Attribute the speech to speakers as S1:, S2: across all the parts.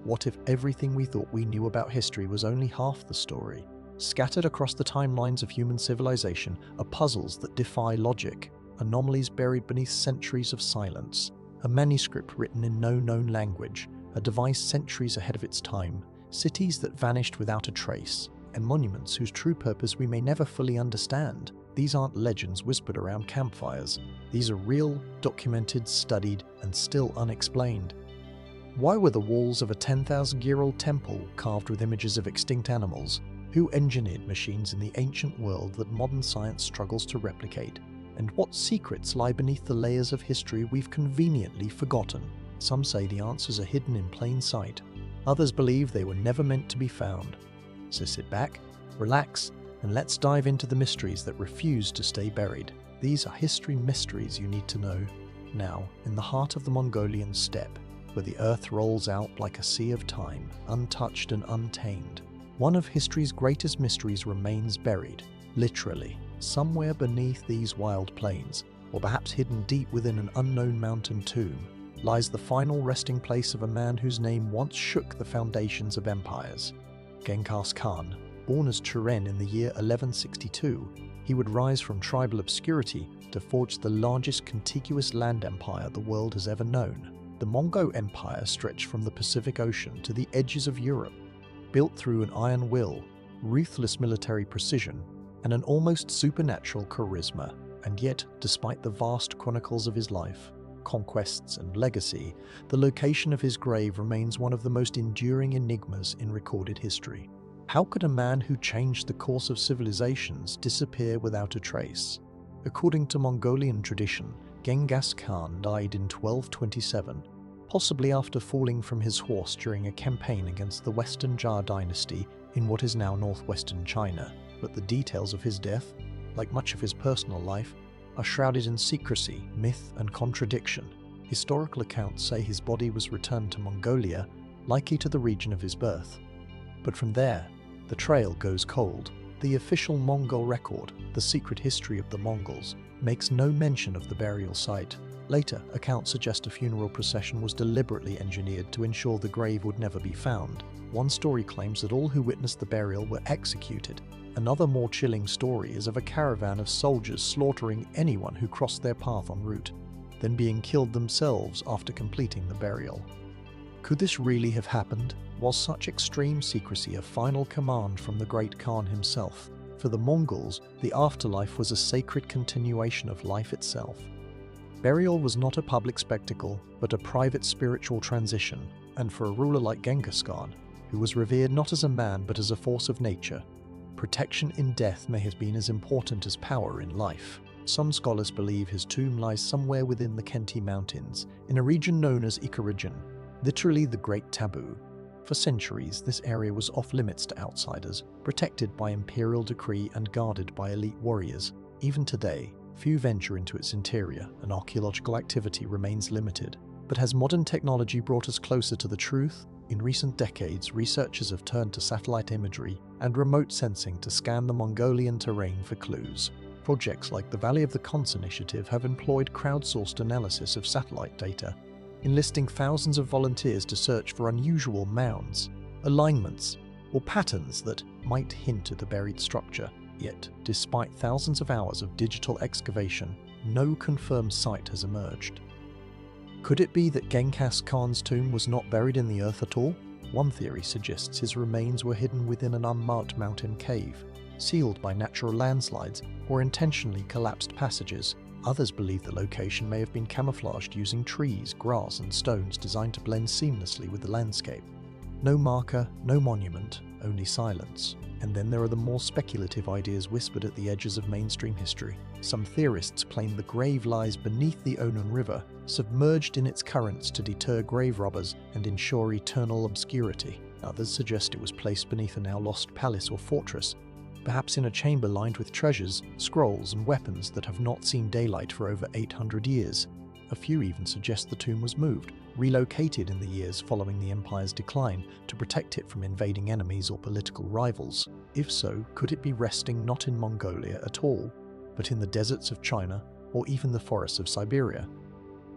S1: What if everything we thought we knew about history was only half the story? Scattered across the timelines of human civilization are puzzles that defy logic, anomalies buried beneath centuries of silence, a manuscript written in no known language, a device centuries ahead of its time, cities that vanished without a trace, and monuments whose true purpose we may never fully understand. These aren't legends whispered around campfires. These are real, documented, studied, and still unexplained. Why were the walls of a 10,000-year-old temple carved with images of extinct animals? Who engineered machines in the ancient world that modern science struggles to replicate? And what secrets lie beneath the layers of history we've conveniently forgotten? Some say the answers are hidden in plain sight. Others believe they were never meant to be found. So sit back, relax, and let's dive into the mysteries that refuse to stay buried. These are history mysteries you need to know. Now, in the heart of the Mongolian steppe, where the earth rolls out like a sea of time, untouched and untamed, one of history's greatest mysteries remains buried, literally, somewhere beneath these wild plains, or perhaps hidden deep within an unknown mountain tomb, lies the final resting place of a man whose name once shook the foundations of empires. Genghis Khan. Born as Turan in the year 1162, he would rise from tribal obscurity to forge the largest contiguous land empire the world has ever known. The Mongol Empire stretched from the Pacific Ocean to the edges of Europe, built through an iron will, ruthless military precision, and an almost supernatural charisma. And yet, despite the vast chronicles of his life, conquests and legacy, the location of his grave remains one of the most enduring enigmas in recorded history. How could a man who changed the course of civilizations disappear without a trace? According to Mongolian tradition, Genghis Khan died in 1227, possibly after falling from his horse during a campaign against the Western Jia dynasty in what is now northwestern China. But the details of his death, like much of his personal life, are shrouded in secrecy, myth, and contradiction. Historical accounts say his body was returned to Mongolia, likely to the region of his birth. But from there, the trail goes cold. The official Mongol record, The Secret History of the Mongols, makes no mention of the burial site. Later, accounts suggest a funeral procession was deliberately engineered to ensure the grave would never be found. One story claims that all who witnessed the burial were executed. Another more chilling story is of a caravan of soldiers slaughtering anyone who crossed their path en route, then being killed themselves after completing the burial. Could this really have happened? Was such extreme secrecy a final command from the great Khan himself? For the Mongols, the afterlife was a sacred continuation of life itself. Burial was not a public spectacle, but a private spiritual transition, and for a ruler like Genghis Khan, who was revered not as a man but as a force of nature, protection in death may have been as important as power in life. Some scholars believe his tomb lies somewhere within the Khenti Mountains, in a region known as Ikarijan, literally the Great Taboo. For centuries, this area was off-limits to outsiders, protected by imperial decree and guarded by elite warriors. Even today, few venture into its interior, and archaeological activity remains limited. But has modern technology brought us closer to the truth? In recent decades, researchers have turned to satellite imagery and remote sensing to scan the Mongolian terrain for clues. Projects like the Valley of the Khons initiative have employed crowdsourced analysis of satellite data, enlisting thousands of volunteers to search for unusual mounds, alignments, or patterns that might hint at a buried structure. Yet, despite thousands of hours of digital excavation, no confirmed site has emerged. Could it be that Genghis Khan's tomb was not buried in the earth at all? One theory suggests his remains were hidden within an unmarked mountain cave, sealed by natural landslides or intentionally collapsed passages. Others believe the location may have been camouflaged using trees, grass, and stones designed to blend seamlessly with the landscape. No marker, no monument, only silence. And then there are the more speculative ideas whispered at the edges of mainstream history. Some theorists claim the grave lies beneath the Onon River, submerged in its currents to deter grave robbers and ensure eternal obscurity. Others suggest it was placed beneath a now-lost palace or fortress, perhaps in a chamber lined with treasures, scrolls, and weapons that have not seen daylight for over 800 years. A few even suggest the tomb was moved, relocated in the years following the empire's decline to protect it from invading enemies or political rivals. If so, could it be resting not in Mongolia at all, but in the deserts of China or even the forests of Siberia?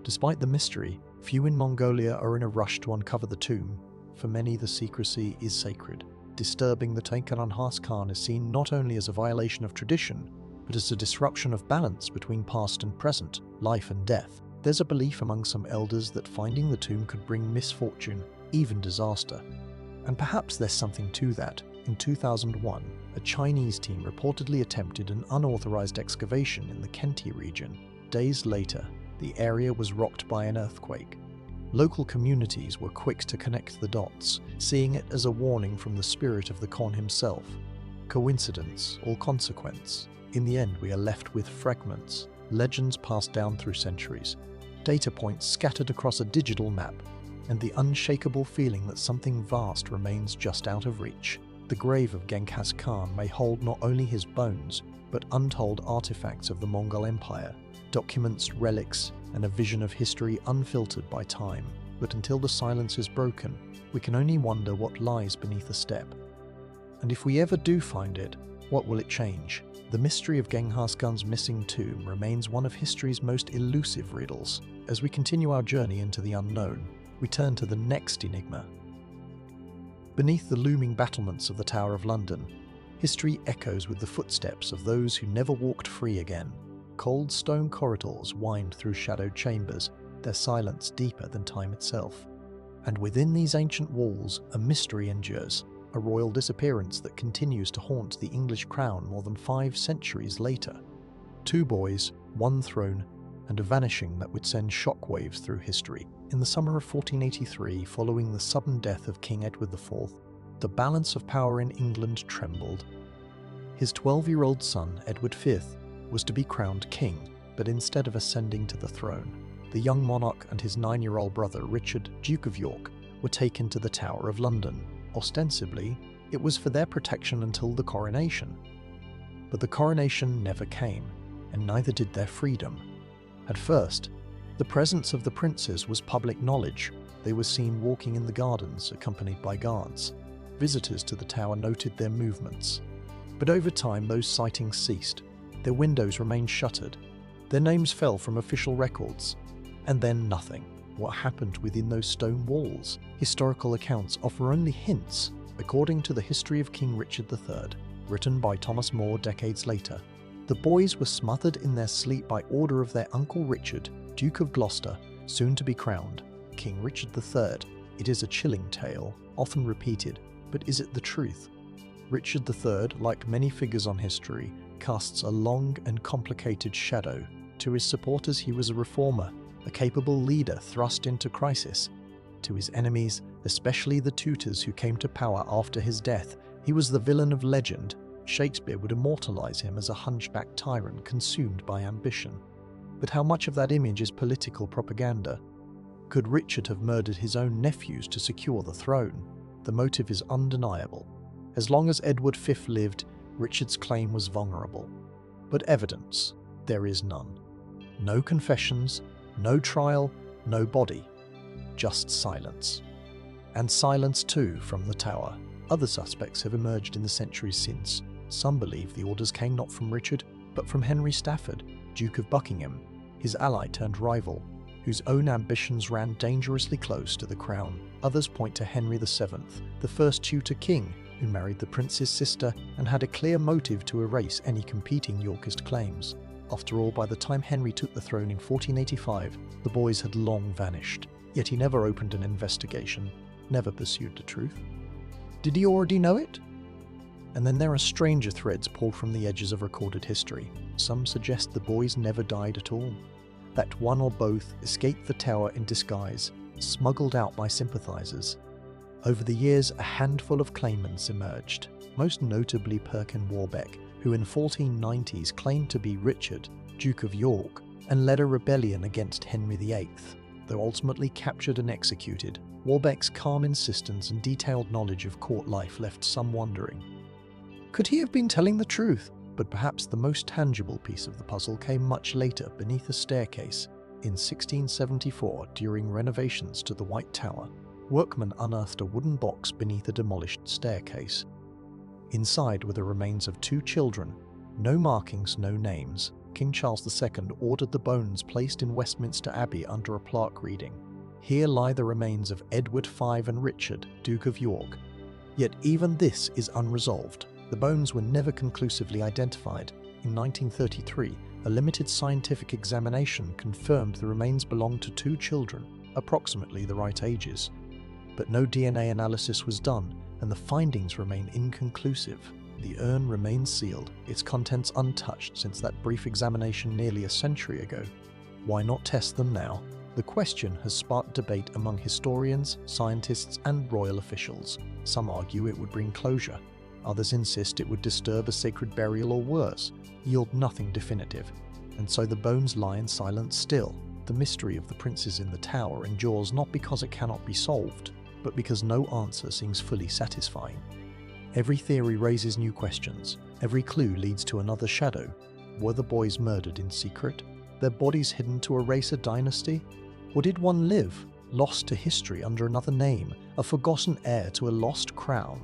S1: Despite the mystery, few in Mongolia are in a rush to uncover the tomb. For many, the secrecy is sacred. Disturbing the Tutankhamun Khan is seen not only as a violation of tradition, but as a disruption of balance between past and present, life and death. There's a belief among some elders that finding the tomb could bring misfortune, even disaster. And perhaps there's something to that. In 2001, a Chinese team reportedly attempted an unauthorized excavation in the Khenti region. Days later, the area was rocked by an earthquake. Local communities were quick to connect the dots, seeing it as a warning from the spirit of the Khan himself. Coincidence or consequence? In the end, we are left with fragments, legends passed down through centuries, data points scattered across a digital map, and the unshakable feeling that something vast remains just out of reach. The grave of Genghis Khan may hold not only his bones, but untold artifacts of the Mongol Empire, documents, relics, and a vision of history unfiltered by time. But until the silence is broken, we can only wonder what lies beneath a step. And if we ever do find it, what will it change? The mystery of Genghis Khan's missing tomb remains one of history's most elusive riddles. As we continue our journey into the unknown, we turn to the next enigma. Beneath the looming battlements of the Tower of London, history echoes with the footsteps of those who never walked free again. Cold stone corridors wind through shadowed chambers, their silence deeper than time itself. And within these ancient walls, a mystery endures, a royal disappearance that continues to haunt the English crown more than 5 centuries later. 2 boys, 1 throne, and a vanishing that would send shockwaves through history. In the summer of 1483, following the sudden death of King Edward IV, the balance of power in England trembled. His 12-year-old son, Edward V, was to be crowned king, but instead of ascending to the throne, the young monarch and his 9-year-old brother, Richard, Duke of York, were taken to the Tower of London. Ostensibly, it was for their protection until the coronation. But the coronation never came, and neither did their freedom. At first, the presence of the princes was public knowledge. They were seen walking in the gardens, accompanied by guards. Visitors to the tower noted their movements. But over time, those sightings ceased. Their windows remained shuttered. Their names fell from official records. And then nothing. What happened within those stone walls? Historical accounts offer only hints. According to the History of King Richard III, written by Thomas More decades later, the boys were smothered in their sleep by order of their uncle Richard, Duke of Gloucester, soon to be crowned King Richard III. It is a chilling tale, often repeated, but is it the truth? Richard III, like many figures on history, casts a long and complicated shadow. To his supporters, he was a reformer, a capable leader thrust into crisis. To his enemies, especially the Tudors who came to power after his death, he was the villain of legend. Shakespeare would immortalize him as a hunchback tyrant consumed by ambition. But how much of that image is political propaganda? Could Richard have murdered his own nephews to secure the throne? The motive is undeniable. As long as Edward V lived, Richard's claim was vulnerable. But evidence, there is none. No confessions, no trial, no body. Just silence. And silence too from the tower. Other suspects have emerged in the centuries since. Some believe the orders came not from Richard, but from Henry Stafford, Duke of Buckingham, his ally turned rival, whose own ambitions ran dangerously close to the crown. Others point to Henry VII, the first Tudor king, who married the prince's sister and had a clear motive to erase any competing Yorkist claims. After all, by the time Henry took the throne in 1485, the boys had long vanished. Yet he never opened an investigation, never pursued the truth. Did he already know it? And then there are stranger threads pulled from the edges of recorded history. Some suggest the boys never died at all, that one or both escaped the tower in disguise, smuggled out by sympathizers. Over the years, a handful of claimants emerged, most notably Perkin Warbeck, who in 1490s claimed to be Richard, Duke of York, and led a rebellion against Henry VIII. Though ultimately captured and executed, Warbeck's calm insistence and detailed knowledge of court life left some wondering. Could he have been telling the truth? But perhaps the most tangible piece of the puzzle came much later, beneath a staircase. In 1674, during renovations to the White Tower, workmen unearthed a wooden box beneath a demolished staircase. Inside were the remains of 2 children. No markings, no names. King Charles II ordered the bones placed in Westminster Abbey under a plaque reading, Here lie the remains of Edward V and Richard, Duke of York. Yet even this is unresolved. The bones were never conclusively identified. In 1933, a limited scientific examination confirmed the remains belonged to two children, approximately the right ages. But no DNA analysis was done, and the findings remain inconclusive. The urn remains sealed, its contents untouched since that brief examination nearly a century ago. Why not test them now? The question has sparked debate among historians, scientists, and royal officials. Some argue it would bring closure. Others insist it would disturb a sacred burial or worse, yield nothing definitive. And so the bones lie in silence still. The mystery of the princes in the tower endures not because it cannot be solved, but because no answer seems fully satisfying. Every theory raises new questions. Every clue leads to another shadow. Were the boys murdered in secret? Their bodies hidden to erase a dynasty? Or did one live, lost to history under another name, a forgotten heir to a lost crown?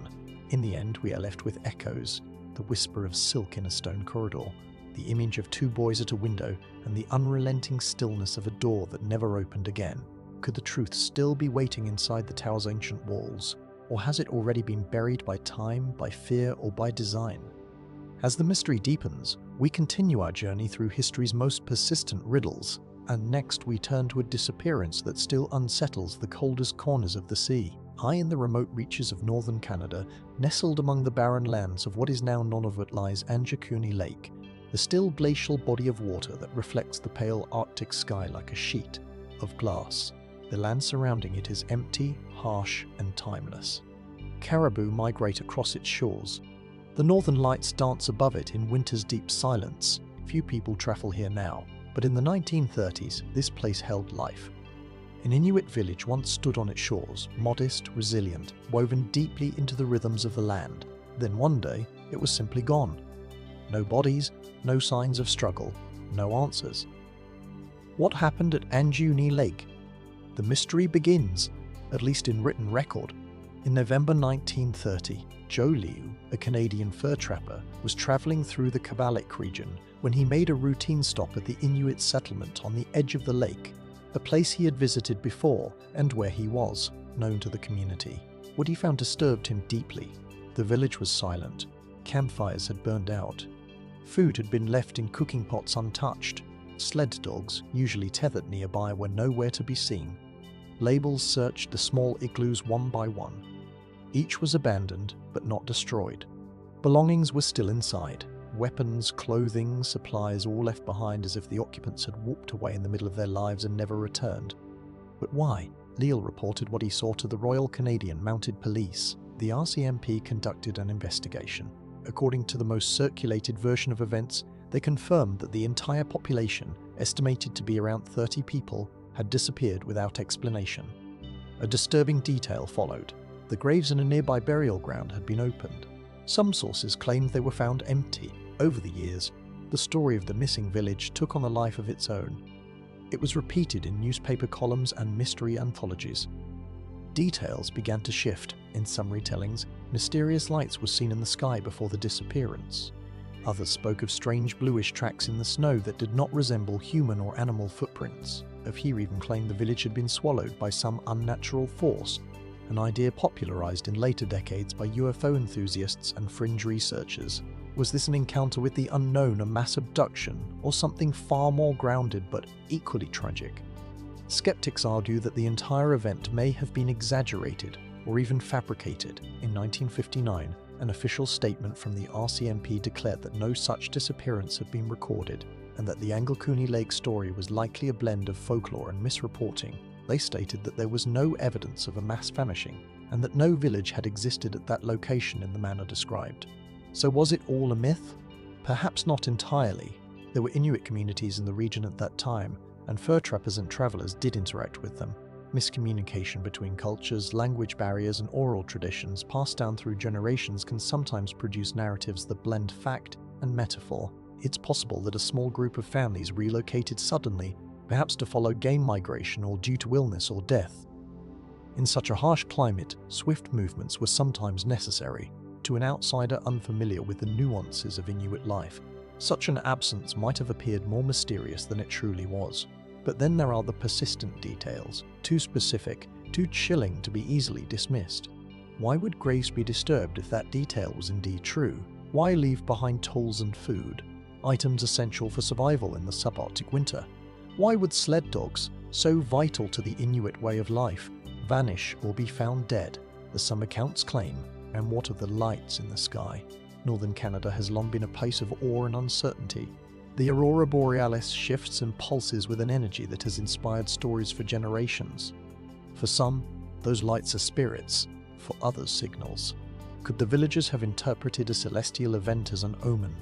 S1: In the end, we are left with echoes, the whisper of silk in a stone corridor, the image of two boys at a window, and the unrelenting stillness of a door that never opened again. Could the truth still be waiting inside the tower's ancient walls? Or has it already been buried by time, by fear, or by design? As the mystery deepens, we continue our journey through history's most persistent riddles, and next we turn to a disappearance that still unsettles the coldest corners of the sea. High in the remote reaches of northern Canada, nestled among the barren lands of what is now Nunavut, lies Anjakuni Lake, the still glacial body of water that reflects the pale Arctic sky like a sheet of glass. The land surrounding it is empty, harsh, and timeless. Caribou migrate across its shores. The northern lights dance above it in winter's deep silence. Few people travel here now, but in the 1930s, this place held life. An Inuit village once stood on its shores, modest, resilient, woven deeply into the rhythms of the land. Then one day, it was simply gone. No bodies, no signs of struggle, no answers. What happened at Anjuni Lake? The mystery begins, at least in written record. In November 1930, Joe Liu, a Canadian fur trapper, was traveling through the Kabalik region when he made a routine stop at the Inuit settlement on the edge of the lake, a place he had visited before and where he was known to the community. What he found disturbed him deeply. The village was silent. Campfires had burned out. Food had been left in cooking pots untouched. Sled dogs, usually tethered nearby, were nowhere to be seen. Labels searched the small igloos one by one. Each was abandoned, but not destroyed. Belongings were still inside. Weapons, clothing, supplies, all left behind as if the occupants had walked away in the middle of their lives and never returned. But why? Leal reported what he saw to the Royal Canadian Mounted Police. The RCMP conducted an investigation. According to the most circulated version of events, they confirmed that the entire population, estimated to be around 30 people, had disappeared without explanation. A disturbing detail followed. The graves in a nearby burial ground had been opened. Some sources claimed they were found empty. Over the years, the story of the missing village took on a life of its own. It was repeated in newspaper columns and mystery anthologies. Details began to shift. In some retellings, mysterious lights were seen in the sky before the disappearance. Others spoke of strange bluish tracks in the snow that did not resemble human or animal footprints. A few even claimed the village had been swallowed by some unnatural force, an idea popularized in later decades by UFO enthusiasts and fringe researchers. Was this an encounter with the unknown, a mass abduction, or something far more grounded but equally tragic? Skeptics argue that the entire event may have been exaggerated or even fabricated. In 1959, an official statement from the RCMP declared that no such disappearance had been recorded, and that the Anjakuni Lake story was likely a blend of folklore and misreporting. They stated that there was no evidence of a mass vanishing, and that no village had existed at that location in the manner described. So was it all a myth? Perhaps not entirely. There were Inuit communities in the region at that time, and fur trappers and travelers did interact with them. Miscommunication between cultures, language barriers, and oral traditions passed down through generations can sometimes produce narratives that blend fact and metaphor. It's possible that a small group of families relocated suddenly, perhaps to follow game migration or due to illness or death. In such a harsh climate, swift movements were sometimes necessary. To an outsider unfamiliar with the nuances of Inuit life, such an absence might have appeared more mysterious than it truly was. But then there are the persistent details, too specific, too chilling to be easily dismissed. Why would graves be disturbed if that detail was indeed true? Why leave behind tools and food, items essential for survival in the subarctic winter? Why would sled dogs, so vital to the Inuit way of life, vanish or be found dead, as some accounts claim? And what of the lights in the sky? Northern Canada has long been a place of awe and uncertainty. The aurora borealis shifts and pulses with an energy that has inspired stories for generations. For some, those lights are spirits, for others signals. Could the villagers have interpreted a celestial event as an omen?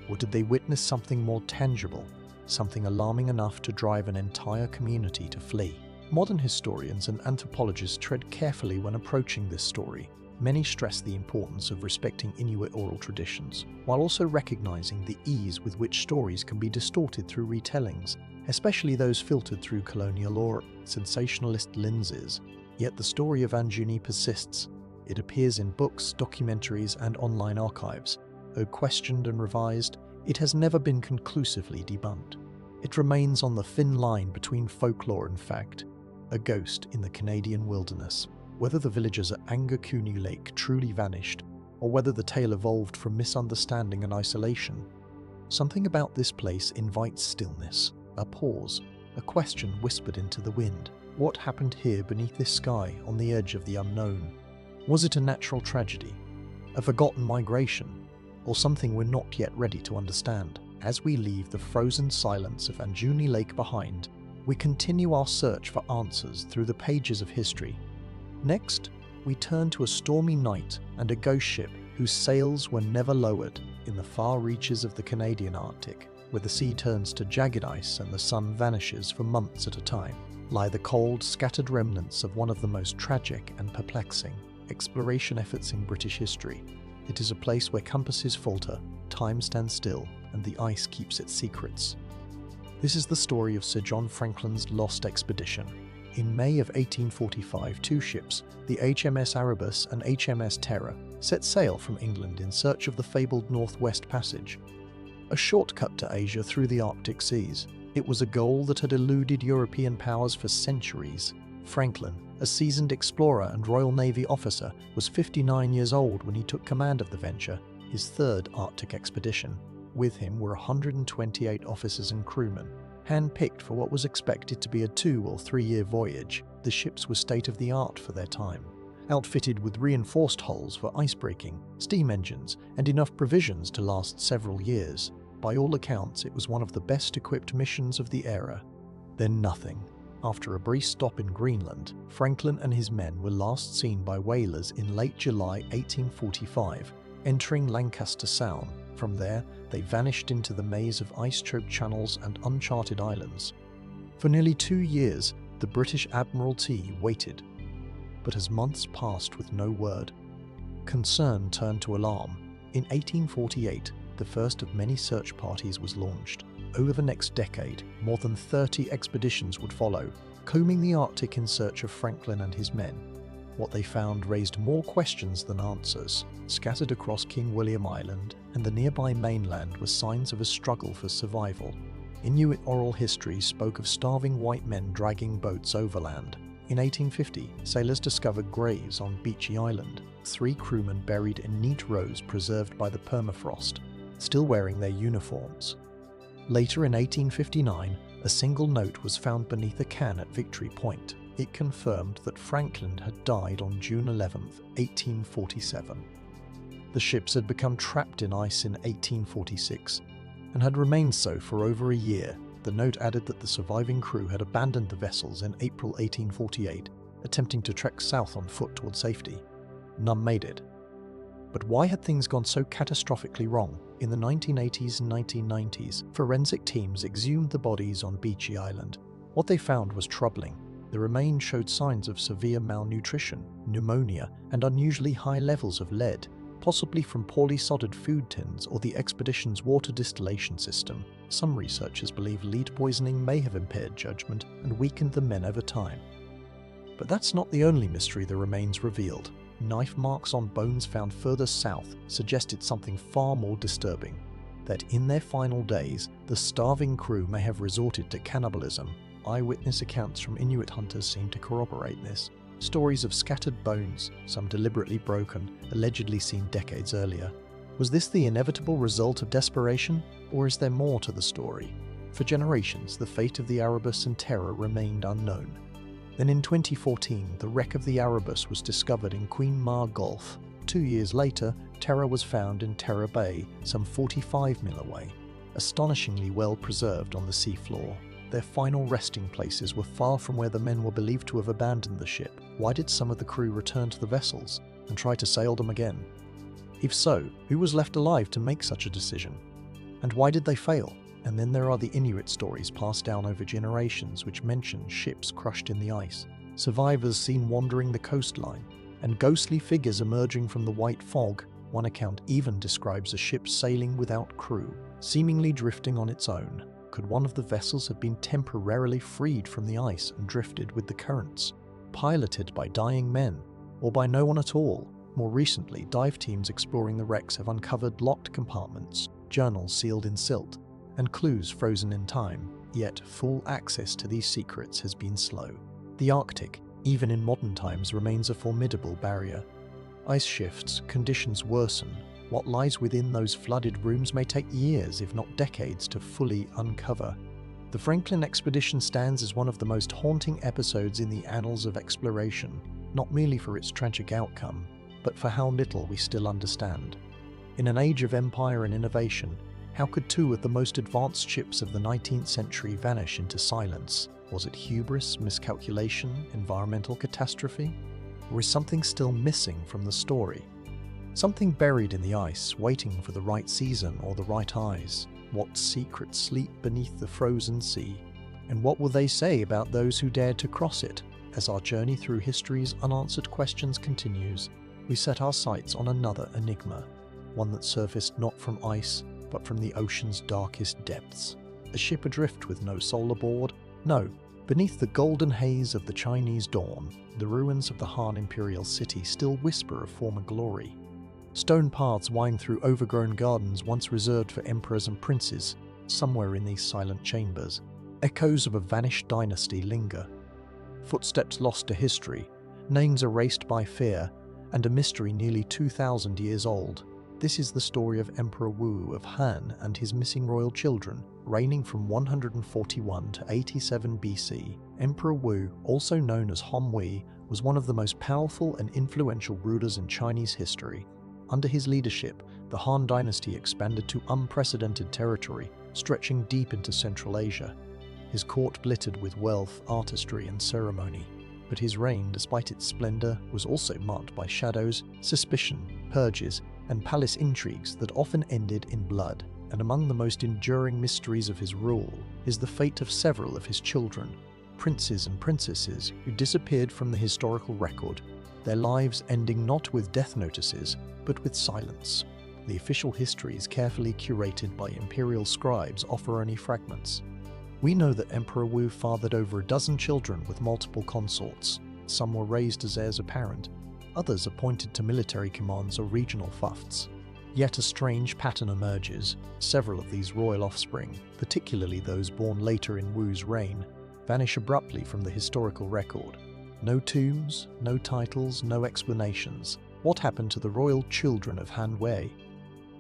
S1: Or did they witness something more tangible, something alarming enough to drive an entire community to flee? Modern historians and anthropologists tread carefully when approaching this story. Many stress the importance of respecting Inuit oral traditions, while also recognizing the ease with which stories can be distorted through retellings, especially those filtered through colonial or sensationalist lenses. Yet the story of Anjuni persists. It appears in books, documentaries, and online archives. Though questioned and revised, it has never been conclusively debunked. It remains on the thin line between folklore and fact, a ghost in the Canadian wilderness. Whether the villagers at Angakunu Lake truly vanished, or whether the tale evolved from misunderstanding and isolation, something about this place invites stillness, a pause, a question whispered into the wind. What happened here beneath this sky on the edge of the unknown? Was it a natural tragedy, a forgotten migration, or something we're not yet ready to understand? As we leave the frozen silence of Anjuni Lake behind, we continue our search for answers through the pages of history. Next, we turn to a stormy night and a ghost ship whose sails were never lowered in the far reaches of the Canadian Arctic, where the sea turns to jagged ice and the sun vanishes for months at a time, lie the cold, scattered remnants of one of the most tragic and perplexing exploration efforts in British history. It is a place where compasses falter, time stands still, and the ice keeps its secrets. This is the story of Sir John Franklin's lost expedition. In May of 1845, two ships, the HMS Erebus and HMS Terror, set sail from England in search of the fabled Northwest Passage, a shortcut to Asia through the Arctic seas. It was a goal that had eluded European powers for centuries. Franklin, a seasoned explorer and Royal Navy officer, was 59 years old when he took command of the venture, his third Arctic expedition. With him were 128 officers and crewmen, hand-picked for what was expected to be a 2 or 3 year voyage. The ships were state-of-the-art for their time, outfitted with reinforced hulls for ice-breaking, steam engines, and enough provisions to last several years. By all accounts, it was one of the best-equipped missions of the era. Then nothing. After a brief stop in Greenland, Franklin and his men were last seen by whalers in late July 1845, entering Lancaster Sound. From there, they vanished into the maze of ice-choked channels and uncharted islands. For nearly 2 years, the British Admiralty waited. But as months passed with no word, concern turned to alarm. In 1848, the first of many search parties was launched. Over the next decade, more than 30 expeditions would follow, combing the Arctic in search of Franklin and his men. What they found raised more questions than answers. Scattered across King William Island and the nearby mainland were signs of a struggle for survival. Inuit oral history spoke of starving white men dragging boats overland. In 1850, sailors discovered graves on Beechy Island, 3 crewmen buried in neat rows preserved by the permafrost, still wearing their uniforms. Later in 1859, a single note was found beneath a can at Victory Point. It confirmed that Franklin had died on June 11, 1847. The ships had become trapped in ice in 1846 and had remained so for over a year. The note added that the surviving crew had abandoned the vessels in April 1848, attempting to trek south on foot toward safety. None made it. But why had things gone so catastrophically wrong? In the 1980s and 1990s, forensic teams exhumed the bodies on Beechy Island. What they found was troubling. The remains showed signs of severe malnutrition, pneumonia, and unusually high levels of lead, possibly from poorly soldered food tins or the expedition's water distillation system. Some researchers believe lead poisoning may have impaired judgment and weakened the men over time. But that's not the only mystery the remains revealed. Knife marks on bones found further south suggested something far more disturbing, that in their final days, the starving crew may have resorted to cannibalism. eyewitness accounts from Inuit hunters seem to corroborate this. Stories of scattered bones, some deliberately broken, allegedly seen decades earlier. Was this the inevitable result of desperation, or is there more to the story? For generations, the fate of the Erebus and Terror remained unknown. Then in 2014, the wreck of the Erebus was discovered in Queen Ma Gulf. 2 years later, Terror was found in Terror Bay, some 45 mil away, astonishingly well preserved on the seafloor. Their final resting places were far from where the men were believed to have abandoned the ship. Why did some of the crew return to the vessels and try to sail them again? If so, who was left alive to make such a decision? And why did they fail? And then there are the Inuit stories passed down over generations which mention ships crushed in the ice, survivors seen wandering the coastline, and ghostly figures emerging from the white fog. One account even describes a ship sailing without crew, seemingly drifting on its own. Could one of the vessels have been temporarily freed from the ice and drifted with the currents, piloted by dying men, or by no one at all? More recently, dive teams exploring the wrecks have uncovered locked compartments, journals sealed in silt, and clues frozen in time, yet full access to these secrets has been slow. The Arctic, even in modern times, remains a formidable barrier. Ice shifts, conditions worsen. What lies within those flooded rooms may take years, if not decades, to fully uncover. The Franklin expedition stands as one of the most haunting episodes in the annals of exploration, not merely for its tragic outcome, but for how little we still understand. In an age of empire and innovation, how could two of the most advanced ships of the 19th century vanish into silence? Was it hubris, miscalculation, environmental catastrophe? Or is something still missing from the story? Something buried in the ice, waiting for the right season or the right eyes. What secrets sleep beneath the frozen sea? And what will they say about those who dared to cross it? As our journey through history's unanswered questions continues, we set our sights on another enigma, one that surfaced not from ice, but from the ocean's darkest depths. A ship adrift with no soul aboard? No. Beneath the golden haze of the Chinese dawn, the ruins of the Han Imperial City still whisper of former glory. Stone paths wind through overgrown gardens once reserved for emperors and princes. Somewhere in these silent chambers, echoes of a vanished dynasty linger. Footsteps lost to history, names erased by fear, and a mystery nearly 2,000 years old. This is the story of Emperor Wu of Han and his missing royal children, reigning from 141 to 87 BC. Emperor Wu, also known as Hom Wei, was one of the most powerful and influential rulers in Chinese history. Under his leadership, the Han dynasty expanded to unprecedented territory, stretching deep into Central Asia. His court glittered with wealth, artistry, and ceremony. But his reign, despite its splendor, was also marked by shadows, suspicion, purges, and palace intrigues that often ended in blood. And among the most enduring mysteries of his rule is the fate of several of his children, princes and princesses who disappeared from the historical record, their lives ending not with death notices, but with silence. The official histories, carefully curated by imperial scribes, offer only fragments. We know that Emperor Wu fathered over a dozen children with multiple consorts. Some were raised as heirs apparent, others appointed to military commands or regional fufts. Yet a strange pattern emerges. Several of these royal offspring, particularly those born later in Wu's reign, vanish abruptly from the historical record. No tombs, no titles, no explanations. What happened to the royal children of Han Wei?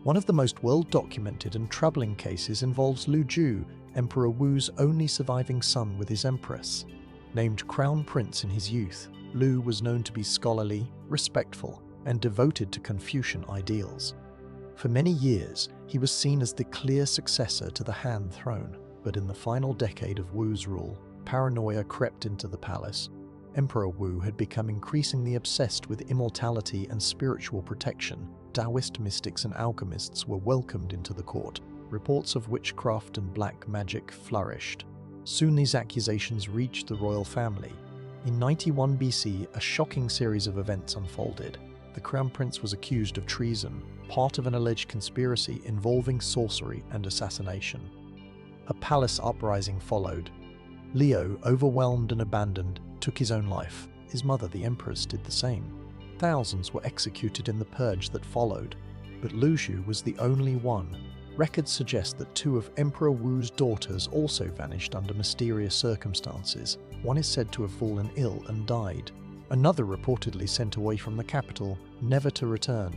S1: One of the most well-documented and troubling cases involves Lu Ju, Emperor Wu's only surviving son with his empress. Named Crown Prince in his youth, Lu was known to be scholarly, respectful, and devoted to Confucian ideals. For many years, he was seen as the clear successor to the Han throne, but in the final decade of Wu's rule, paranoia crept into the palace. Emperor Wu had become increasingly obsessed with immortality and spiritual protection. Taoist mystics and alchemists were welcomed into the court. Reports of witchcraft and black magic flourished. Soon these accusations reached the royal family. In 91 BC, a shocking series of events unfolded. The Crown Prince was accused of treason, part of an alleged conspiracy involving sorcery and assassination. A palace uprising followed. Leo, overwhelmed and abandoned, took his own life. His mother, the Empress, did the same. Thousands were executed in the purge that followed, but Lu Xu was the only one. Records suggest that two of Emperor Wu's daughters also vanished under mysterious circumstances. One is said to have fallen ill and died. Another reportedly sent away from the capital, never to return.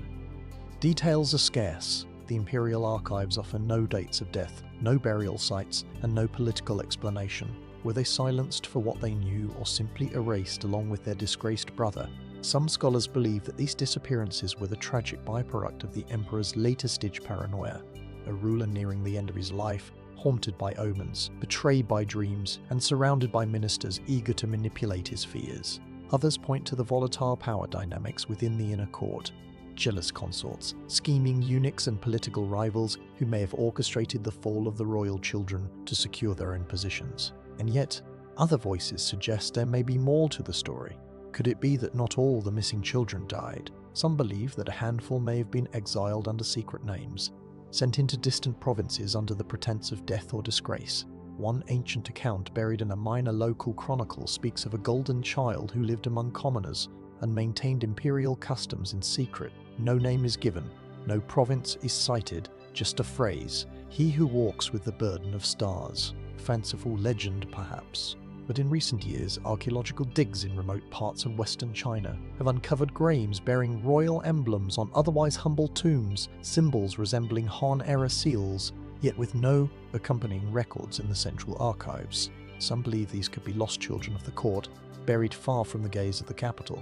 S1: Details are scarce. The Imperial archives offer no dates of death, no burial sites, and no political explanation. Were they silenced for what they knew or simply erased along with their disgraced brother? Some scholars believe that these disappearances were the tragic byproduct of the Emperor's later-stage paranoia, a ruler nearing the end of his life, haunted by omens, betrayed by dreams, and surrounded by ministers eager to manipulate his fears. Others point to the volatile power dynamics within the inner court. Jealous consorts, scheming eunuchs and political rivals who may have orchestrated the fall of the royal children to secure their own positions. And yet, other voices suggest there may be more to the story. Could it be that not all the missing children died? Some believe that a handful may have been exiled under secret names, sent into distant provinces under the pretense of death or disgrace. One ancient account buried in a minor local chronicle speaks of a golden child who lived among commoners and maintained imperial customs in secret. No name is given, no province is cited, just a phrase, "He who walks with the burden of stars." Fanciful legend, perhaps. But in recent years, archaeological digs in remote parts of western China have uncovered graves bearing royal emblems on otherwise humble tombs, symbols resembling Han-era seals, yet with no accompanying records in the central archives. Some believe these could be lost children of the court, buried far from the gaze of the capital.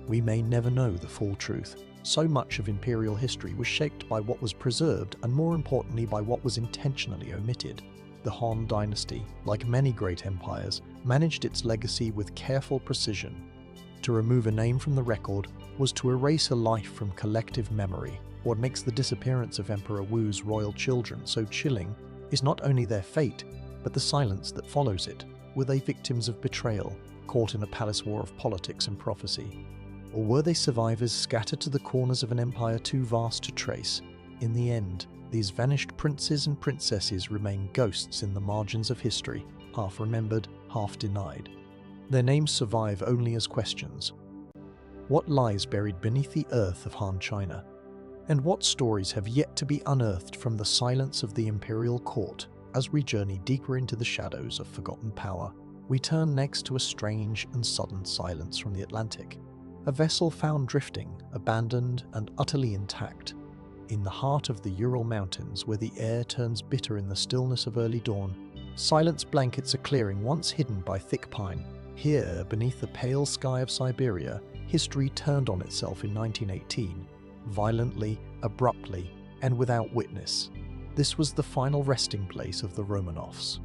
S1: We may never know the full truth. So much of imperial history was shaped by what was preserved and, more importantly, by what was intentionally omitted. The Han dynasty, like many great empires, managed its legacy with careful precision. To remove a name from the record was to erase a life from collective memory. What makes the disappearance of Emperor Wu's royal children so chilling is not only their fate, but the silence that follows it. Were they victims of betrayal, caught in a palace war of politics and prophecy? Or were they survivors scattered to the corners of an empire too vast to trace? In the end, these vanished princes and princesses remain ghosts in the margins of history, half remembered, half denied. Their names survive only as questions. What lies buried beneath the earth of Han China? And what stories have yet to be unearthed from the silence of the imperial court? As we journey deeper into the shadows of forgotten power, we turn next to a strange and sudden silence from the Atlantic. A vessel found drifting, abandoned and utterly intact. In the heart of the Ural Mountains, where the air turns bitter in the stillness of early dawn, silence blankets a clearing once hidden by thick pine. Here, beneath the pale sky of Siberia, history turned on itself in 1918, violently, abruptly, and without witness. This was the final resting place of the Romanovs.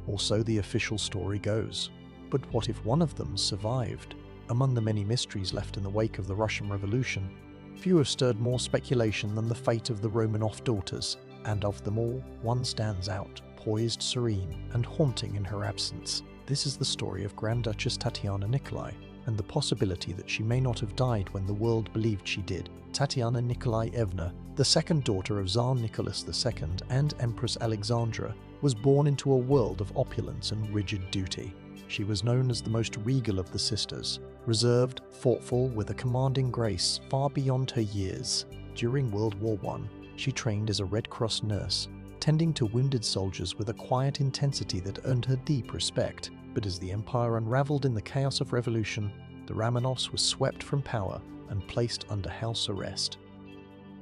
S1: Or so the official story goes. But what if one of them survived? Among the many mysteries left in the wake of the Russian Revolution, few have stirred more speculation than the fate of the Romanov daughters, and of them all, one stands out, poised, serene, and haunting in her absence. This is the story of Grand Duchess Tatiana Nikolai, and the possibility that she may not have died when the world believed she did. Tatiana Nikolaevna, the second daughter of Tsar Nicholas II and Empress Alexandra, was born into a world of opulence and rigid duty. She was known as the most regal of the sisters, reserved, thoughtful, with a commanding grace far beyond her years. During World War I, she trained as a Red Cross nurse, tending to wounded soldiers with a quiet intensity that earned her deep respect. But as the empire unraveled in the chaos of revolution, the Romanovs were swept from power and placed under house arrest.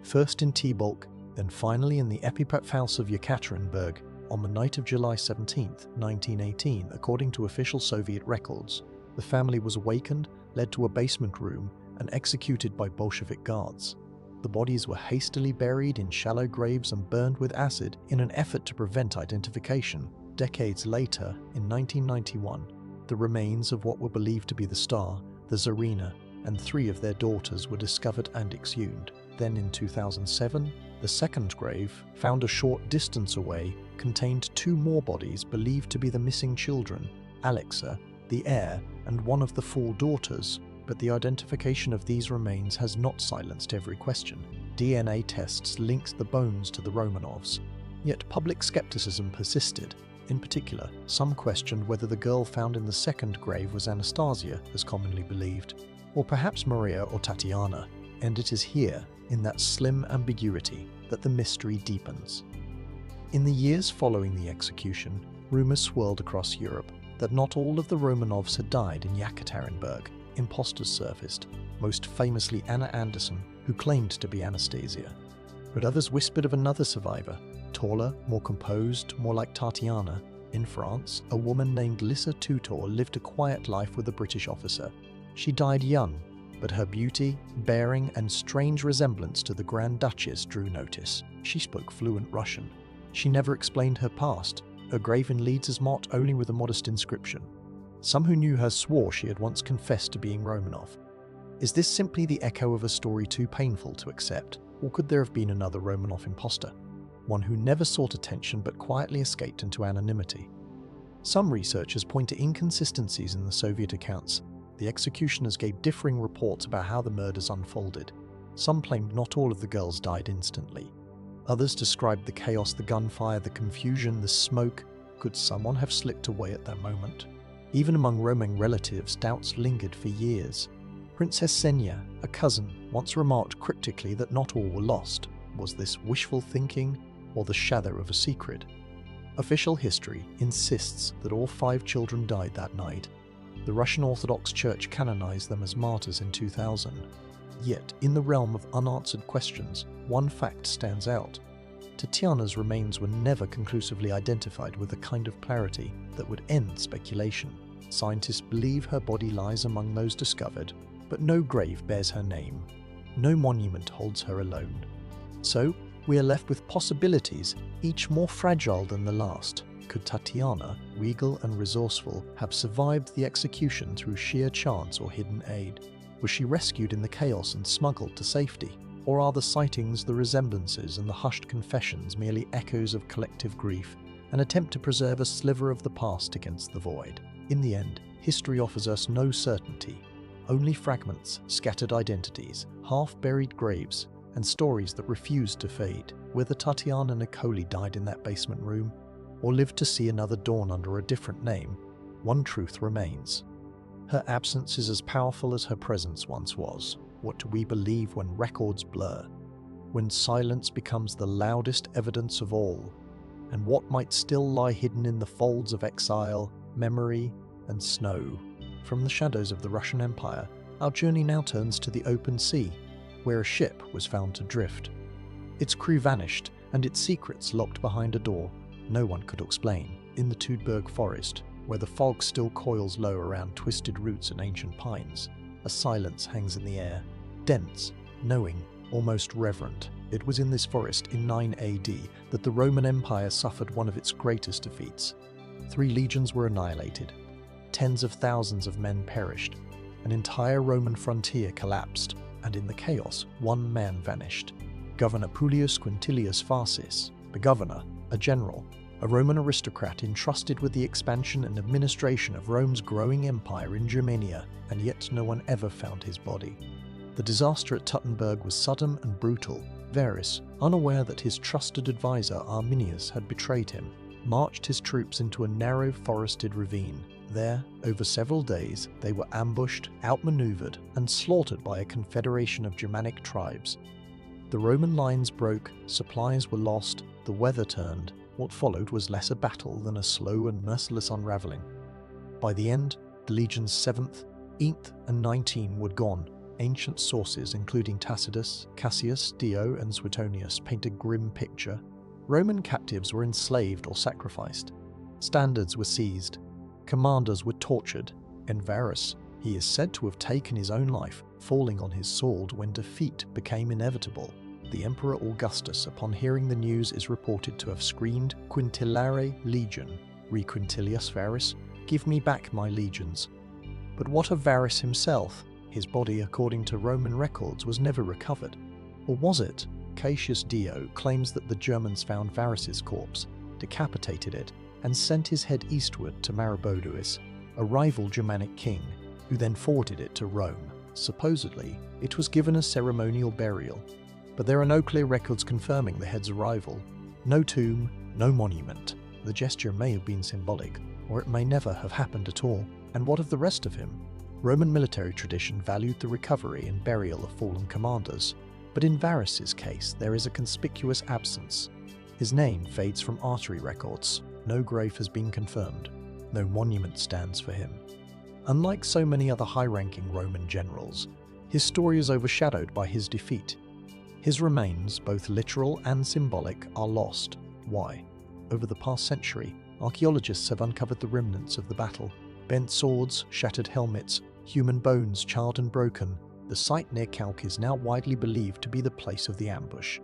S1: First in Tobolsk, then finally in the Epipet house of Yekaterinburg, on the night of July 17, 1918, according to official Soviet records. The family was awakened, led to a basement room, and executed by Bolshevik guards. The bodies were hastily buried in shallow graves and burned with acid in an effort to prevent identification. Decades later, in 1991, the remains of what were believed to be the Tsar, the Tsarina, and 3 of their daughters were discovered and exhumed. Then in 2007, the second grave, found a short distance away, contained 2 more bodies believed to be the missing children, Alexa, the heir, and one of the 4 daughters, but the identification of these remains has not silenced every question. DNA tests linked the bones to the Romanovs, yet public skepticism persisted. In particular, some questioned whether the girl found in the second grave was Anastasia, as commonly believed, or perhaps Maria or Tatiana, and it is here, in that slim ambiguity, that the mystery deepens. In the years following the execution, rumors swirled across Europe that not all of the Romanovs had died in Yekaterinburg. Imposters surfaced, most famously Anna Anderson, who claimed to be Anastasia. But others whispered of another survivor, taller, more composed, more like Tatiana. In France, a woman named Lisa Tutor lived a quiet life with a British officer. She died young, but her beauty, bearing, and strange resemblance to the Grand Duchess drew notice. She spoke fluent Russian. She never explained her past. Her grave in Leeds' motte only with a modest inscription. Some who knew her swore she had once confessed to being Romanov. Is this simply the echo of a story too painful to accept, or could there have been another Romanov imposter? One who never sought attention but quietly escaped into anonymity. Some researchers point to inconsistencies in the Soviet accounts. The executioners gave differing reports about how the murders unfolded. Some claimed not all of the girls died instantly. Others described the chaos, the gunfire, the confusion, the smoke. Could someone have slipped away at that moment? Even among Roman relatives, doubts lingered for years. Princess Xenia, a cousin, once remarked cryptically that not all were lost. Was this wishful thinking or the shadow of a secret? Official history insists that all 5 children died that night. The Russian Orthodox Church canonized them as martyrs in 2000. Yet, in the realm of unanswered questions, one fact stands out. Tatiana's remains were never conclusively identified with the kind of clarity that would end speculation. Scientists believe her body lies among those discovered, but no grave bears her name. No monument holds her alone. So, we are left with possibilities, each more fragile than the last. Could Tatiana, regal and resourceful, have survived the execution through sheer chance or hidden aid? Was she rescued in the chaos and smuggled to safety? Or are the sightings, the resemblances, and the hushed confessions merely echoes of collective grief, an attempt to preserve a sliver of the past against the void? In the end, history offers us no certainty. Only fragments, scattered identities, half-buried graves, and stories that refuse to fade. Whether Tatiana Nicoli died in that basement room, or lived to see another dawn under a different name, one truth remains. Her absence is as powerful as her presence once was. What do we believe when records blur? When silence becomes the loudest evidence of all? And what might still lie hidden in the folds of exile, memory, and snow? From the shadows of the Russian Empire, our journey now turns to the open sea, where a ship was found to drift. Its crew vanished, and its secrets locked behind a door no one could explain. In the Tudberg forest, where the fog still coils low around twisted roots and ancient pines, a silence hangs in the air, dense, knowing, almost reverent. It was in this forest in 9 AD that the Roman Empire suffered one of its greatest defeats. 3 legions were annihilated. Tens of thousands of men perished. An entire Roman frontier collapsed, and in the chaos, one man vanished. Governor Publius Quintilius Farsis, the governor, a general, a Roman aristocrat entrusted with the expansion and administration of Rome's growing empire in Germania, and yet no one ever found his body. The disaster at Tuttenberg was sudden and brutal. Varus, unaware that his trusted advisor Arminius had betrayed him, marched his troops into a narrow forested ravine. There, over several days, they were ambushed, outmaneuvered, and slaughtered by a confederation of Germanic tribes. The Roman lines broke, supplies were lost, the weather turned. What followed was less a battle than a slow and merciless unraveling. By the end, the legions 7th, 8th, and 19 were gone. Ancient sources, including Tacitus, Cassius, Dio, and Suetonius, paint a grim picture. Roman captives were enslaved or sacrificed. Standards were seized. Commanders were tortured. And Varus, he is said to have taken his own life, falling on his sword when defeat became inevitable. The Emperor Augustus, upon hearing the news, is reported to have screamed, "Quintillare legion, requintilius Varus, give me back my legions." But what of Varus himself? His body, according to Roman records, was never recovered. Or was it? Cassius Dio claims that the Germans found Varus's corpse, decapitated it, and sent his head eastward to Maroboduus, a rival Germanic king, who then forwarded it to Rome. Supposedly, it was given a ceremonial burial, but there are no clear records confirming the head's arrival. No tomb, no monument. The gesture may have been symbolic, or it may never have happened at all. And what of the rest of him? Roman military tradition valued the recovery and burial of fallen commanders, but in Varus's case there is a conspicuous absence. His name fades from artery records. No grave has been confirmed. No monument stands for him. Unlike so many other high-ranking Roman generals, his story is overshadowed by his defeat. His remains, both literal and symbolic, are lost. Why? Over the past century, archaeologists have uncovered the remnants of the battle. Bent swords, shattered helmets, human bones charred and broken. The site near Chalk is now widely believed to be the place of the ambush.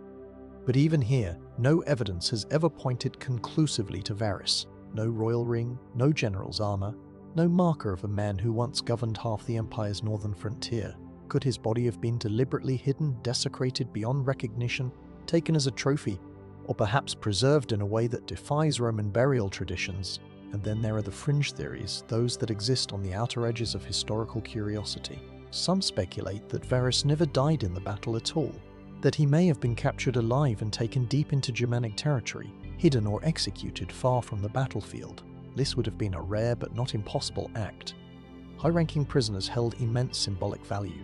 S1: But even here, no evidence has ever pointed conclusively to Varus. No royal ring, no general's armor, no marker of a man who once governed half the empire's northern frontier. Could his body have been deliberately hidden, desecrated beyond recognition, taken as a trophy, or perhaps preserved in a way that defies Roman burial traditions? And then there are the fringe theories, those that exist on the outer edges of historical curiosity. Some speculate that Varus never died in the battle at all, that he may have been captured alive and taken deep into Germanic territory, hidden or executed far from the battlefield. This would have been a rare but not impossible act. High-ranking prisoners held immense symbolic value.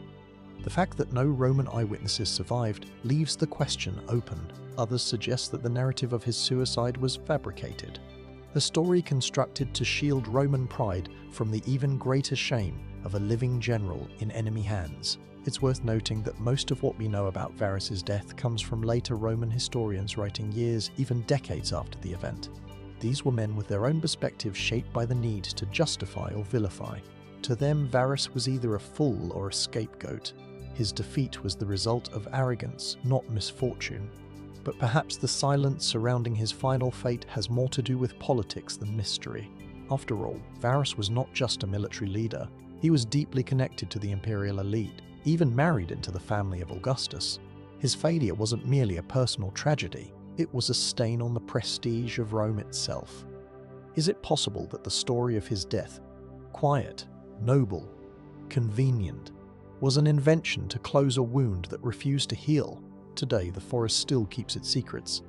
S1: The fact that no Roman eyewitnesses survived leaves the question open. Others suggest that the narrative of his suicide was fabricated, a story constructed to shield Roman pride from the even greater shame of a living general in enemy hands. It's worth noting that most of what we know about Varus's death comes from later Roman historians writing years, even decades after the event. These were men with their own perspectives shaped by the need to justify or vilify. To them, Varus was either a fool or a scapegoat. His defeat was the result of arrogance, not misfortune. But perhaps the silence surrounding his final fate has more to do with politics than mystery. After all, Varus was not just a military leader. He was deeply connected to the imperial elite, even married into the family of Augustus. His failure wasn't merely a personal tragedy, it was a stain on the prestige of Rome itself. Is it possible that the story of his death, quiet, noble, convenient, was an invention to close a wound that refused to heal? Today, the forest still keeps its secrets.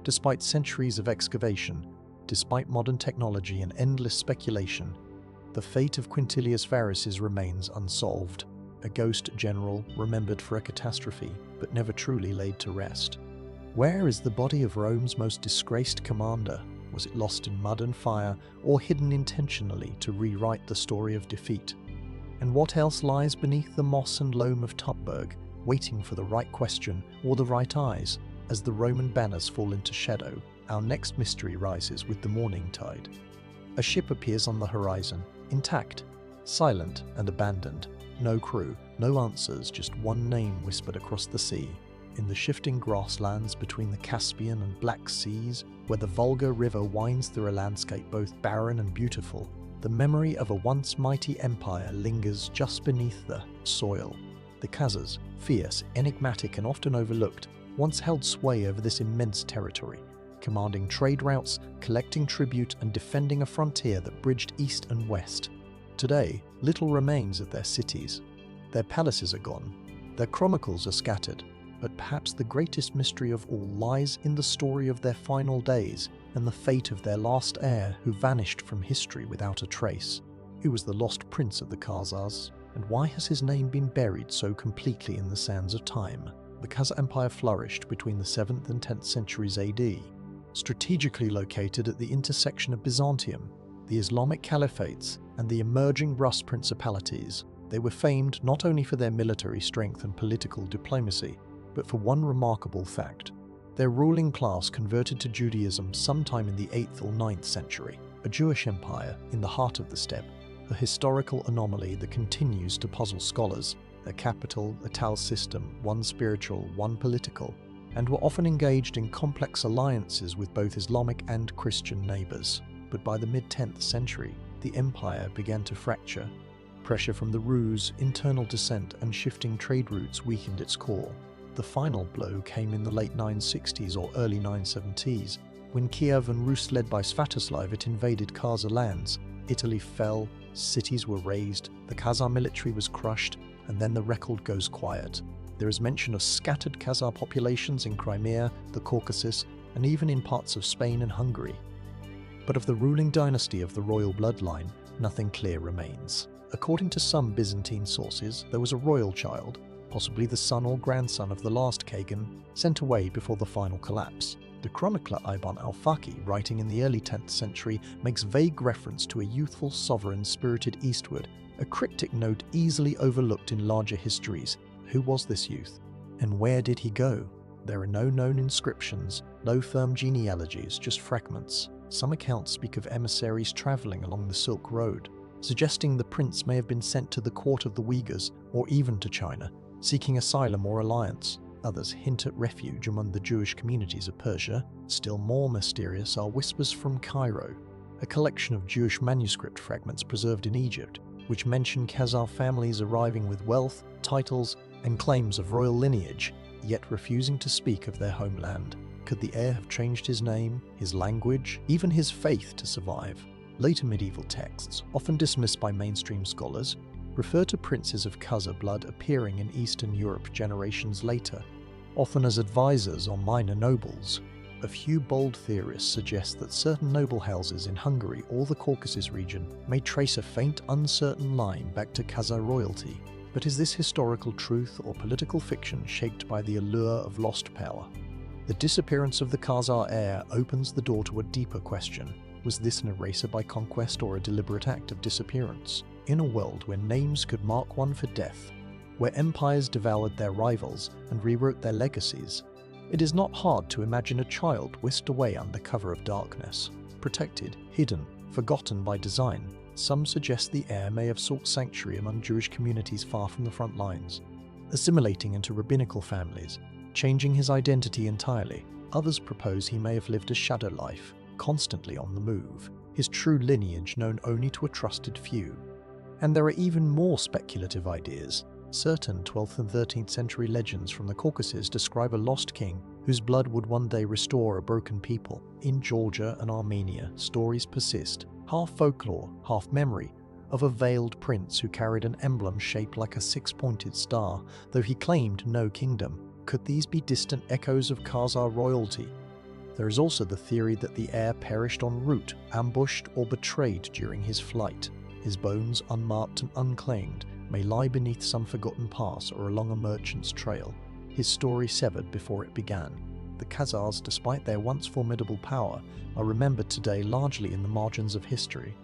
S1: Despite centuries of excavation, despite modern technology and endless speculation, the fate of Quintilius Varus remains unsolved. A ghost general remembered for a catastrophe, but never truly laid to rest. Where is the body of Rome's most disgraced commander? Was it lost in mud and fire, or hidden intentionally to rewrite the story of defeat? And what else lies beneath the moss and loam of Tubberg, waiting for the right question or the right eyes? As the Roman banners fall into shadow, our next mystery rises with the morning tide. A ship appears on the horizon, intact, silent and abandoned. No crew, no answers, just one name whispered across the sea. In the shifting grasslands between the Caspian and Black Seas, where the Volga River winds through a landscape both barren and beautiful, the memory of a once mighty empire lingers just beneath the soil. The Khazars, fierce, enigmatic and often overlooked, once held sway over this immense territory, commanding trade routes, collecting tribute and defending a frontier that bridged east and west. Today, little remains of their cities. Their palaces are gone, their chronicles are scattered, but perhaps the greatest mystery of all lies in the story of their final days and the fate of their last heir who vanished from history without a trace. Who was the lost prince of the Khazars, and why has his name been buried so completely in the sands of time? The Khazar Empire flourished between the 7th and 10th centuries AD, strategically located at the intersection of Byzantium, the Islamic caliphates, and the emerging Rus principalities. They were famed not only for their military strength and political diplomacy, but for one remarkable fact. Their ruling class converted to Judaism sometime in the 8th or 9th century, a Jewish empire in the heart of the steppe, a historical anomaly that continues to puzzle scholars. A capital, a Tal system, one spiritual, one political, and were often engaged in complex alliances with both Islamic and Christian neighbours. But by the mid-10th century, the empire began to fracture. Pressure from the Rus, internal dissent and shifting trade routes weakened its core. The final blow came in the late 960s or early 970s, when Kiev and Rus led by Svatoslav invaded Khazar lands. Italy fell, cities were razed, the Khazar military was crushed, and then the record goes quiet. There is mention of scattered Khazar populations in Crimea, the Caucasus, and even in parts of Spain and Hungary. But of the ruling dynasty of the royal bloodline, nothing clear remains. According to some Byzantine sources, there was a royal child, possibly the son or grandson of the last Kagan, sent away before the final collapse. The chronicler Ibn al-Faqih, writing in the early 10th century, makes vague reference to a youthful sovereign spirited eastward, a cryptic note easily overlooked in larger histories. Who was this youth? And where did he go? There are no known inscriptions, no firm genealogies, just fragments. Some accounts speak of emissaries travelling along the Silk Road, suggesting the prince may have been sent to the court of the Uyghurs or even to China, seeking asylum or alliance. Others hint at refuge among the Jewish communities of Persia. Still more mysterious are whispers from Cairo, a collection of Jewish manuscript fragments preserved in Egypt, which mention Khazar families arriving with wealth, titles, and claims of royal lineage, yet refusing to speak of their homeland. Could the heir have changed his name, his language, even his faith to survive? Later medieval texts, often dismissed by mainstream scholars, refer to princes of Khazar blood appearing in Eastern Europe generations later, often as advisors or minor nobles. A few bold theorists suggest that certain noble houses in Hungary or the Caucasus region may trace a faint, uncertain line back to Khazar royalty. But is this historical truth or political fiction shaped by the allure of lost power? The disappearance of the Khazar heir opens the door to a deeper question. Was this an eraser by conquest or a deliberate act of disappearance? In a world where names could mark one for death, where empires devoured their rivals and rewrote their legacies, it is not hard to imagine a child whisked away under cover of darkness, protected, hidden, forgotten by design. Some suggest the heir may have sought sanctuary among Jewish communities far from the front lines, assimilating into rabbinical families, changing his identity entirely. Others propose he may have lived a shadow life, constantly on the move, his true lineage known only to a trusted few. And there are even more speculative ideas. Certain 12th and 13th century legends from the Caucasus describe a lost king whose blood would one day restore a broken people. In Georgia and Armenia, stories persist, half folklore, half memory, of a veiled prince who carried an emblem shaped like a six-pointed star, though he claimed no kingdom. Could these be distant echoes of Khazar royalty? There is also the theory that the heir perished en route, ambushed or betrayed during his flight. His bones, unmarked and unclaimed, may lie beneath some forgotten pass or along a merchant's trail, his story severed before it began. The Khazars, despite their once formidable power, are remembered today largely in the margins of history,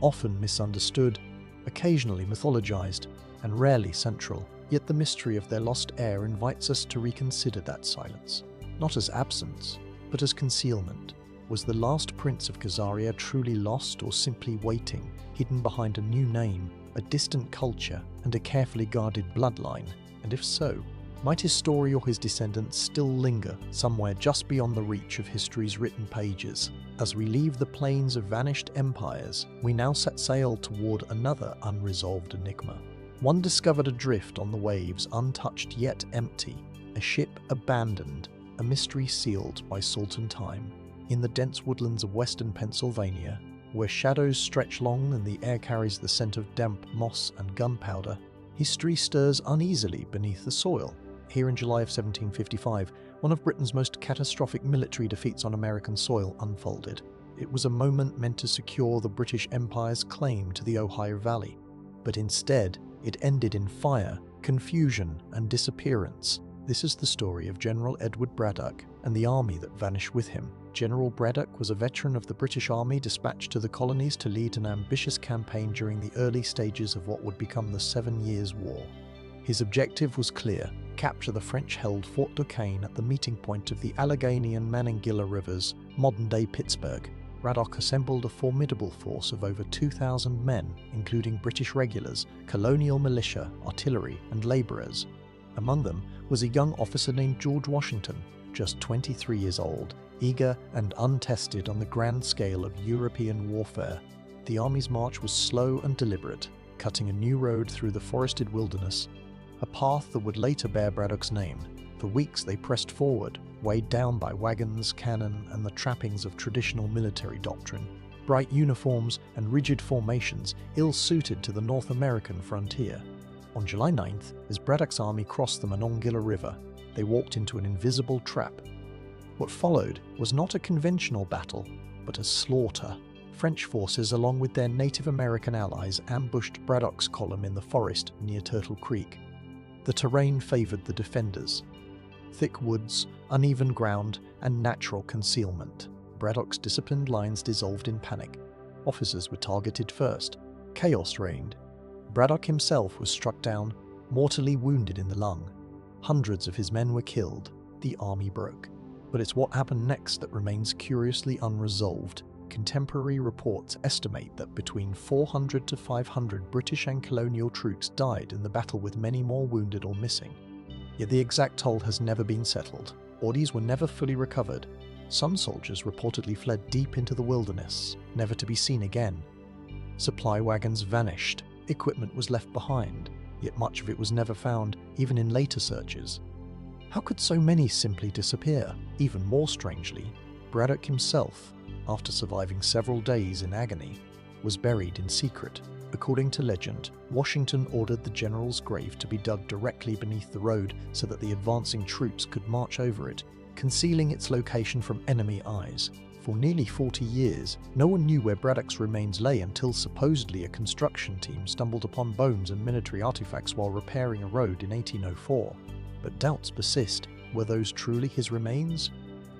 S1: often misunderstood, occasionally mythologized, and rarely central. Yet the mystery of their lost heir invites us to reconsider that silence, not as absence, but as concealment. Was the last prince of Khazaria truly lost or simply waiting, hidden behind a new name, a distant culture, and a carefully guarded bloodline? And if so, might his story or his descendants still linger somewhere just beyond the reach of history's written pages? As we leave the plains of vanished empires, we now set sail toward another unresolved enigma. One discovered adrift on the waves, untouched yet empty, a ship abandoned, a mystery sealed by salt and time. In the dense woodlands of western Pennsylvania, where shadows stretch long and the air carries the scent of damp moss and gunpowder, history stirs uneasily beneath the soil. Here in July of 1755, one of Britain's most catastrophic military defeats on American soil unfolded. It was a moment meant to secure the British Empire's claim to the Ohio Valley, but instead, it ended in fire, confusion, and disappearance. This is the story of General Edward Braddock and the army that vanished with him. General Braddock was a veteran of the British Army dispatched to the colonies to lead an ambitious campaign during the early stages of what would become the 7 Years' War. His objective was clear: capture the French-held Fort Duquesne at the meeting point of the Allegheny and Monongahela rivers, modern-day Pittsburgh. Braddock assembled a formidable force of over 2,000 men, including British regulars, colonial militia, artillery, and labourers. Among them was a young officer named George Washington, just 23 years old, eager and untested on the grand scale of European warfare. The army's march was slow and deliberate, cutting a new road through the forested wilderness, a path that would later bear Braddock's name. For weeks they pressed forward, weighed down by wagons, cannon, and the trappings of traditional military doctrine, bright uniforms and rigid formations ill-suited to the North American frontier. On July 9th, as Braddock's army crossed the Monongahela River, they walked into an invisible trap. What followed was not a conventional battle, but a slaughter. French forces, along with their Native American allies, ambushed Braddock's column in the forest near Turtle Creek. The terrain favored the defenders. thick woods, uneven ground, and natural concealment. Braddock's disciplined lines dissolved in panic. Officers were targeted first. Chaos reigned. Braddock himself was struck down, mortally wounded in the lung. Hundreds of his men were killed. The army broke. But it's what happened next that remains curiously unresolved. Contemporary reports estimate that between 400 to 500 British and colonial troops died in the battle, with many more wounded or missing. Yet the exact toll has never been settled. Bodies were never fully recovered. Some soldiers reportedly fled deep into the wilderness, never to be seen again. Supply wagons vanished. Equipment was left behind, yet much of it was never found, even in later searches. How could so many simply disappear? Even more strangely, Braddock himself, after surviving several days in agony, was buried in secret. According to legend, Washington ordered the general's grave to be dug directly beneath the road so that the advancing troops could march over it, concealing its location from enemy eyes. For nearly 40 years, no one knew where Braddock's remains lay until supposedly a construction team stumbled upon bones and military artifacts while repairing a road in 1804. But doubts persist. Were those truly his remains?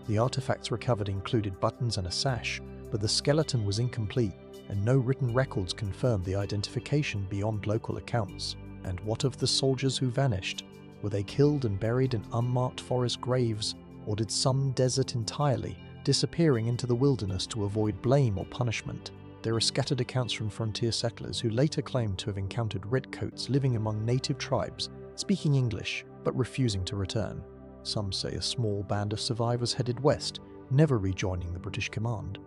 S1: The artifacts recovered included buttons and a sash, but the skeleton was incomplete, and no written records confirmed the identification beyond local accounts. And what of the soldiers who vanished? Were they killed and buried in unmarked forest graves, or did some desert entirely, disappearing into the wilderness to avoid blame or punishment? There are scattered accounts from frontier settlers who later claimed to have encountered redcoats living among native tribes, speaking English, but refusing to return. Some say a small band of survivors headed west, never rejoining the British command.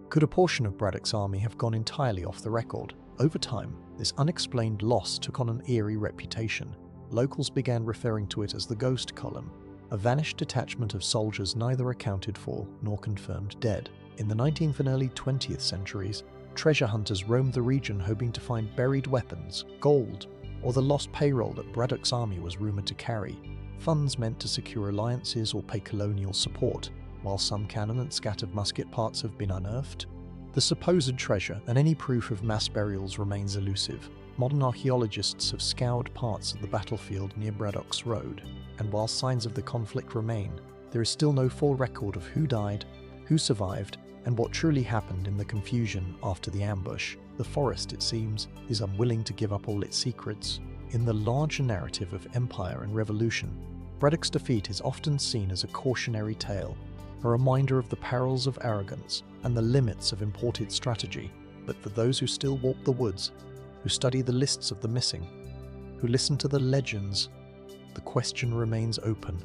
S1: Could a portion of Braddock's army have gone entirely off the record? Over time, this unexplained loss took on an eerie reputation. Locals began referring to it as the Ghost Column, a vanished detachment of soldiers neither accounted for nor confirmed dead. In the 19th and early 20th centuries, treasure hunters roamed the region hoping to find buried weapons, gold, or the lost payroll that Braddock's army was rumoured to carry, funds meant to secure alliances or pay colonial support. While some cannon and scattered musket parts have been unearthed, the supposed treasure and any proof of mass burials remains elusive. Modern archaeologists have scoured parts of the battlefield near Braddock's Road, and while signs of the conflict remain, there is still no full record of who died, who survived, and what truly happened in the confusion after the ambush. The forest, it seems, is unwilling to give up all its secrets. In the larger narrative of empire and revolution, Braddock's defeat is often seen as a cautionary tale, a reminder of the perils of arrogance and the limits of imported strategy. But for those who still walk the woods, who study the lists of the missing, who listen to the legends, the question remains open.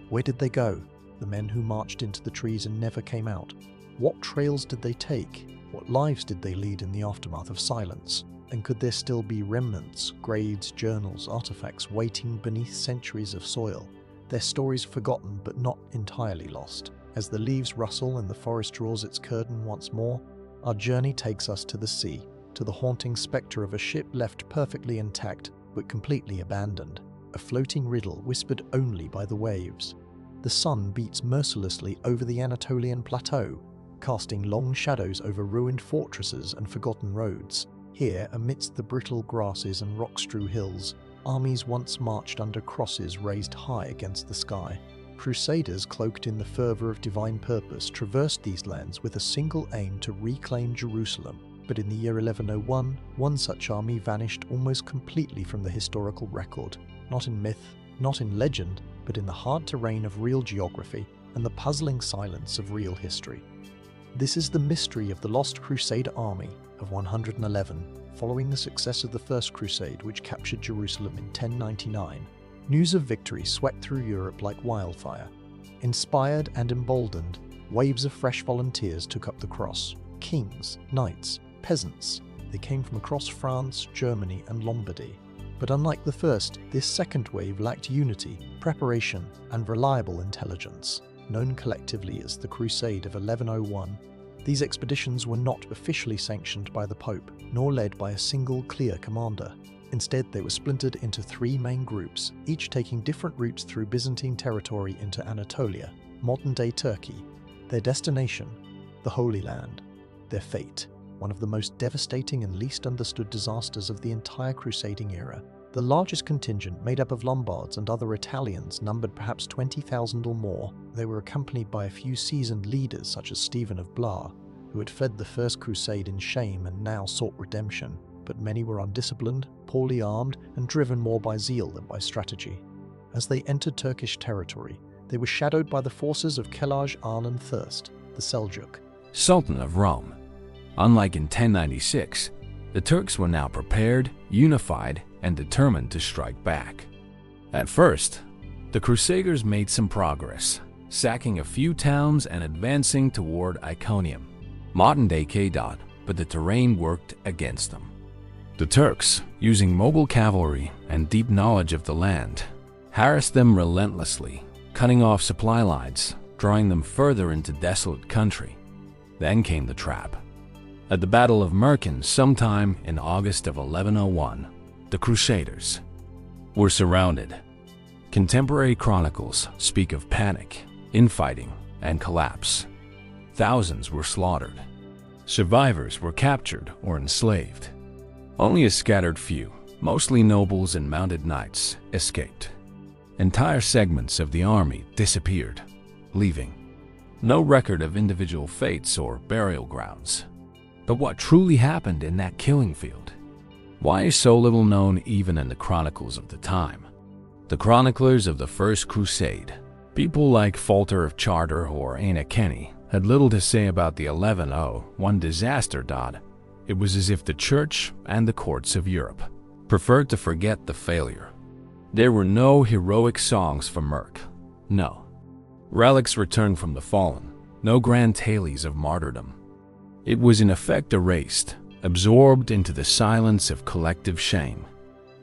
S1: Where did they go, the men who marched into the trees and never came out? What trails did they take? What lives did they lead in the aftermath of silence? And could there still be remnants, graves, journals, artifacts waiting beneath centuries of soil? Their stories forgotten but not entirely lost. As the leaves rustle and the forest draws its curtain once more, our journey takes us to the sea, to the haunting spectre of a ship left perfectly intact but completely abandoned, a floating riddle whispered only by the waves. The sun beats mercilessly over the Anatolian plateau, casting long shadows over ruined fortresses and forgotten roads. Here, amidst the brittle grasses and rock-strewn hills, armies once marched under crosses raised high against the sky. Crusaders cloaked in the fervour of divine purpose traversed these lands with a single aim to reclaim Jerusalem. But in the year 1101, one such army vanished almost completely from the historical record, not in myth, not in legend, but in the hard terrain of real geography and the puzzling silence of real history. This is the mystery of the lost Crusader army of 111, following the success of the First Crusade, which captured Jerusalem in 1099. News of victory swept through Europe like wildfire. Inspired and emboldened, waves of fresh volunteers took up the cross. Kings, knights, peasants, they came from across France, Germany, and Lombardy. But unlike the first, this second wave lacked unity, preparation, and reliable intelligence. Known collectively as the Crusade of 1101, these expeditions were not officially sanctioned by the Pope, nor led by a single clear commander. Instead, they were splintered into three main groups, each taking different routes through Byzantine territory into Anatolia, modern-day Turkey. Their destination, the Holy Land. Their fate, one of the most devastating and least understood disasters of the entire crusading era. The largest contingent, made up of Lombards and other Italians, numbered perhaps 20,000 or more. They were accompanied by a few seasoned leaders such as Stephen of Blois, who had fled the First Crusade in shame and now sought redemption. But many were undisciplined, poorly armed, and driven more by zeal than by strategy. As they entered Turkish territory, they were shadowed by the forces of Kelaj Arnan Thirst, the Seljuk,
S2: Sultan of Rome. Unlike in 1096, the Turks were now prepared, unified, and determined to strike back. At first, the Crusaders made some progress, sacking a few towns and advancing toward Iconium, modern-day Kdot, but the terrain worked against them. The Turks, using mobile cavalry and deep knowledge of the land, harassed them relentlessly, cutting off supply lines, drawing them further into desolate country. Then came the trap. At the Battle of Merkin, sometime in August of 1101, the Crusaders were surrounded. Contemporary chronicles speak of panic, infighting, and collapse. Thousands were slaughtered. Survivors were captured or enslaved. Only a scattered few, mostly nobles and mounted knights, escaped. Entire segments of the army disappeared, leaving no record of individual fates or burial grounds. But what truly happened in that killing field? Why is so little known even in the chronicles of the time? The chroniclers of the First Crusade, people like Folter of Charter or Aina Kenny, had little to say about the 1101 disaster. It was as if the church and the courts of Europe preferred to forget the failure. There were no heroic songs for Merk, no relics returned from the fallen, no grand tales of martyrdom. It was in effect erased, absorbed into the silence of collective shame.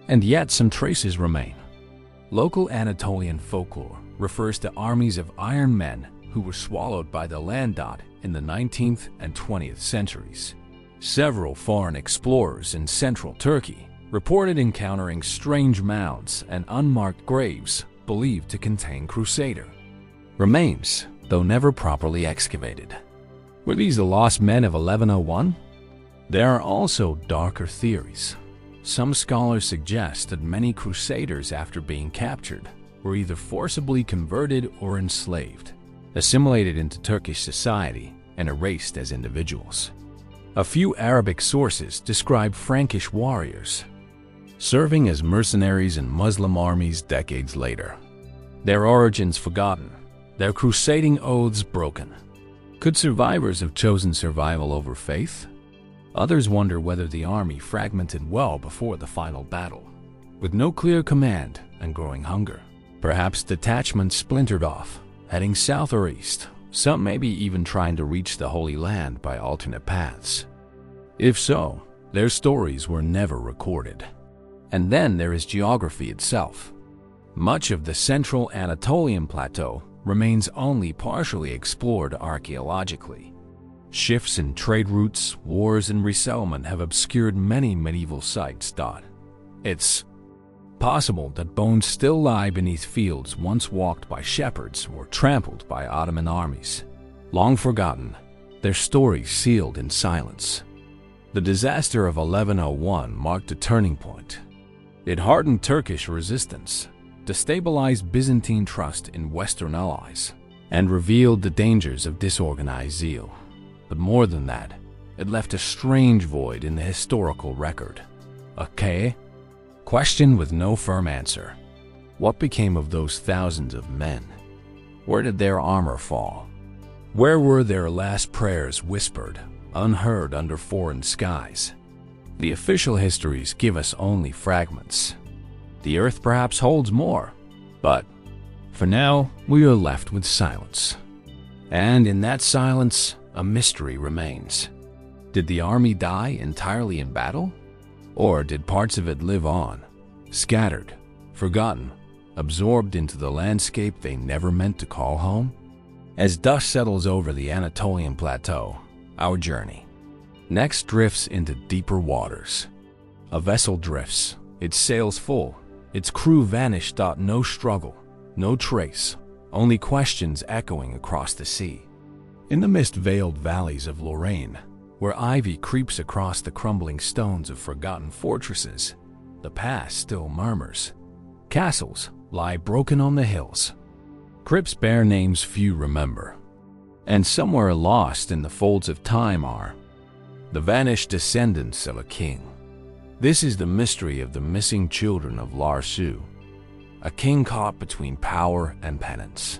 S2: And yet some traces remain. Local Anatolian folklore refers to armies of iron men who were swallowed by the land in the 19th and 20th centuries. Several foreign explorers in central Turkey reported encountering strange mounds and unmarked graves believed to contain Crusader remains, though never properly excavated. Were these the lost men of 1101? There are also darker theories. Some scholars suggest that many Crusaders, after being captured, were either forcibly converted or enslaved, assimilated into Turkish society, and erased as individuals. A few Arabic sources describe Frankish warriors serving as mercenaries in Muslim armies decades later. Their origins forgotten, their crusading oaths broken. Could survivors have chosen survival over faith? Others wonder whether the army fragmented well before the final battle. With no clear command and growing hunger, perhaps detachments splintered off, heading south or east, some maybe even trying to reach the Holy Land by alternate paths. If so, their stories were never recorded. And then there is geography itself. Much of the central Anatolian plateau remains only partially explored archaeologically. Shifts in trade routes, wars, and resettlement have obscured many medieval sites. It's possible that bones still lie beneath fields once walked by shepherds or trampled by Ottoman armies. Long forgotten, their stories sealed in silence. The disaster of 1101 marked a turning point. It hardened Turkish resistance, destabilized Byzantine trust in Western allies, and revealed the dangers of disorganized zeal. But more than that, it left a strange void in the historical record. A question with no firm answer. What became of those thousands of men? Where did their armor fall? Where were their last prayers whispered, unheard under foreign skies? The official histories give us only fragments. The earth perhaps holds more, but for now, we are left with silence. And in that silence, a mystery remains. Did the army die entirely in battle? Or did parts of it live on, scattered, forgotten, absorbed into the landscape they never meant to call home? As dust settles over the Anatolian plateau, our journey next drifts into deeper waters. A vessel drifts, its sails full, its crew vanished. No struggle, no trace, only questions echoing across the sea. In the mist-veiled valleys of Lorraine, where ivy creeps across the crumbling stones of forgotten fortresses, the past still murmurs. Castles lie broken on the hills. Crypts bear names few remember. And somewhere lost in the folds of time are the vanished descendants of a king. This is the mystery of the missing children of Larsu, a king caught between power and penance.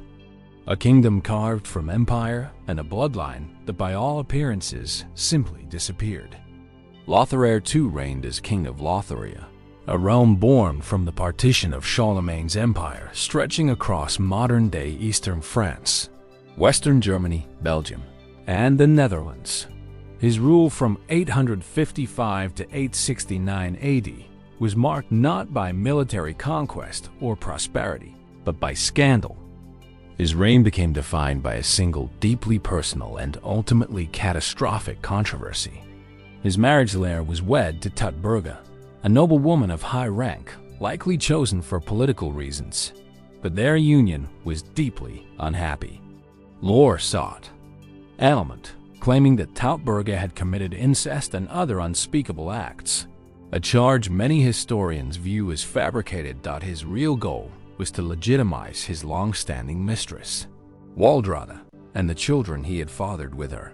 S2: A kingdom carved from empire and a bloodline that by all appearances simply disappeared. Lothair II reigned as king of Lotharia, a realm born from the partition of Charlemagne's empire stretching across modern-day eastern France, western Germany, Belgium, and the Netherlands. His rule from 855 to 869 AD was marked not by military conquest or prosperity, but by scandal. His reign became defined by a single deeply personal and ultimately catastrophic controversy. His marriage lair was wed to Tutberga, a noble woman of high rank, likely chosen for political reasons, but their union was deeply unhappy. Lore sought annulment, claiming that Tutberga had committed incest and other unspeakable acts, a charge many historians view as fabricated. His real goal was to legitimize his long-standing mistress, Waldrada, and the children he had fathered with her.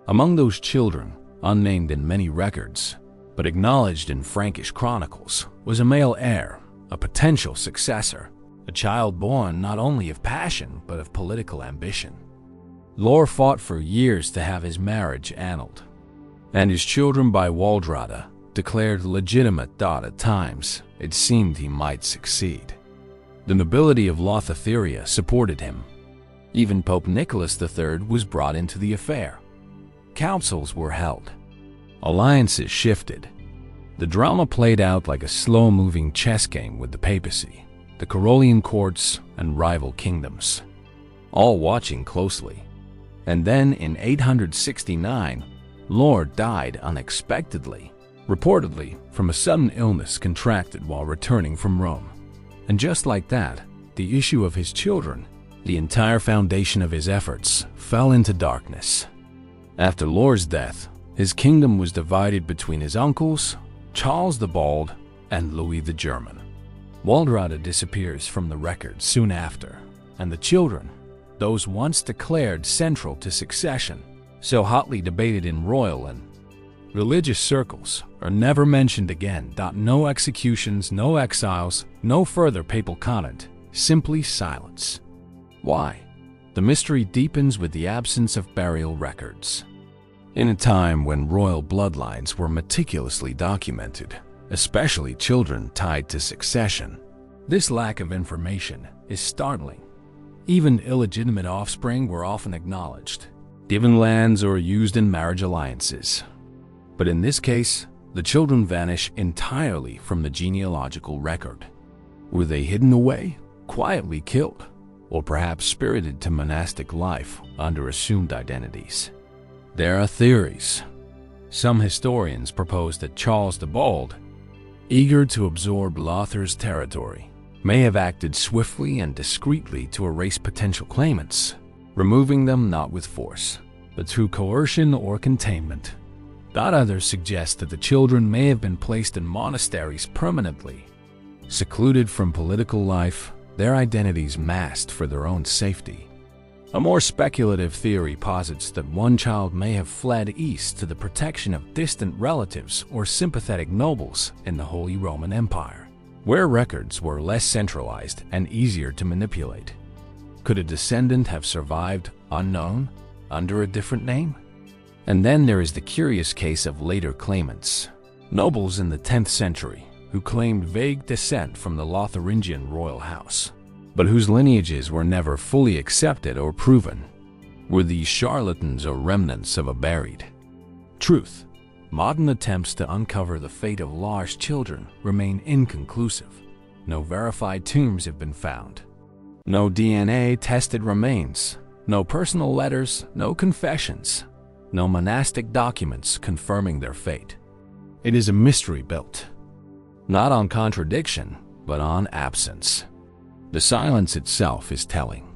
S2: Among those children, unnamed in many records, but acknowledged in Frankish chronicles, was a male heir, a potential successor, a child born not only of passion but of political ambition. Lore fought for years to have his marriage annulled, and his children by Waldrada declared legitimate. At times, it seemed he might succeed. The nobility of Lotharia supported him. Even Pope Nicholas III was brought into the affair. Councils were held. Alliances shifted. The drama played out like a slow-moving chess game with the papacy, the Carolian courts, and rival kingdoms, all watching closely. And then in 869, Lore died unexpectedly, reportedly from a sudden illness contracted while returning from Rome. And just like that, the issue of his children, the entire foundation of his efforts, fell into darkness. After Lore's death, his kingdom was divided between his uncles, Charles the Bald and Louis the German. Waldrada disappears from the record soon after, and the children, those once declared central to succession, so hotly debated in royal and religious circles, are never mentioned again. No executions, no exiles, no further papal comment, simply silence. Why? The mystery deepens with the absence of burial records. In a time when royal bloodlines were meticulously documented, especially children tied to succession, this lack of information is startling. Even illegitimate offspring were often acknowledged, given lands or used in marriage alliances. But in this case, the children vanish entirely from the genealogical record. Were they hidden away, quietly killed, or perhaps spirited to monastic life under assumed identities? There are theories. Some historians propose that Charles the Bald, eager to absorb Lothair's territory, may have acted swiftly and discreetly to erase potential claimants, removing them not with force, but through coercion or containment. Others suggest that the children may have been placed in monasteries permanently. Secluded from political life, their identities masked for their own safety. A more speculative theory posits that one child may have fled east to the protection of distant relatives or sympathetic nobles in the Holy Roman Empire, where records were less centralized and easier to manipulate. Could a descendant have survived unknown, under a different name? And then there is the curious case of later claimants, nobles in the 10th century who claimed vague descent from the Lotharingian royal house, but whose lineages were never fully accepted or proven. Were these charlatans or remnants of a buried truth? Modern attempts to uncover the fate of Lar's children remain inconclusive. No verified tombs have been found. No DNA-tested remains. No personal letters, no confessions. No monastic documents confirming their fate. It is a mystery built, not on contradiction, but on absence. The silence itself is telling.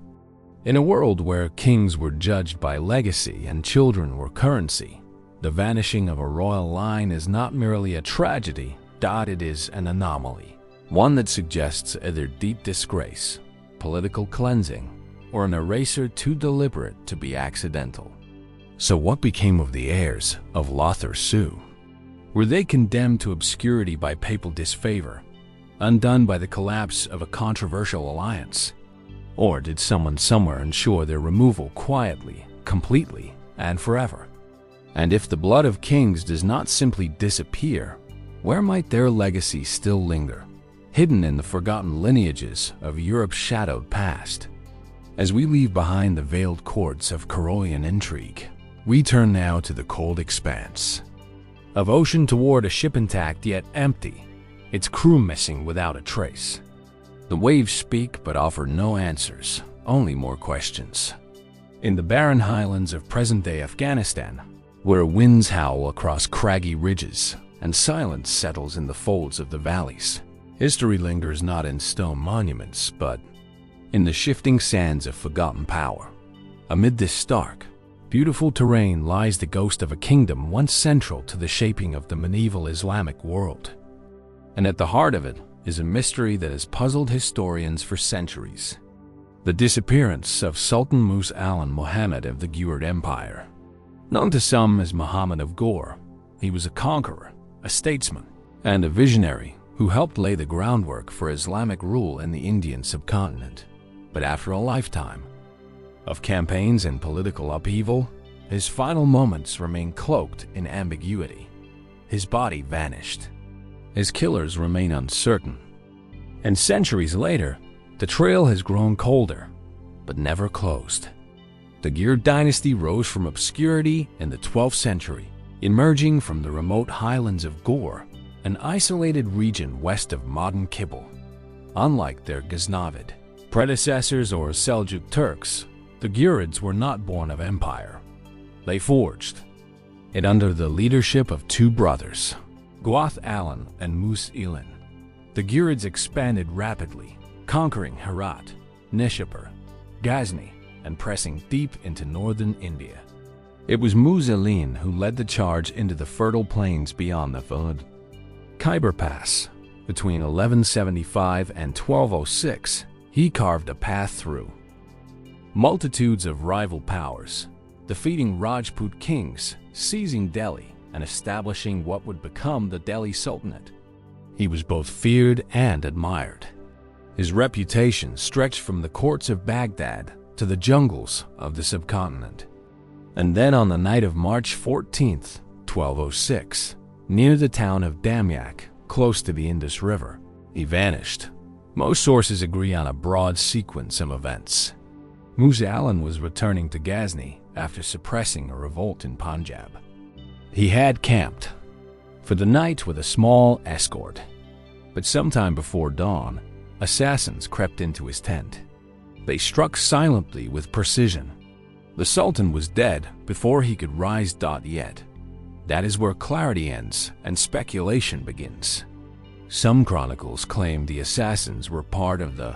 S2: In a world where kings were judged by legacy and children were currency, the vanishing of a royal line is not merely a tragedy, It is an anomaly, one that suggests either deep disgrace, political cleansing, or an erasure too deliberate to be accidental. So what became of the heirs of Lothar Su? Were they condemned to obscurity by papal disfavor, undone by the collapse of a controversial alliance? Or did someone somewhere ensure their removal quietly, completely, and forever? And if the blood of kings does not simply disappear, where might their legacy still linger, hidden in the forgotten lineages of Europe's shadowed past? As we leave behind the veiled courts of Carolean intrigue, we turn now to the cold expanse of ocean toward a ship intact yet empty, its crew missing without a trace. The waves speak but offer no answers, only more questions. In the barren highlands of present-day Afghanistan, where winds howl across craggy ridges and silence settles in the folds of the valleys, history lingers not in stone monuments, but in the shifting sands of forgotten power. Amid this stark, beautiful terrain lies the ghost of a kingdom once central to the shaping of the medieval Islamic world. And at the heart of it is a mystery that has puzzled historians for centuries: the disappearance of Sultan Musa Alan Muhammad of the Ghurid Empire. Known to some as Muhammad of Ghor, he was a conqueror, a statesman, and a visionary who helped lay the groundwork for Islamic rule in the Indian subcontinent. But after a lifetime of campaigns and political upheaval, his final moments remain cloaked in ambiguity. His body vanished. His killers remain uncertain. And centuries later, the trail has grown colder, but never closed. The Ghurid dynasty rose from obscurity in the 12th century, emerging from the remote highlands of Ghor, an isolated region west of modern Kabul. Unlike their Ghaznavid predecessors or Seljuk Turks, the Ghurids were not born of empire. They forged it under the leadership of two brothers, Gwath Alan and Mus Ilan. The Ghurids expanded rapidly, conquering Herat, Nishapur, Ghazni, and pressing deep into northern India. It was Mus Ilan who led the charge into the fertile plains beyond the Fud Khyber Pass. Between 1175 and 1206, he carved a path through multitudes of rival powers, defeating Rajput kings, seizing Delhi, and establishing what would become the Delhi Sultanate. He was both feared and admired. His reputation stretched from the courts of Baghdad to the jungles of the subcontinent. And then on the night of March 14th, 1206, near the town of Damyak, close to the Indus River, he vanished. Most sources agree on a broad sequence of events. Musa Alan was returning to Ghazni after suppressing a revolt in Punjab. He had camped for the night with a small escort, but sometime before dawn, assassins crept into his tent. They struck silently with precision. The Sultan was dead before he could rise. Yet, that is where clarity ends and speculation begins. Some chronicles claim the assassins were part of the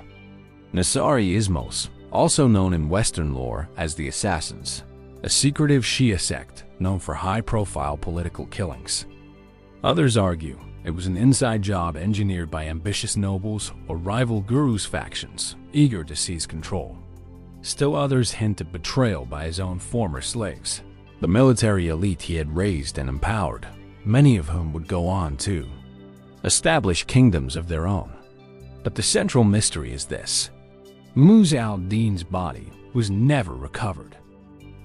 S2: Nasari Ismos, also known in Western lore as the Assassins, a secretive Shia sect known for high-profile political killings. Others argue it was an inside job engineered by ambitious nobles or rival gurus factions eager to seize control. Still others hint at betrayal by his own former slaves, the military elite he had raised and empowered, many of whom would go on to establish kingdoms of their own. But the central mystery is this: Musa al-Din's body was never recovered.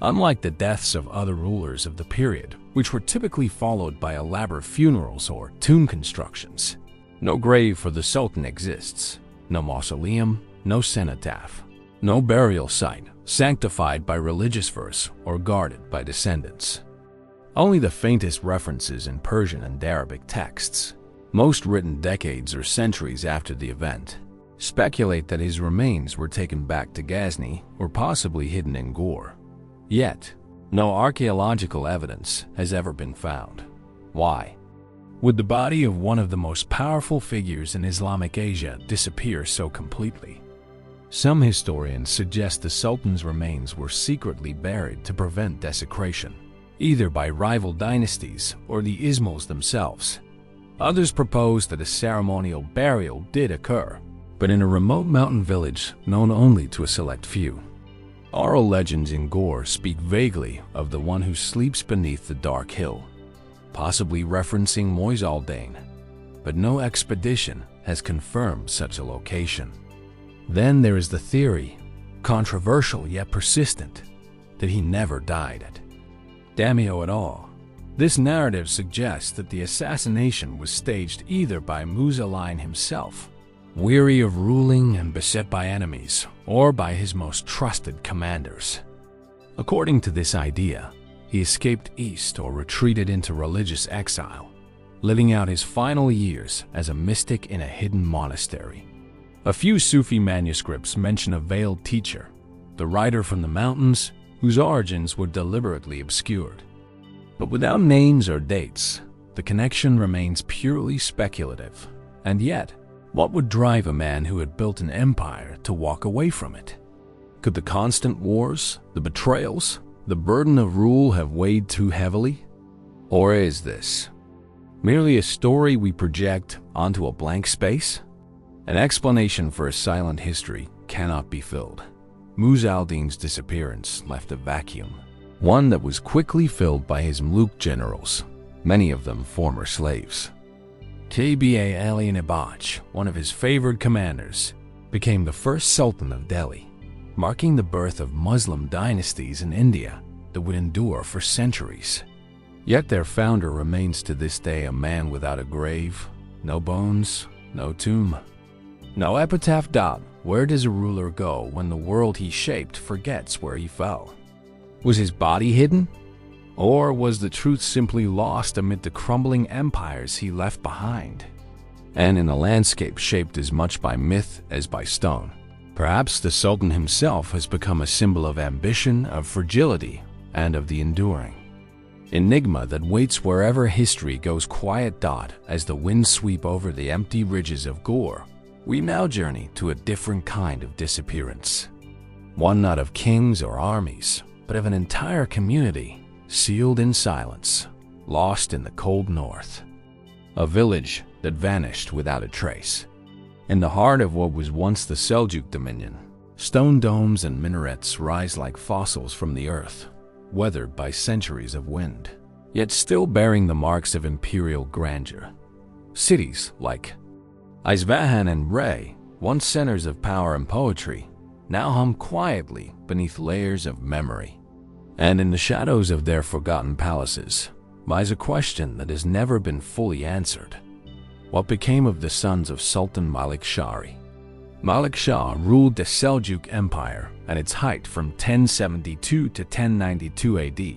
S2: Unlike the deaths of other rulers of the period, which were typically followed by elaborate funerals or tomb constructions, no grave for the Sultan exists, no mausoleum, no cenotaph, no burial site sanctified by religious verse or guarded by descendants. Only the faintest references in Persian and Arabic texts, most written decades or centuries after the event, speculate that his remains were taken back to Ghazni or possibly hidden in Ghor. Yet, no archaeological evidence has ever been found. Why would the body of one of the most powerful figures in Islamic Asia disappear so completely? Some historians suggest the Sultan's remains were secretly buried to prevent desecration, either by rival dynasties or the Ismos themselves. Others propose that a ceremonial burial did occur, but in a remote mountain village known only to a select few. Oral legends in Gore speak vaguely of the one who sleeps beneath the dark hill, possibly referencing Moisaldane, but no expedition has confirmed such a location. Then there is the theory, controversial yet persistent, that he never died at Damio at all. This narrative suggests that the assassination was staged either by Muzaline himself, weary of ruling and beset by enemies, or by his most trusted commanders. According to this idea, he escaped east or retreated into religious exile, living out his final years as a mystic in a hidden monastery. A few Sufi manuscripts mention a veiled teacher, the rider from the mountains, whose origins were deliberately obscured. But without names or dates, the connection remains purely speculative. And yet, what would drive a man who had built an empire to walk away from it? Could the constant wars, the betrayals, the burden of rule have weighed too heavily? Or is this merely a story we project onto a blank space? An explanation for a silent history cannot be filled. Muzaddin's disappearance left a vacuum, one that was quickly filled by his Mamluk generals, many of them former slaves. Tba Ali Nabaj, one of his favored commanders, became the first Sultan of Delhi, marking the birth of Muslim dynasties in India that would endure for centuries. Yet their founder remains to this day a man without a grave, no bones, no tomb. No epitaph. Where does a ruler go when the world he shaped forgets where he fell? Was his body hidden? Or was the truth simply lost amid the crumbling empires he left behind? And in a landscape shaped as much by myth as by stone, perhaps the Sultan himself has become a symbol of ambition, of fragility, and of the enduring. Enigma that waits wherever history goes quiet. As the winds sweep over the empty ridges of Gore, we now journey to a different kind of disappearance. One not of kings or armies, but of an entire community, sealed in silence, lost in the cold north. A village that vanished without a trace. In the heart of what was once the Seljuk dominion, stone domes and minarets rise like fossils from the earth, weathered by centuries of wind, yet still bearing the marks of imperial grandeur. Cities like Isfahan and Ray, once centers of power and poetry, now hum quietly beneath layers of memory. And in the shadows of their forgotten palaces lies a question that has never been fully answered. What became of the sons of Sultan Malik Shari? Malik Shah ruled the Seljuk Empire at its height from 1072 to 1092 AD.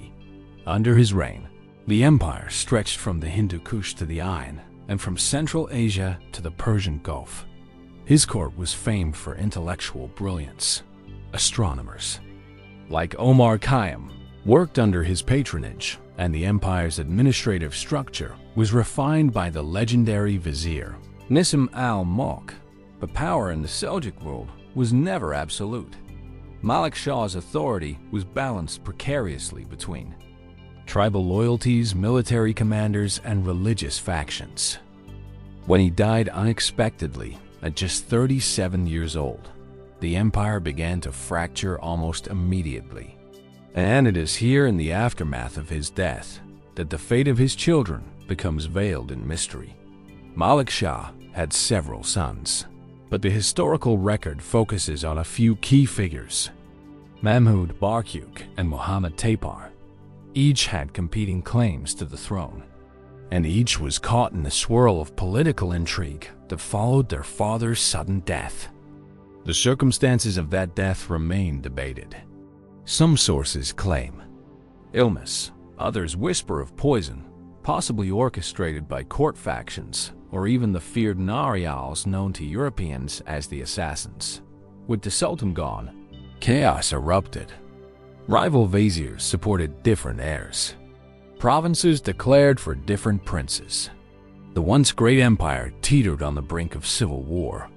S2: Under his reign, the empire stretched from the Hindu Kush to the Ain, and from Central Asia to the Persian Gulf. His court was famed for intellectual brilliance. Astronomers, like Omar Khayyam, worked under his patronage, and the empire's administrative structure was refined by the legendary vizier, Nissim al-Mulk. But power in the Seljuk world was never absolute. Malik Shah's authority was balanced precariously between tribal loyalties, military commanders, and religious factions. When he died unexpectedly at just 37 years old, the empire began to fracture almost immediately. And it is here in the aftermath of his death that the fate of his children becomes veiled in mystery. Malik Shah had several sons, but the historical record focuses on a few key figures: Mahmud Barkyuk and Muhammad Tapar. Each had competing claims to the throne, and each was caught in the swirl of political intrigue that followed their father's sudden death. The circumstances of that death remain debated. Some sources claim illness, others whisper of poison, possibly orchestrated by court factions, or even the feared Narials known to Europeans as the Assassins. With the Sultan gone, chaos erupted. Rival viziers supported different heirs. Provinces declared for different princes. The once great empire teetered on the brink of civil war.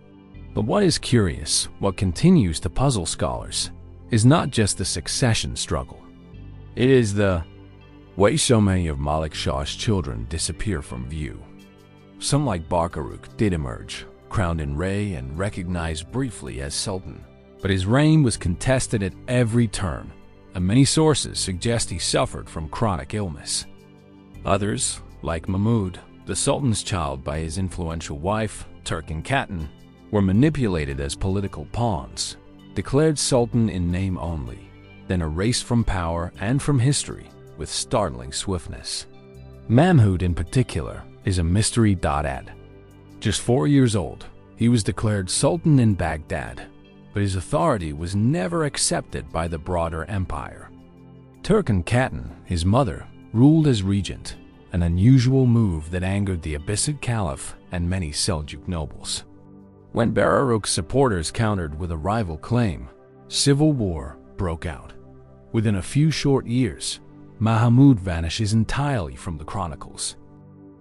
S2: But what is curious, what continues to puzzle scholars, is not just the succession struggle. It is the way so many of Malik Shah's children disappear from view. some like Barkaruk did emerge, crowned in Rey and recognized briefly as Sultan. But his reign was contested at every turn, and many sources suggest he suffered from chronic illness. Others, like Mahmud, the Sultan's child by his influential wife, Turken-Katan, were manipulated as political pawns, declared Sultan in name only, then erased from power and from history with startling swiftness. Mahmud, in particular, is a mystery. Just 4 years old, he was declared Sultan in Baghdad, but his authority was never accepted by the broader empire. Turken-Katan, his mother, ruled as regent, an unusual move that angered the Abbasid Caliph and many Seljuk nobles. When Barkaruk's supporters countered with a rival claim, civil war broke out. Within a few short years, Mahmud vanishes entirely from the chronicles.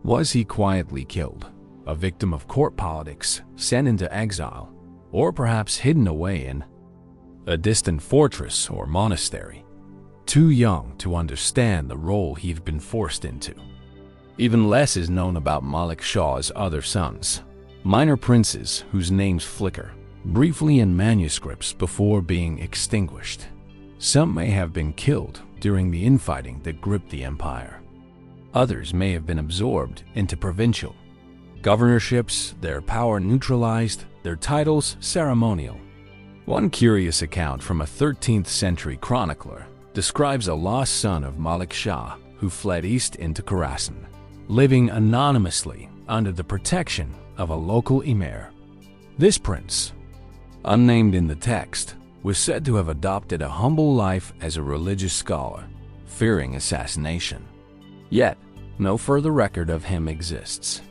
S2: Was he quietly killed, a victim of court politics, sent into exile, or perhaps hidden away in a distant fortress or monastery, too young to understand the role he'd been forced into? Even less is known about Malik Shah's other sons, minor princes whose names flicker briefly in manuscripts before being extinguished. Some may have been killed during the infighting that gripped the empire. Others may have been absorbed into provincial governorships, their power neutralized, their titles ceremonial. One curious account from a 13th century chronicler describes a lost son of Malik Shah who fled east into Khorasan, living anonymously under the protection of a local emir. This prince, unnamed in the text, was said to have adopted a humble life as a religious scholar, fearing assassination. Yet, no further record of him exists.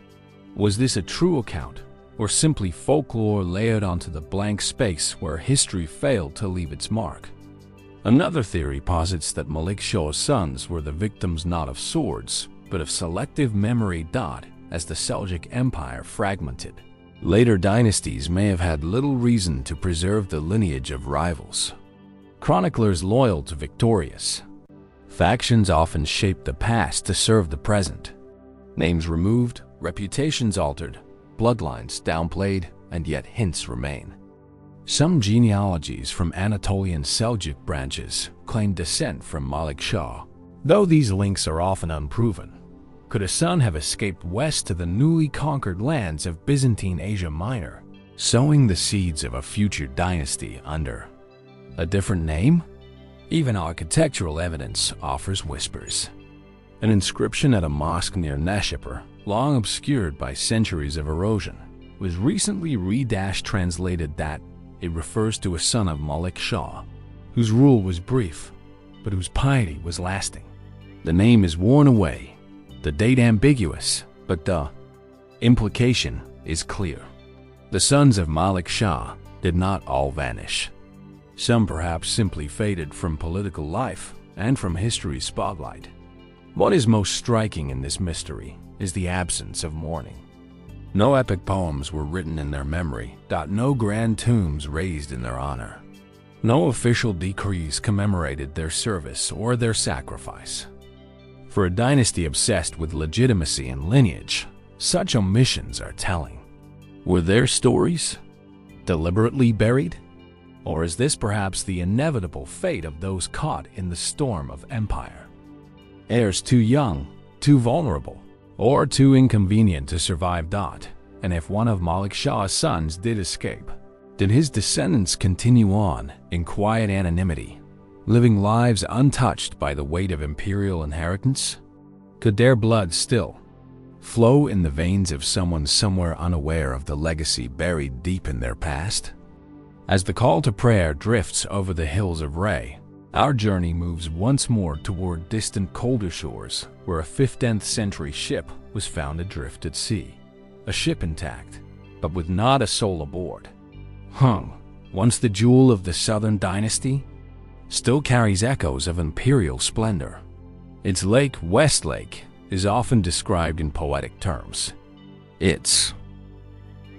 S2: Was this a true account, or simply folklore layered onto the blank space where history failed to leave its mark? Another theory posits that Malik Shah's sons were the victims not of swords, but of selective memory. As the Seljuk Empire fragmented, later dynasties may have had little reason to preserve the lineage of rivals. Chroniclers loyal to victorious factions often shaped the past to serve the present. Names removed, reputations altered, bloodlines downplayed, and yet hints remain. Some genealogies from Anatolian Seljuk branches claim descent from Malik Shah, though these links are often unproven. Could a son have escaped west to the newly conquered lands of Byzantine Asia Minor, sowing the seeds of a future dynasty under a different name? Even architectural evidence offers whispers. An inscription at a mosque near Neshapur, long obscured by centuries of erosion, was recently translated that it refers to a son of Malik Shah, whose rule was brief, but whose piety was lasting. The name is worn away, the date ambiguous, but the implication is clear. The sons of Malik Shah did not all vanish. Some perhaps simply faded from political life and from history's spotlight. What is most striking in this mystery is the absence of mourning. No epic poems were written in their memory, no grand tombs raised in their honor. No official decrees commemorated their service or their sacrifice. For a dynasty obsessed with legitimacy and lineage, such omissions are telling. Were their stories deliberately buried? Or is this perhaps the inevitable fate of those caught in the storm of empire? Heirs too young, too vulnerable, or too inconvenient to survive. And if one of Malik Shah's sons did escape, did his descendants continue on in quiet anonymity, living lives untouched by the weight of imperial inheritance? Could their blood still flow in the veins of someone somewhere unaware of the legacy buried deep in their past? As the call to prayer drifts over the hills of Rey, our journey moves once more toward distant colder shores where a 15th century ship was found adrift at sea. A ship intact, but with not a soul aboard. Once the jewel of the Southern dynasty, still carries echoes of imperial splendor. Its lake, Westlake, is often described in poetic terms. Its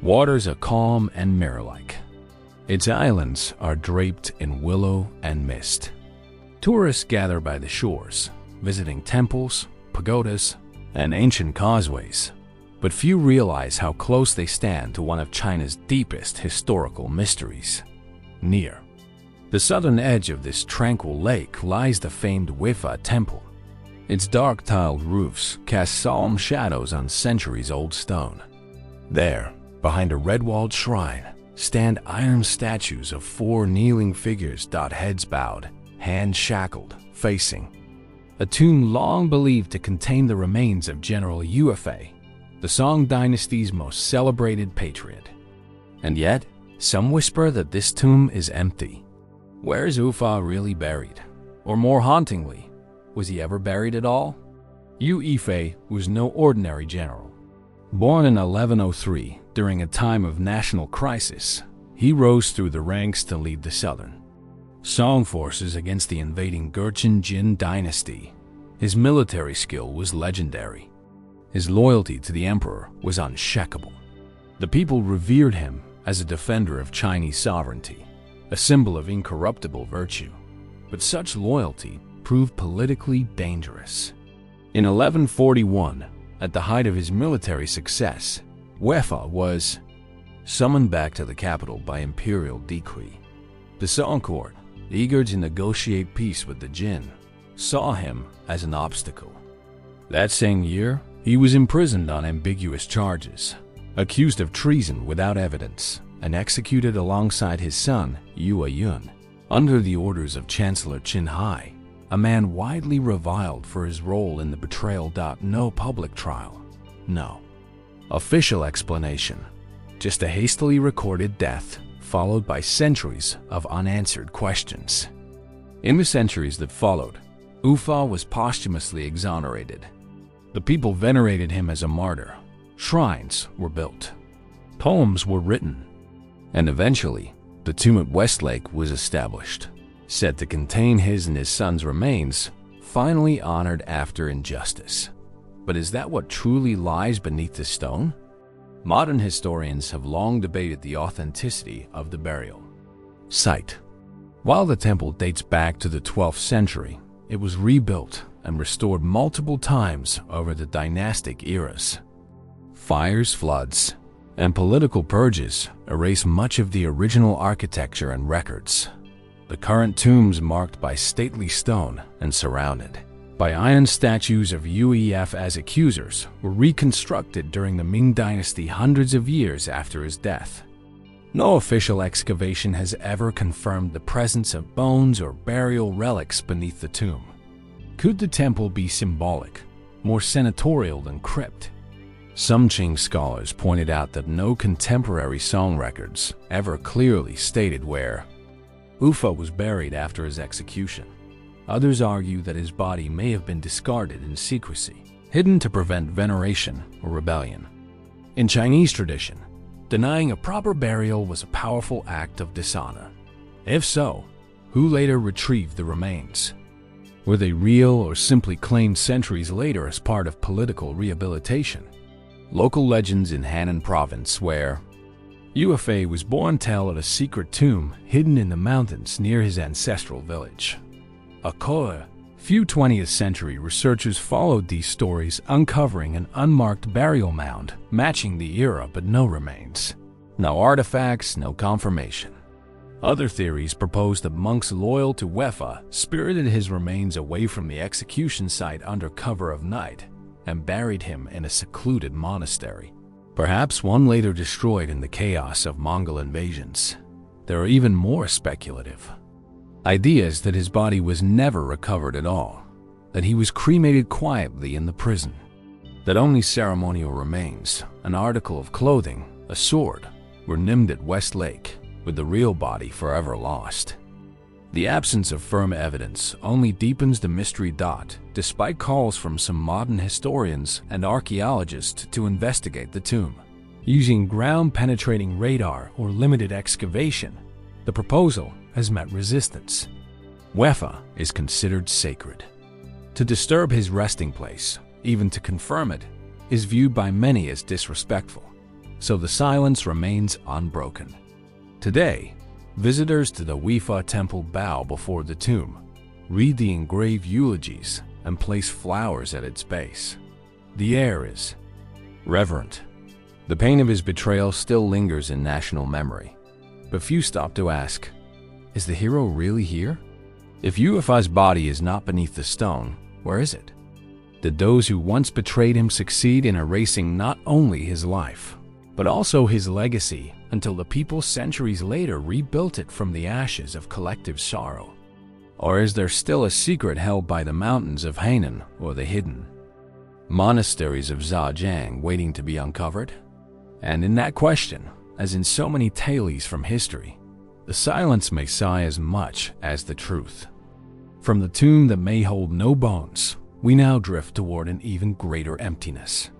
S2: waters are calm and mirror-like. Its islands are draped in willow and mist. Tourists gather by the shores, visiting temples, pagodas, and ancient causeways. But few realize how close they stand to one of China's deepest historical mysteries. Near the southern edge of this tranquil lake lies the famed Defy Temple. Its dark tiled roofs cast solemn shadows on centuries-old stone. There, behind a red-walled shrine, stand iron statues of 4 kneeling figures, heads bowed, hands shackled, facing a tomb long believed to contain the remains of General Yue, the Song dynasty's most celebrated patriot. And yet, some whisper that this tomb is empty. Where is Ufa really buried? Or more hauntingly, was he ever buried at all? Yu Yifei was no ordinary general. Born in 1103 during a time of national crisis, he rose through the ranks to lead the southern Song forces against the invading Gurchin Jin dynasty. His military skill was legendary. His loyalty to the emperor was unshakable. The people revered him as a defender of Chinese sovereignty, a symbol of incorruptible virtue. But such loyalty proved politically dangerous. In 1141, at the height of his military success, Wefa was summoned back to the capital by imperial decree. The Song court, eager to negotiate peace with the Jin, saw him as an obstacle. That same year, he was imprisoned on ambiguous charges, accused of treason without evidence, and executed alongside his son, Yue Yun, under the orders of Chancellor Qin Hai, a man widely reviled for his role in the betrayal. No public trial, no official explanation, just a hastily recorded death followed by centuries of unanswered questions. In the centuries that followed, Ufa was posthumously exonerated. The people venerated him as a martyr. Shrines were built. Poems were written. And eventually, the tomb at Westlake was established, said to contain his and his son's remains, finally honored after injustice. But is that what truly lies beneath the stone? Modern historians have long debated the authenticity of the burial site. While the temple dates back to the 12th century, it was rebuilt and restored multiple times over the dynastic eras. Fires, floods, and political purges erase much of the original architecture and records. The current tombs, marked by stately stone and surrounded by iron statues of Uef as accusers, were reconstructed during the Ming Dynasty hundreds of years after his death. No official excavation has ever confirmed the presence of bones or burial relics beneath the tomb. Could the temple be symbolic, more senatorial than crypt? Some Qing scholars pointed out that no contemporary Song records ever clearly stated where Ufa was buried after his execution. Others argue that his body may have been discarded in secrecy, hidden to prevent veneration or rebellion. In Chinese tradition, denying a proper burial was a powerful act of dishonor. If so, who later retrieved the remains? Were they real or simply claimed centuries later as part of political rehabilitation? Local legends in Henan province, where Yue was born, tell of a secret tomb hidden in the mountains near his ancestral village. Few 20th century researchers followed these stories, uncovering an unmarked burial mound matching the era, but no remains. No artifacts, no confirmation. Other theories propose that monks loyal to Wefa spirited his remains away from the execution site under cover of night and buried him in a secluded monastery. Perhaps one later destroyed in the chaos of Mongol invasions. There are even more speculative ideas that his body was never recovered at all, that he was cremated quietly in the prison, that only ceremonial remains, an article of clothing, a sword, were nimmed at Westlake, with the real body forever lost. The absence of firm evidence only deepens the mystery. Despite calls from some modern historians and archaeologists to investigate the tomb, using ground-penetrating radar or limited excavation, the proposal has met resistance. Wefa is considered sacred. To disturb his resting place, even to confirm it, is viewed by many as disrespectful, so the silence remains unbroken. Today, visitors to the Defy Temple bow before the tomb, read the engraved eulogies, and place flowers at its base. The air is reverent. The pain of his betrayal still lingers in national memory, but few stop to ask, is the hero really here? If UFI's body is not beneath the stone, where is it? Did those who once betrayed him succeed in erasing not only his life, but also his legacy until the people centuries later rebuilt it from the ashes of collective sorrow? Or is there still a secret held by the mountains of Hainan or the hidden monasteries of Zhejiang waiting to be uncovered? And in that question, as in so many tales from history, the silence may sigh as much as the truth. From the tomb that may hold no bones, we now drift toward an even greater emptiness.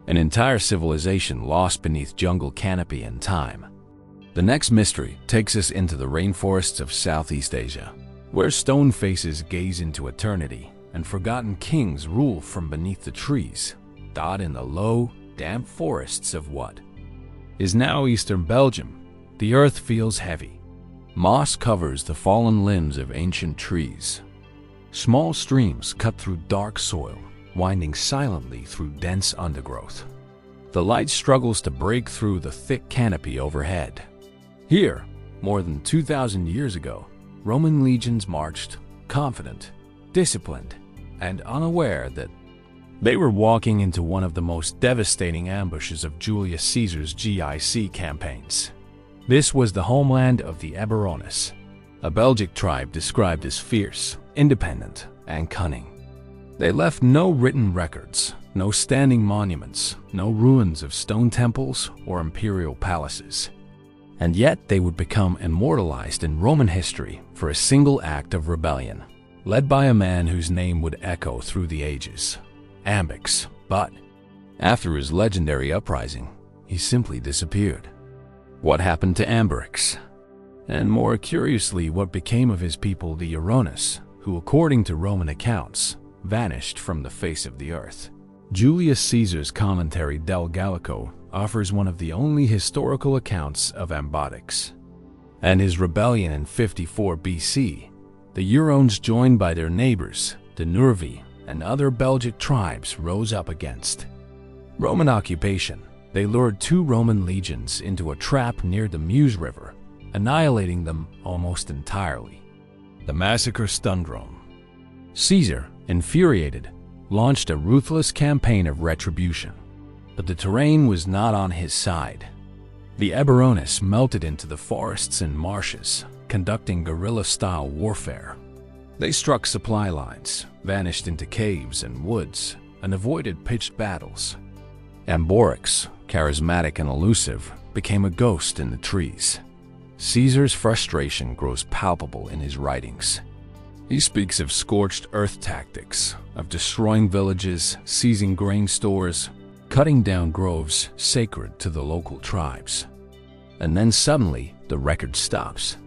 S2: An entire civilization lost beneath jungle canopy and time. The next mystery takes us into the rainforests of Southeast Asia, where stone faces gaze into eternity and forgotten kings rule from beneath the trees, dot in the low, damp forests of what is now eastern Belgium. The earth feels heavy. Moss covers the fallen limbs of ancient trees. Small streams cut through dark soil, winding silently through dense undergrowth. The light struggles to break through the thick canopy overhead. Here, more than 2,000 years ago, Roman legions marched, confident, disciplined, and unaware that they were walking into one of the most devastating ambushes of Julius Caesar's GIC campaigns. This was the homeland of the Eburones, a Belgic tribe described as fierce, independent, and cunning. They left no written records, no standing monuments, no ruins of stone temples or imperial palaces. And yet they would become immortalized in Roman history for a single act of rebellion, led by a man whose name would echo through the ages, Ambyx. But after his legendary uprising, he simply disappeared. What happened to Ambyx? And more curiously, what became of his people, the Eburones, who, according to Roman accounts, vanished from the face of the earth? Julius Caesar's commentary Del Gallico offers one of the only historical accounts of Ambyx. And his rebellion in 54 BC, the Eburones, joined by their neighbors, the Nervi, and other Belgic tribes, rose up against Roman occupation. They lured 2 Roman legions into a trap near the Meuse River, annihilating them almost entirely. The massacre stunned Rome. Caesar, infuriated, launched a ruthless campaign of retribution. But the terrain was not on his side. The Eburones melted into the forests and marshes, conducting guerrilla-style warfare. They struck supply lines, vanished into caves and woods, and avoided pitched battles. Ambyx, charismatic and elusive, became a ghost in the trees. Caesar's frustration grows palpable in his writings. He speaks of scorched earth tactics, of destroying villages, seizing grain stores, cutting down groves sacred to the local tribes. And then suddenly, the record stops.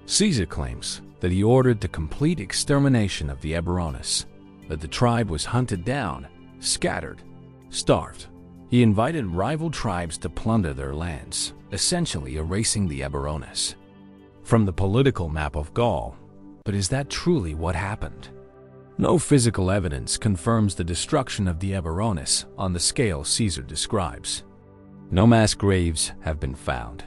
S2: Caesar claims that he ordered the complete extermination of the Eburones, that the tribe was hunted down, scattered, starved. He invited rival tribes to plunder their lands, essentially erasing the Eburones from the political map of Gaul. But is that truly what happened? No physical evidence confirms the destruction of the Eburones on the scale Caesar describes. No mass graves have been found.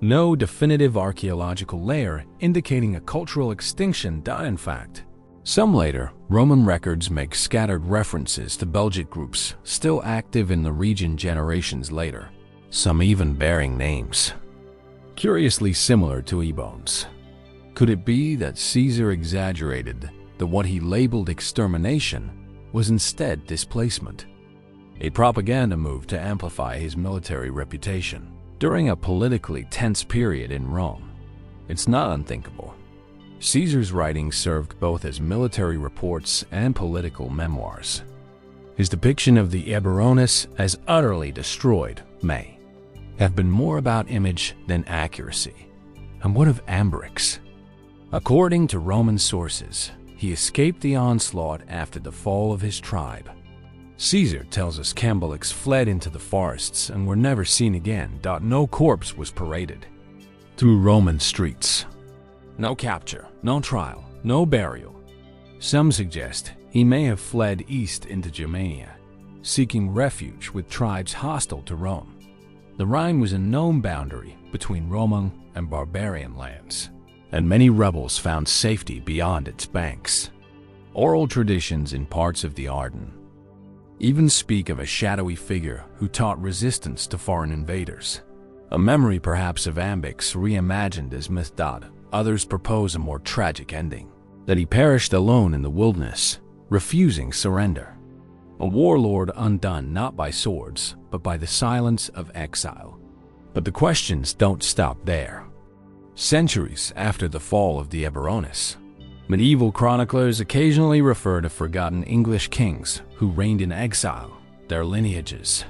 S2: No definitive archaeological layer indicating a cultural extinction. In fact, some later Roman records make scattered references to Belgic groups still active in the region generations later, some even bearing names curiously similar to Ebones. Could it be that Caesar exaggerated that what he labeled extermination was instead displacement? A propaganda move to amplify his military reputation during a politically tense period in Rome. It's not unthinkable. Caesar's writings served both as military reports and political memoirs. His depiction of the Eburones as utterly destroyed may have been more about image than accuracy. And what of Ambyx? According to Roman sources, he escaped the onslaught after the fall of his tribe. Caesar tells us Ambyx fled into the forests and were never seen again. No corpse was paraded through Roman streets. No capture, no trial, no burial. Some suggest he may have fled east into Germania, seeking refuge with tribes hostile to Rome. The Rhine was a known boundary between Roman and barbarian lands, and many rebels found safety beyond its banks. Oral traditions in parts of the Ardennes even speak of a shadowy figure who taught resistance to foreign invaders. A memory perhaps of Ambics reimagined as Mithridat. Others propose a more tragic ending, that he perished alone in the wilderness, refusing surrender. A warlord undone not by swords, but by the silence of exile. But the questions don't stop there. Centuries after the fall of the Eburones, medieval chroniclers occasionally refer to forgotten English kings who reigned in exile, their lineages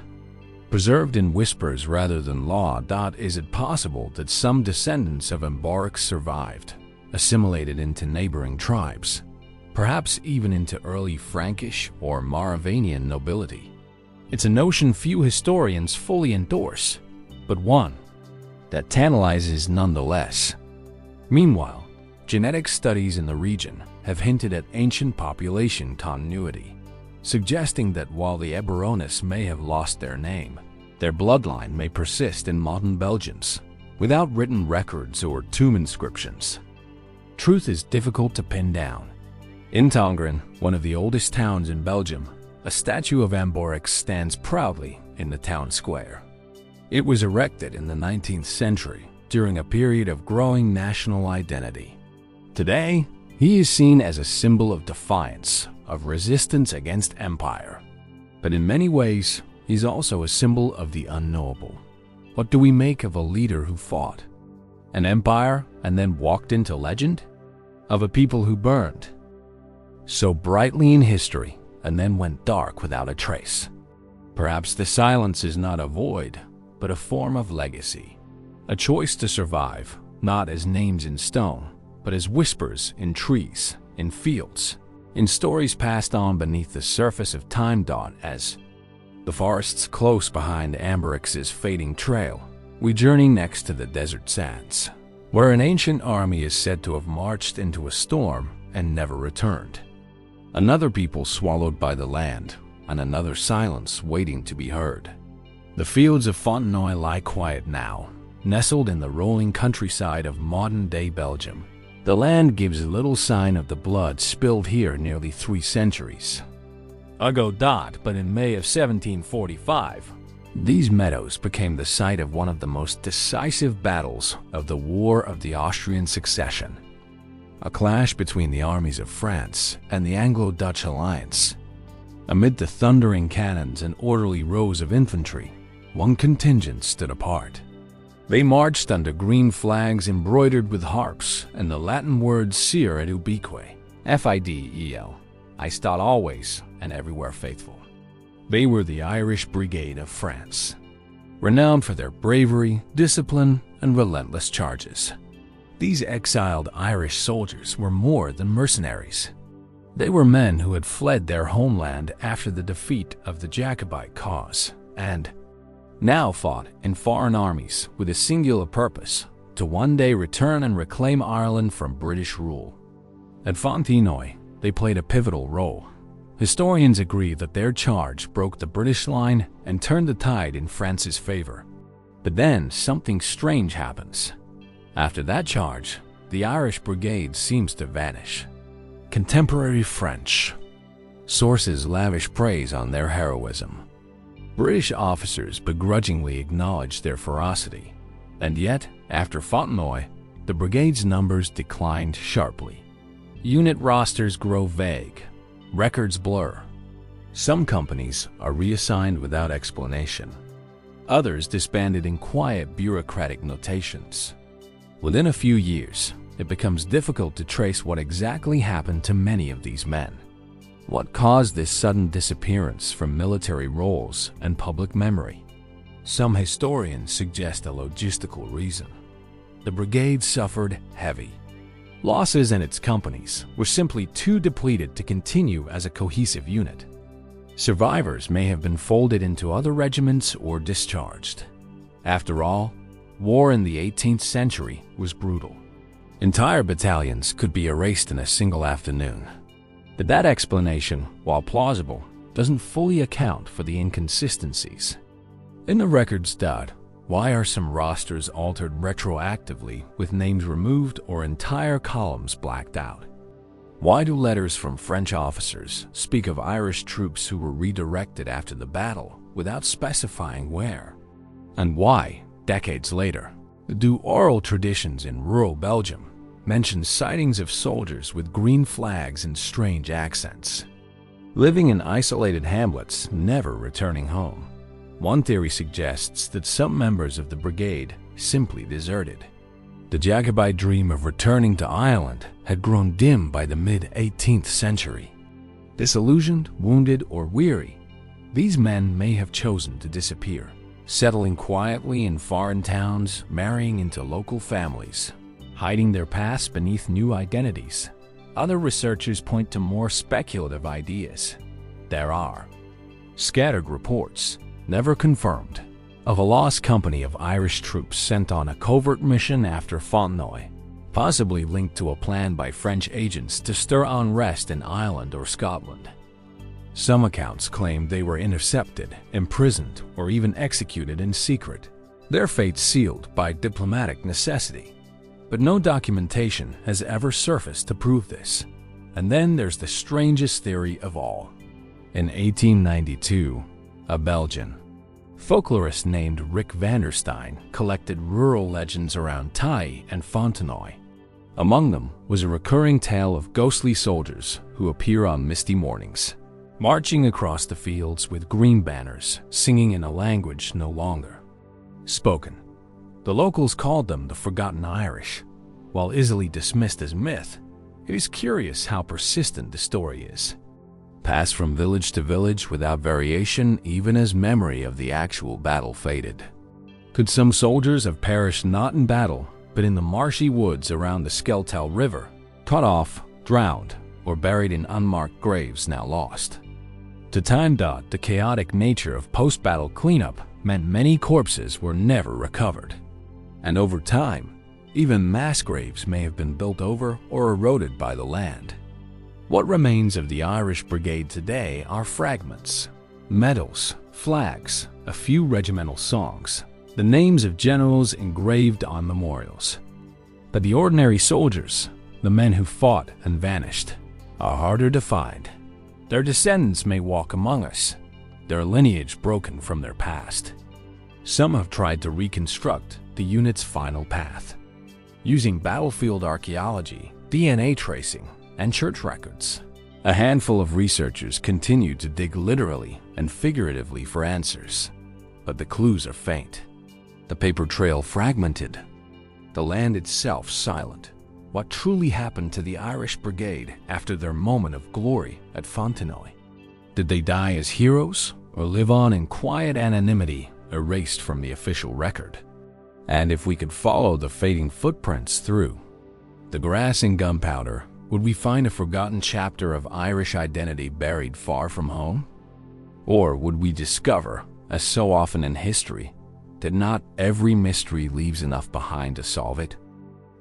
S2: preserved in whispers rather than law. Is it possible that some descendants of Ambiorix survived, assimilated into neighboring tribes, perhaps even into early Frankish or Moravian nobility? It's a notion few historians fully endorse, but one that tantalizes nonetheless. Meanwhile, genetic studies in the region have hinted at ancient population continuity, suggesting that while the Eburones may have lost their name, their bloodline may persist in modern Belgians, without written records or tomb inscriptions. Truth is difficult to pin down. In Tongeren, one of the oldest towns in Belgium, a statue of Ambiorix stands proudly in the town square. It was erected in the 19th century during a period of growing national identity. Today, he is seen as a symbol of defiance, of resistance against empire. But in many ways, he's also a symbol of the unknowable. What do we make of a leader who fought an empire and then walked into legend? Of a people who burned so brightly in history and then went dark without a trace? Perhaps the silence is not a void, but a form of legacy. A choice to survive, not as names in stone, but as whispers in trees, in fields, in stories passed on beneath the surface of time. As the forests close behind Ambiorix's fading trail, we journey next to the desert sands, where an ancient army is said to have marched into a storm and never returned. Another people swallowed by the land, and another silence waiting to be heard. The fields of Fontenoy lie quiet now, nestled in the rolling countryside of modern-day Belgium. The land gives little sign of the blood spilled here nearly 3 centuries ago. But in May of 1745, these meadows became the site of one of the most decisive battles of the War of the Austrian Succession, a clash between the armies of France and the Anglo-Dutch alliance. Amid the thundering cannons and orderly rows of infantry, one contingent stood apart. They marched under green flags embroidered with harps and the Latin words Sire et ubique, Fidel, I stat always and everywhere faithful. They were the Irish Brigade of France, renowned for their bravery, discipline, and relentless charges. These exiled Irish soldiers were more than mercenaries. They were men who had fled their homeland after the defeat of the Jacobite cause, and now fought in foreign armies with a singular purpose: to one day return and reclaim Ireland from British rule. At Fontenoy, they played a pivotal role. Historians agree that their charge broke the British line and turned the tide in France's favor. But then something strange happens. After that charge, the Irish Brigade seems to vanish. Contemporary French sources lavish praise on their heroism. British officers begrudgingly acknowledge their ferocity, and yet, after Fontenoy, the brigade's numbers declined sharply. Unit rosters grow vague, records blur. Some companies are reassigned without explanation. Others disbanded in quiet bureaucratic notations. Within a few years, it becomes difficult to trace what exactly happened to many of these men. What caused this sudden disappearance from military roles and public memory? Some historians suggest a logistical reason. The brigade suffered heavy losses and its companies were simply too depleted to continue as a cohesive unit. Survivors may have been folded into other regiments or discharged. After all, war in the 18th century was brutal. Entire battalions could be erased in a single afternoon. But that explanation, while plausible, doesn't fully account for the inconsistencies. In the records, why are some rosters altered retroactively with names removed or entire columns blacked out? Why do letters from French officers speak of Irish troops who were redirected after the battle without specifying where? And why, decades later, do oral traditions in rural Belgium mention sightings of soldiers with green flags and strange accents, living in isolated hamlets, never returning home? One theory suggests that some members of the brigade simply deserted. The Jacobite dream of returning to Ireland had grown dim by the mid-18th century. Disillusioned, wounded, or weary, these men may have chosen to disappear, settling quietly in foreign towns, marrying into local families, hiding their past beneath new identities. Other researchers point to more speculative ideas. There are scattered reports, never confirmed, of a lost company of Irish troops sent on a covert mission after Fontenoy, possibly linked to a plan by French agents to stir unrest in Ireland or Scotland. Some accounts claim they were intercepted, imprisoned, or even executed in secret, their fate sealed by diplomatic necessity. But no documentation has ever surfaced to prove this. And then there's the strangest theory of all. In 1892, a Belgian folklorist named Rick van der Stein collected rural legends around Tay and Fontenoy. Among them was a recurring tale of ghostly soldiers who appear on misty mornings, marching across the fields with green banners, singing in a language no longer spoken. The locals called them the Forgotten Irish. While easily dismissed as myth, it is curious how persistent the story is, passed from village to village without variation even as memory of the actual battle faded. Could some soldiers have perished not in battle, but in the marshy woods around the Skeltel River, cut off, drowned, or buried in unmarked graves now lost? To time the chaotic nature of post-battle cleanup meant many corpses were never recovered. And over time, even mass graves may have been built over or eroded by the land. What remains of the Irish Brigade today are fragments, medals, flags, a few regimental songs, the names of generals engraved on memorials. But the ordinary soldiers, the men who fought and vanished, are harder to find. Their descendants may walk among us, their lineage broken from their past. Some have tried to reconstruct the unit's final path, using battlefield archaeology, DNA tracing, and church records. A handful of researchers continue to dig literally and figuratively for answers, but the clues are faint. The paper trail fragmented, the land itself silent. What truly happened to the Irish Brigade after their moment of glory at Fontenoy? Did they die as heroes or live on in quiet anonymity, erased from the official record? And if we could follow the fading footprints through the grass and gunpowder, would we find a forgotten chapter of Irish identity buried far from home? Or would we discover, as so often in history, that not every mystery leaves enough behind to solve it?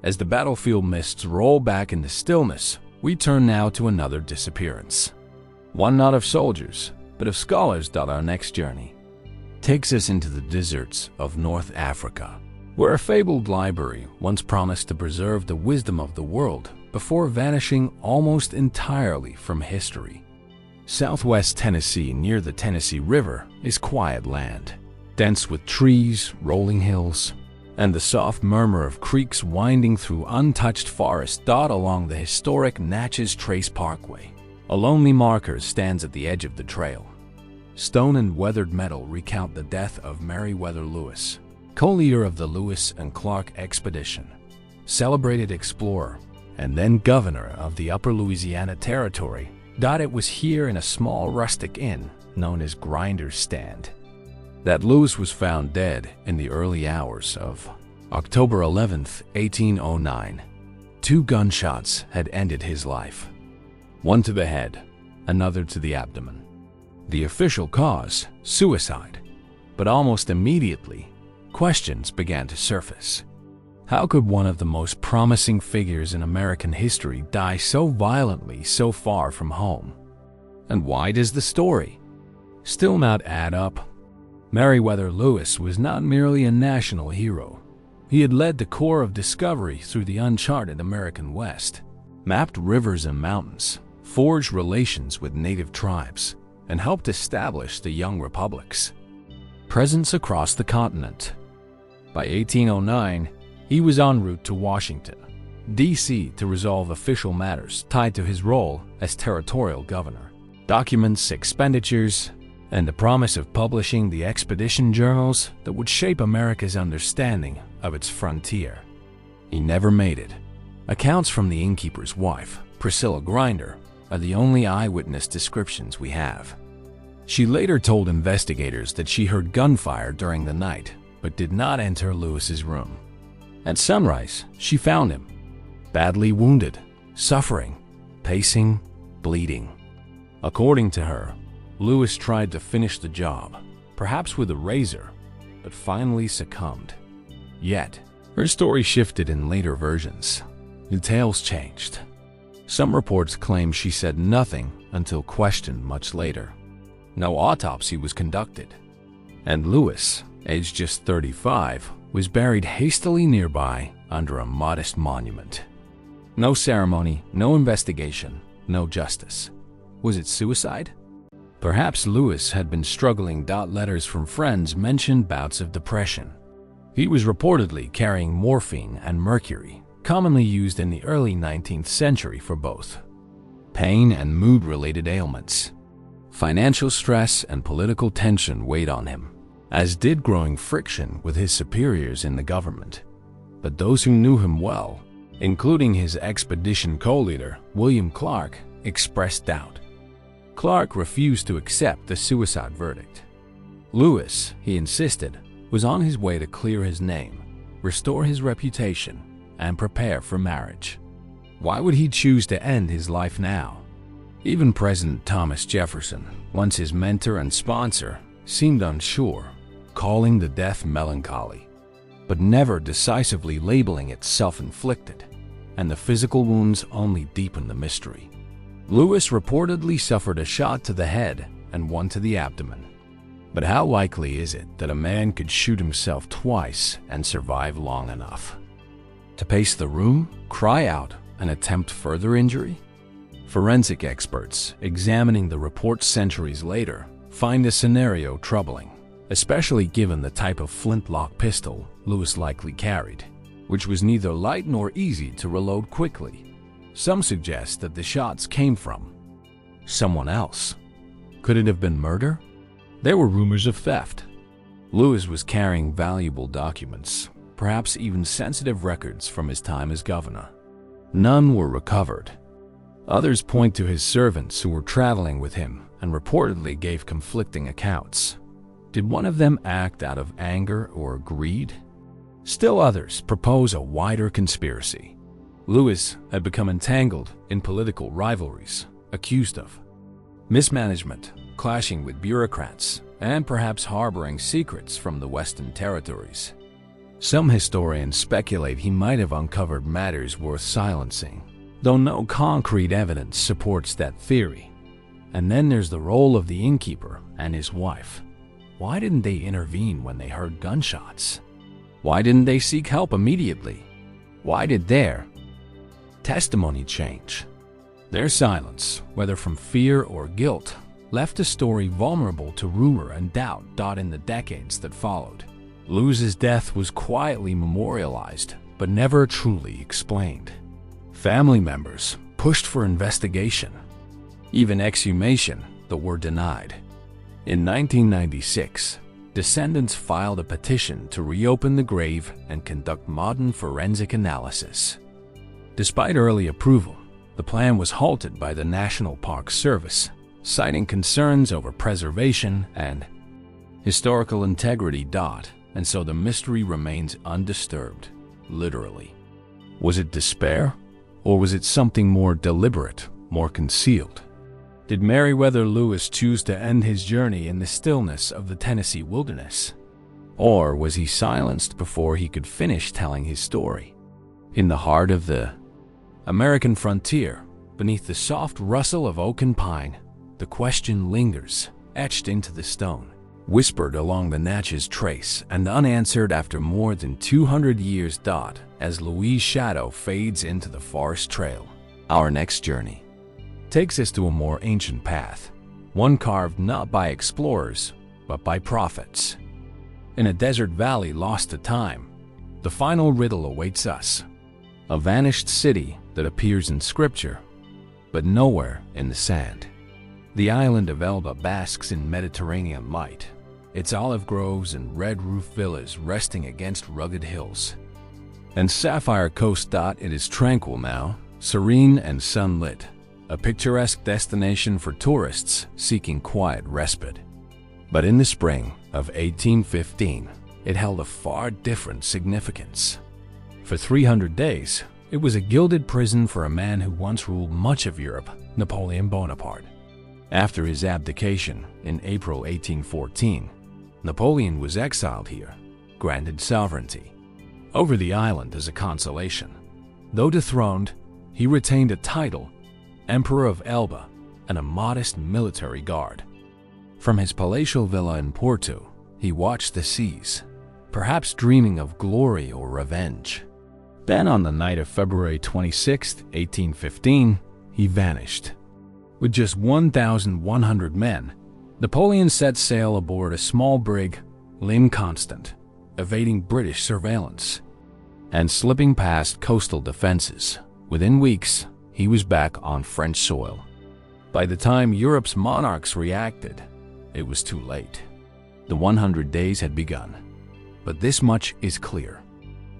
S2: As the battlefield mists roll back into stillness, we turn now to another disappearance. One not of soldiers, but of scholars. Our next journey takes us into the deserts of North Africa, where a fabled library once promised to preserve the wisdom of the world before vanishing almost entirely from history. Southwest Tennessee, near the Tennessee River, is quiet land, dense with trees, rolling hills, and the soft murmur of creeks winding through untouched forest dot along the historic Natchez Trace Parkway. A lonely marker stands at the edge of the trail. Stone and weathered metal recount the death of Meriwether Lewis, co-leader of the Lewis and Clark expedition, celebrated explorer, and then governor of the Upper Louisiana Territory. It was here in a small rustic inn known as Grinder's Stand that Lewis was found dead in the early hours of October 11th, 1809. 2 gunshots had ended his life, one to the head, another to the abdomen. The official cause, suicide, but almost immediately, questions began to surface. How could one of the most promising figures in American history die so violently so far from home? And why does the story still not add up. Meriwether Lewis was not merely a national hero. He had led the Corps of Discovery through the uncharted American West, mapped rivers and mountains, forged relations with native tribes, and helped establish the young republics' presence across the continent. By 1809, he was en route to Washington, D.C. to resolve official matters tied to his role as territorial governor, documents expenditures, and the promise of publishing the expedition journals that would shape America's understanding of its frontier. He never made it. Accounts from the innkeeper's wife, Priscilla Grinder, are the only eyewitness descriptions we have. She later told investigators that she heard gunfire during the night, but did not enter Lewis's room. At sunrise, she found him, badly wounded, suffering, pacing, bleeding. According to her, Lewis tried to finish the job, perhaps with a razor, but finally succumbed. Yet, her story shifted in later versions. Details changed. Some reports claim she said nothing until questioned much later. No autopsy was conducted, and Lewis, aged just 35, was buried hastily nearby under a modest monument. No ceremony, no investigation, no justice. Was it suicide? Perhaps Lewis had been struggling. Letters from friends mentioned bouts of depression. He was reportedly carrying morphine and mercury, commonly used in the early 19th century for both pain and mood-related ailments. Financial stress and political tension weighed on him, as did growing friction with his superiors in the government. But those who knew him well, including his expedition co-leader, William Clark, expressed doubt. Clark refused to accept the suicide verdict. Lewis, he insisted, was on his way to clear his name, restore his reputation, and prepare for marriage. Why would he choose to end his life now? Even President Thomas Jefferson, once his mentor and sponsor, seemed unsure, calling the death melancholy, but never decisively labeling it self-inflicted, and the physical wounds only deepened the mystery. Lewis reportedly suffered a shot to the head and one to the abdomen. But how likely is it that a man could shoot himself twice and survive long enough to pace the room, cry out, and attempt further injury? Forensic experts examining the report centuries later find the scenario troubling, especially given the type of flintlock pistol Lewis likely carried, which was neither light nor easy to reload quickly. Some suggest that the shots came from someone else. Could it have been murder? There were rumors of theft. Lewis was carrying valuable documents, perhaps even sensitive records from his time as governor. None were recovered. Others point to his servants who were traveling with him and reportedly gave conflicting accounts. Did one of them act out of anger or greed? Still others propose a wider conspiracy. Lewis had become entangled in political rivalries, accused of mismanagement, clashing with bureaucrats, and perhaps harboring secrets from the Western territories. Some historians speculate he might have uncovered matters worth silencing, though no concrete evidence supports that theory. And then there's the role of the innkeeper and his wife. Why didn't they intervene when they heard gunshots? Why didn't they seek help immediately? Why did their testimony change? Their silence, whether from fear or guilt, left the story vulnerable to rumor and doubt. In the decades that followed, Lewis's death was quietly memorialized, but never truly explained. Family members pushed for investigation, even exhumation, but were denied. In 1996, descendants filed a petition to reopen the grave and conduct modern forensic analysis. Despite early approval, the plan was halted by the National Park Service, citing concerns over preservation and historical integrity. And so the mystery remains undisturbed, literally. Was it despair? Or was it something more deliberate, more concealed? Did Meriwether Lewis choose to end his journey in the stillness of the Tennessee wilderness? Or was he silenced before he could finish telling his story? In the heart of the American frontier, beneath the soft rustle of oak and pine, the question lingers. etched into the stone, whispered along the Natchez Trace and unanswered after more than 200 years. As Louis' shadow fades into the forest trail, our next journey takes us to a more ancient path, one carved not by explorers, but by prophets. In a desert valley lost to time, the final riddle awaits us. A vanished city that appears in scripture, but nowhere in the sand. The island of Elba basks in Mediterranean light, its olive groves and red-roof villas resting against rugged hills. And Sapphire Coast. It is tranquil now, serene and sunlit, a picturesque destination for tourists seeking quiet respite. But in the spring of 1815, it held a far different significance. For 300 days, it was a gilded prison for a man who once ruled much of Europe, Napoleon Bonaparte. After his abdication in April 1814, Napoleon was exiled here, granted sovereignty over the island as a consolation. Though dethroned, he retained a title, Emperor of Elba, and a modest military guard. From his palatial villa in Porto, he watched the seas, perhaps dreaming of glory or revenge. Then on the night of February 26, 1815, he vanished. With just 1,100 men, Napoleon set sail aboard a small brig, L'Inconstant, evading British surveillance and slipping past coastal defenses. Within weeks, he was back on French soil. By the time Europe's monarchs reacted, it was too late. The 100 days had begun. But this much is clear.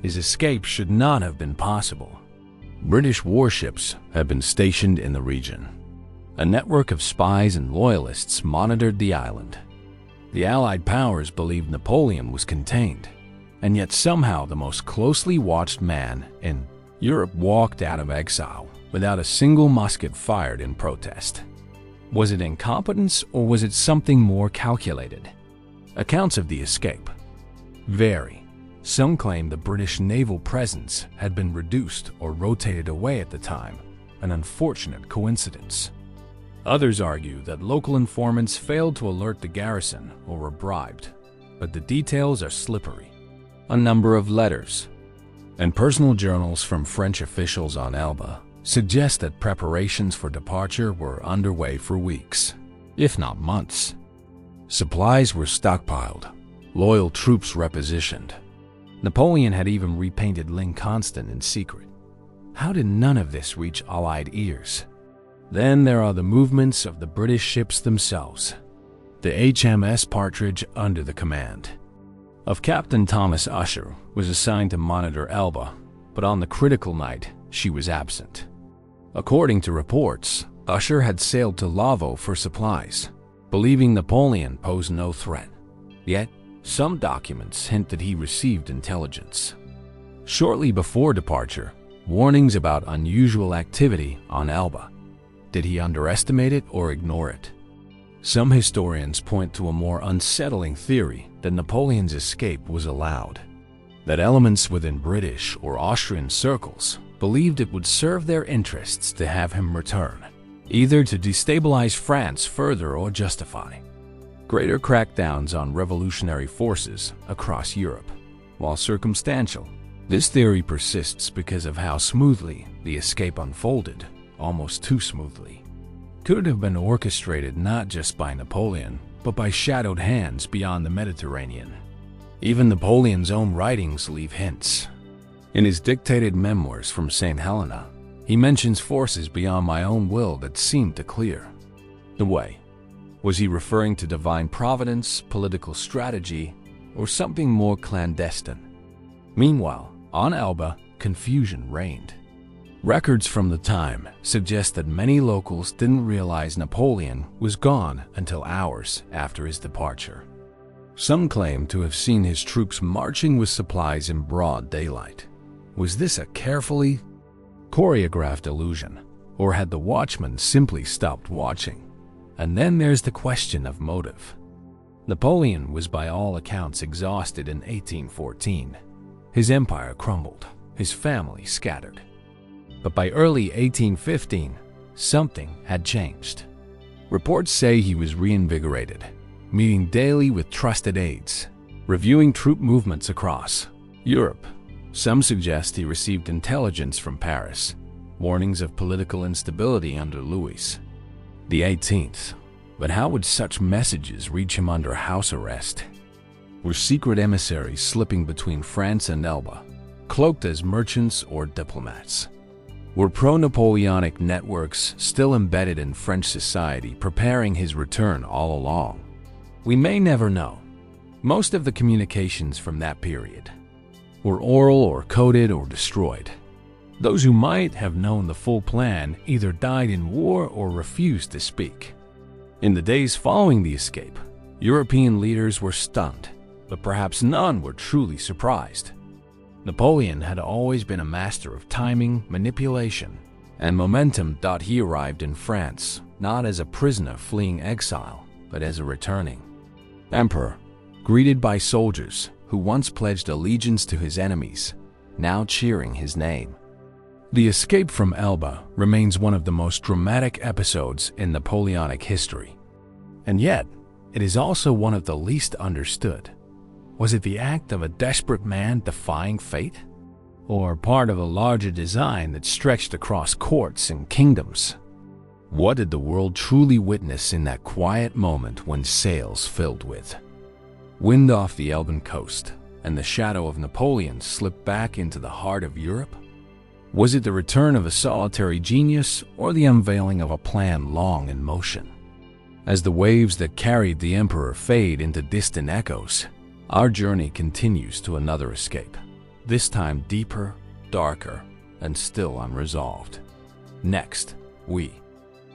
S2: His escape should not have been possible. British warships had been stationed in the region. A network of spies and loyalists monitored the island. The Allied powers believed Napoleon was contained, and yet somehow the most closely watched man in Europe walked out of exile without a single musket fired in protest. Was it incompetence or was it something more calculated? Accounts of the escape vary. Some claim the British naval presence had been reduced or rotated away at the time, an unfortunate coincidence. Others argue that local informants failed to alert the garrison or were bribed, but the details are slippery. A number of letters and personal journals from French officials on Elba suggest that preparations for departure were underway for weeks, if not months. Supplies were stockpiled, loyal troops repositioned. Napoleon had even repainted L'Inconstant in secret. How did none of this reach Allied ears? Then there are the movements of the British ships themselves. The HMS Partridge, under the command of Captain Thomas Usher, was assigned to monitor Elba, but on the critical night, she was absent. According to reports, Usher had sailed to Lavaux for supplies, believing Napoleon posed no threat. Yet, some documents hint that he received intelligence. Shortly before departure, warnings about unusual activity on Elba. Did he underestimate it or ignore it? Some historians point to a more unsettling theory that Napoleon's escape was allowed, that elements within British or Austrian circles believed it would serve their interests to have him return, either to destabilize France further or justify greater crackdowns on revolutionary forces across Europe. While circumstantial, this theory persists because of how smoothly the escape unfolded, almost too smoothly. Could it have been orchestrated not just by Napoleon, but by shadowed hands beyond the Mediterranean? Even Napoleon's own writings leave hints. In his dictated memoirs from St. Helena, he mentions forces beyond my own will that seemed to clear the way. Was he referring to divine providence, political strategy, or something more clandestine? Meanwhile, on Elba, confusion reigned. Records from the time suggest that many locals didn't realize Napoleon was gone until hours after his departure. Some claim to have seen his troops marching with supplies in broad daylight. Was this a carefully choreographed illusion, or had the watchman simply stopped watching? And then there's the question of motive. Napoleon was by all accounts exhausted in 1814. His empire crumbled, his family scattered. But by early 1815, something had changed. Reports say he was reinvigorated, meeting daily with trusted aides, reviewing troop movements across Europe. Some suggest he received intelligence from Paris, warnings of political instability under Louis XVIII. But how would such messages reach him under house arrest? Were secret emissaries slipping between France and Elba, cloaked as merchants or diplomats? Were pro-Napoleonic networks still embedded in French society, preparing his return all along? We may never know. Most of the communications from that period were oral or coded or destroyed. Those who might have known the full plan either died in war or refused to speak. In the days following the escape, European leaders were stunned, but perhaps none were truly surprised. Napoleon had always been a master of timing, manipulation, and momentum. He arrived in France not as a prisoner fleeing exile, but as a returning emperor, greeted by soldiers who once pledged allegiance to his enemies, now cheering his name. The escape from Elba remains one of the most dramatic episodes in Napoleonic history. And yet, it is also one of the least understood. Was it the act of a desperate man defying fate? Or part of a larger design that stretched across courts and kingdoms? What did the world truly witness in that quiet moment when sails filled with wind off the Elben coast and the shadow of Napoleon slipped back into the heart of Europe? Was it the return of a solitary genius or the unveiling of a plan long in motion? As the waves that carried the emperor fade into distant echoes, our journey continues to another escape, this time deeper, darker, and still unresolved. Next, we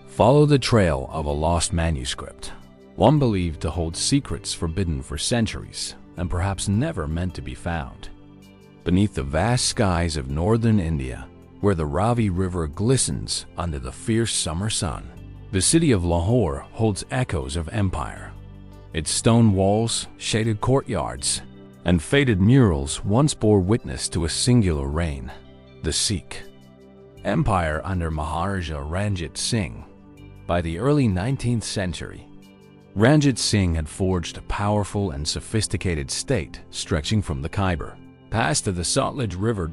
S2: follow the trail of a lost manuscript, one believed to hold secrets forbidden for centuries and perhaps never meant to be found. Beneath the vast skies of northern India, where the Ravi River glistens under the fierce summer sun, the city of Lahore holds echoes of empire. Its stone walls, shaded courtyards, and faded murals once bore witness to a singular reign, the Sikh Empire under Maharaja Ranjit Singh. By the early 19th century, Ranjit Singh had forged a powerful and sophisticated state stretching from the Khyber past to the Satluj River.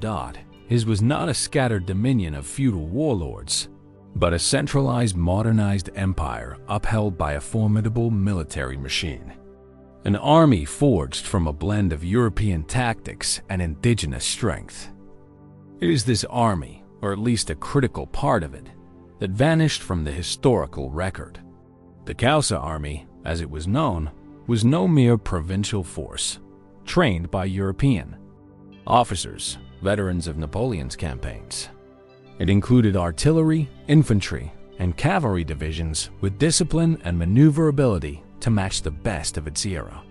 S2: His was not a scattered dominion of feudal warlords, but a centralized, modernized empire upheld by a formidable military machine. An army forged from a blend of European tactics and indigenous strength. It is this army, or at least a critical part of it, that vanished from the historical record. The Khalsa army, as it was known, was no mere provincial force, trained by European officers, veterans of Napoleon's campaigns. It included artillery, infantry, and cavalry divisions with discipline and maneuverability to match the best of its era.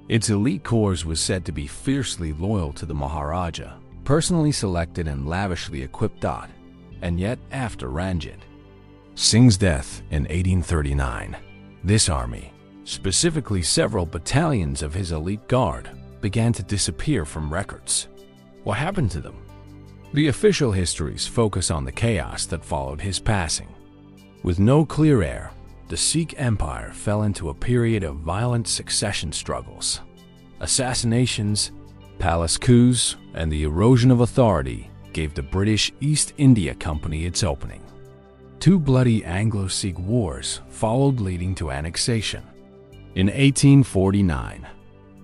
S2: Its elite corps was said to be fiercely loyal to the Maharaja, personally selected and lavishly equipped. And yet, after Ranjit Singh's death in 1839, this army, specifically several battalions of his elite guard, began to disappear from records. What happened to them? The official histories focus on the chaos that followed his passing. With no clear heir, the Sikh Empire fell into a period of violent succession struggles. Assassinations, palace coups, and the erosion of authority gave the British East India Company its opening. Two bloody Anglo-Sikh wars followed, leading to annexation. In 1849,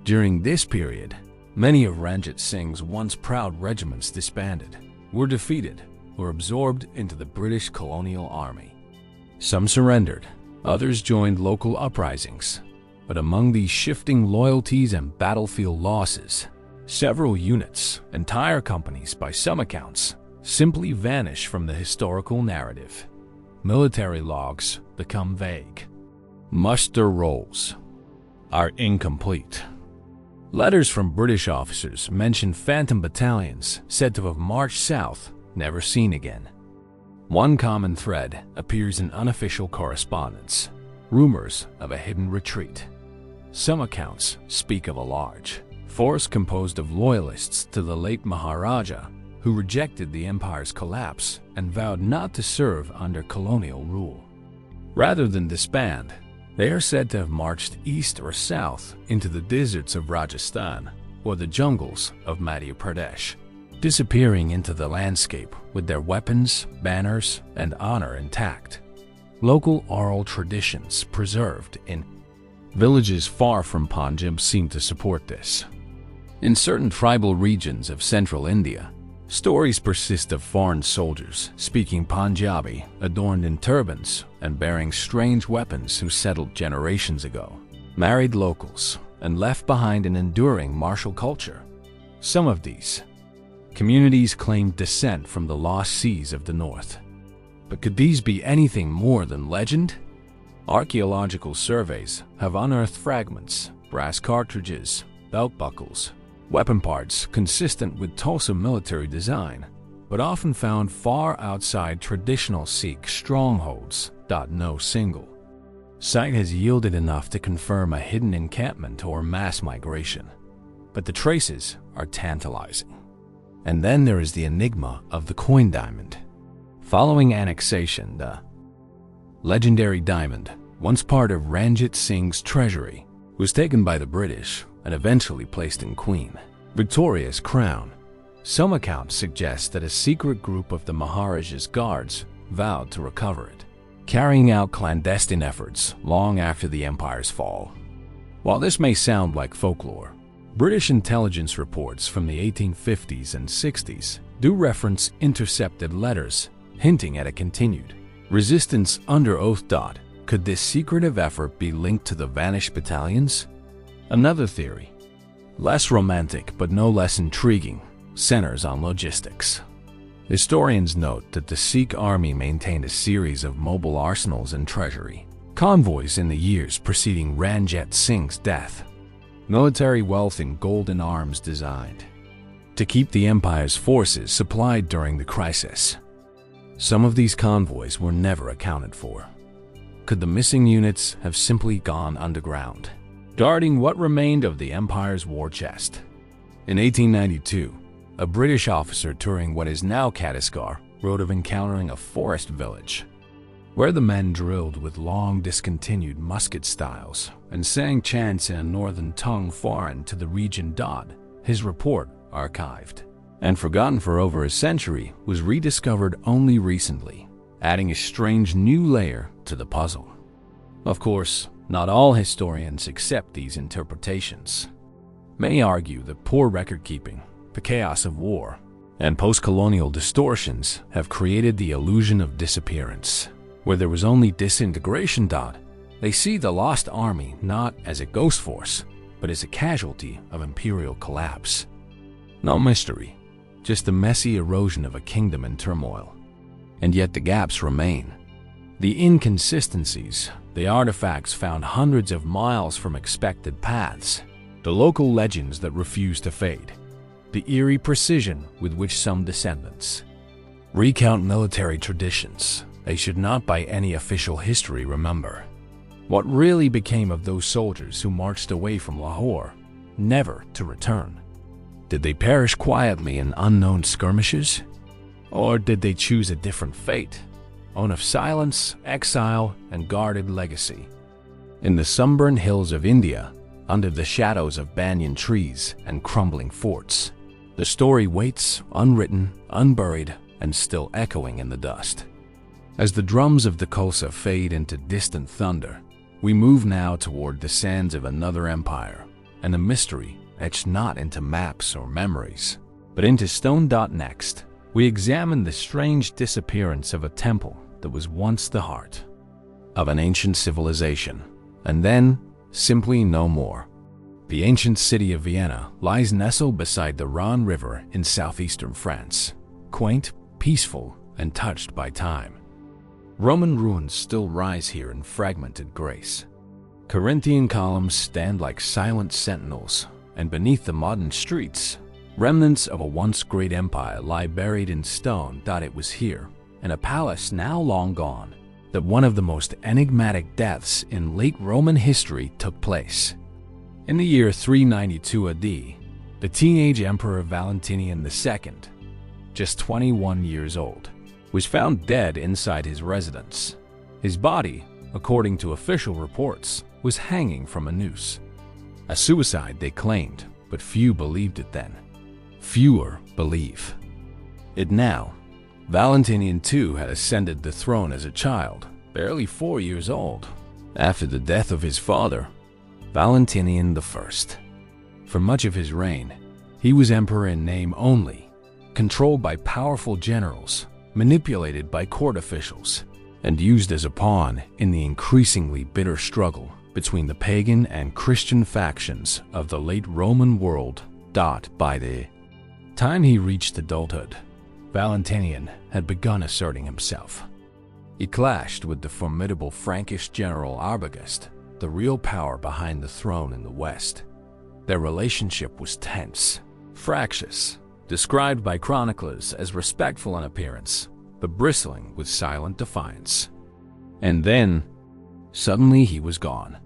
S2: during this period, many of Ranjit Singh's once proud regiments disbanded, were defeated, or absorbed into the British colonial army. Some surrendered, others joined local uprisings, but among these shifting loyalties and battlefield losses, several units, entire companies by some accounts, simply vanish from the historical narrative. Military logs become vague. Muster rolls are incomplete. Letters from British officers mention phantom battalions said to have marched south, never seen again. One common thread appears in unofficial correspondence: rumors of a hidden retreat. Some accounts speak of a large force composed of loyalists to the late Maharaja who rejected the empire's collapse and vowed not to serve under colonial rule. Rather than disband, they are said to have marched east or south into the deserts of Rajasthan or the jungles of Madhya Pradesh, disappearing into the landscape with their weapons, banners, and honor intact. Local oral traditions preserved in villages far from Punjab seem to support this. In certain tribal regions of central India, stories persist of foreign soldiers speaking Punjabi, adorned in turbans and bearing strange weapons who settled generations ago, married locals, and left behind an enduring martial culture. Some of these communities claim descent from the lost seas of the north. But could these be anything more than legend? Archaeological surveys have unearthed fragments, brass cartridges, belt buckles, weapon parts consistent with Tulsa military design, but often found far outside traditional Sikh strongholds. No single site has yielded enough to confirm a hidden encampment or mass migration, but the traces are tantalizing. And then there is the enigma of the coin diamond. Following annexation, the legendary diamond, once part of Ranjit Singh's treasury, was taken by the British and eventually placed in Queen Victoria's crown. Some accounts suggest that a secret group of the Maharaja's guards vowed to recover it, carrying out clandestine efforts long after the empire's fall. While this may sound like folklore, British intelligence reports from the 1850s and 60s do reference intercepted letters hinting at a continued resistance under oath. Could this secretive effort be linked to the vanished battalions? Another theory, less romantic but no less intriguing, centers on logistics. Historians note that the Sikh army maintained a series of mobile arsenals and treasury convoys in the years preceding Ranjit Singh's death. Military wealth and golden arms designed to keep the empire's forces supplied during the crisis. Some of these convoys were never accounted for. Could the missing units have simply gone underground, guarding what remained of the empire's war chest? In 1892, a British officer touring what is now Katiskar wrote of encountering a forest village where the men drilled with long discontinued musket styles and sang chants in a northern tongue foreign to the region. His report, archived and forgotten for over a century, was rediscovered only recently, adding a strange new layer to the puzzle. Of course, not all historians accept these interpretations. Many argue that poor record-keeping, the chaos of war, and post-colonial distortions have created the illusion of disappearance, where there was only disintegration. They see the lost army not as a ghost force, but as a casualty of imperial collapse. No mystery, just the messy erosion of a kingdom in turmoil. And yet the gaps remain. The inconsistencies, the artifacts found hundreds of miles from expected paths, the local legends that refuse to fade, the eerie precision with which some descendants recount military traditions they should not by any official history remember. What really became of those soldiers who marched away from Lahore, never to return? Did they perish quietly in unknown skirmishes? Or did they choose a different fate, one of silence, exile, and guarded legacy? In the sunburned hills of India, under the shadows of banyan trees and crumbling forts, the story waits, unwritten, unburied, and still echoing in the dust. As the drums of the Khalsa fade into distant thunder, we move now toward the sands of another empire, and a mystery etched not into maps or memories, but into stone. Next, we examine the strange disappearance of a temple that was once the heart of an ancient civilization, and then simply no more. The ancient city of Vienna lies nestled beside the Rhone River in southeastern France, quaint, peaceful, and touched by time. Roman ruins still rise here in fragmented grace. Corinthian columns stand like silent sentinels, and beneath the modern streets, remnants of a once great empire lie buried in stone. It was here, in a palace now long gone, that one of the most enigmatic deaths in late Roman history took place. In the year 392 AD, the teenage Emperor Valentinian II, just 21 years old, was found dead inside his residence. His body, according to official reports, was hanging from a noose. A suicide, they claimed, but few believed it then. Fewer believe it now. Valentinian II had ascended the throne as a child, barely 4 years old, after the death of his father, Valentinian I. For much of his reign, he was emperor in name only, controlled by powerful generals, manipulated by court officials, and used as a pawn in the increasingly bitter struggle between the pagan and Christian factions of the late Roman world. By the time he reached adulthood, Valentinian had begun asserting himself. He clashed with the formidable Frankish general Arbogast, the real power behind the throne in the west. Their relationship was tense, fractious, described by chroniclers as respectful in appearance, but bristling with silent defiance. And then, suddenly he was gone.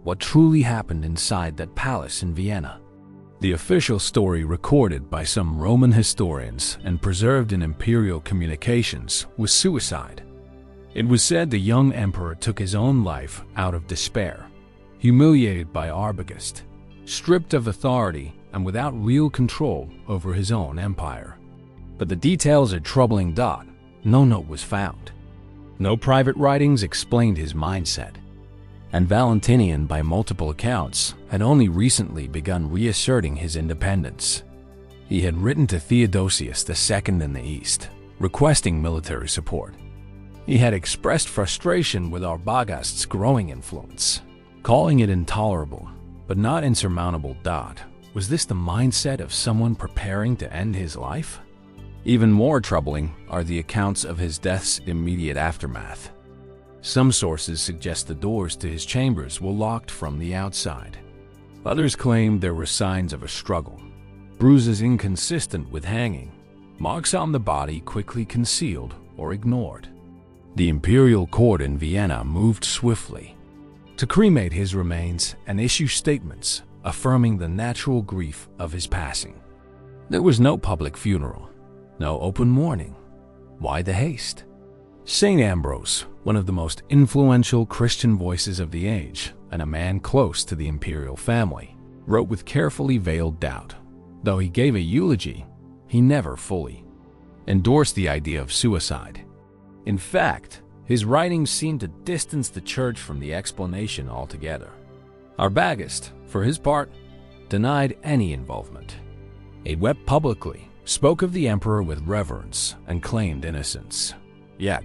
S2: What truly happened inside that palace in Vienna? The official story recorded by some Roman historians and preserved in imperial communications was suicide. It was said the young emperor took his own life out of despair, humiliated by Arbogast, stripped of authority and without real control over his own empire. But the details are troubling. No note was found. No private writings explained his mindset. And Valentinian, by multiple accounts, had only recently begun reasserting his independence. He had written to Theodosius II in the East, requesting military support. He had expressed frustration with Arbogast's growing influence, calling it intolerable, but not insurmountable. Was this the mindset of someone preparing to end his life? Even more troubling are the accounts of his death's immediate aftermath. Some sources suggest the doors to his chambers were locked from the outside. Others claim there were signs of a struggle, bruises inconsistent with hanging, marks on the body quickly concealed or ignored. The imperial court in Vienna moved swiftly to cremate his remains and issue statements affirming the natural grief of his passing. There was no public funeral, no open mourning. Why the haste? St. Ambrose, one of the most influential Christian voices of the age and a man close to the imperial family, wrote with carefully veiled doubt. Though he gave a eulogy, he never fully endorsed the idea of suicide. In fact, his writings seem to distance the church from the explanation altogether. Arbogast, for his part, denied any involvement. He wept publicly, spoke of the emperor with reverence, and claimed innocence. Yet,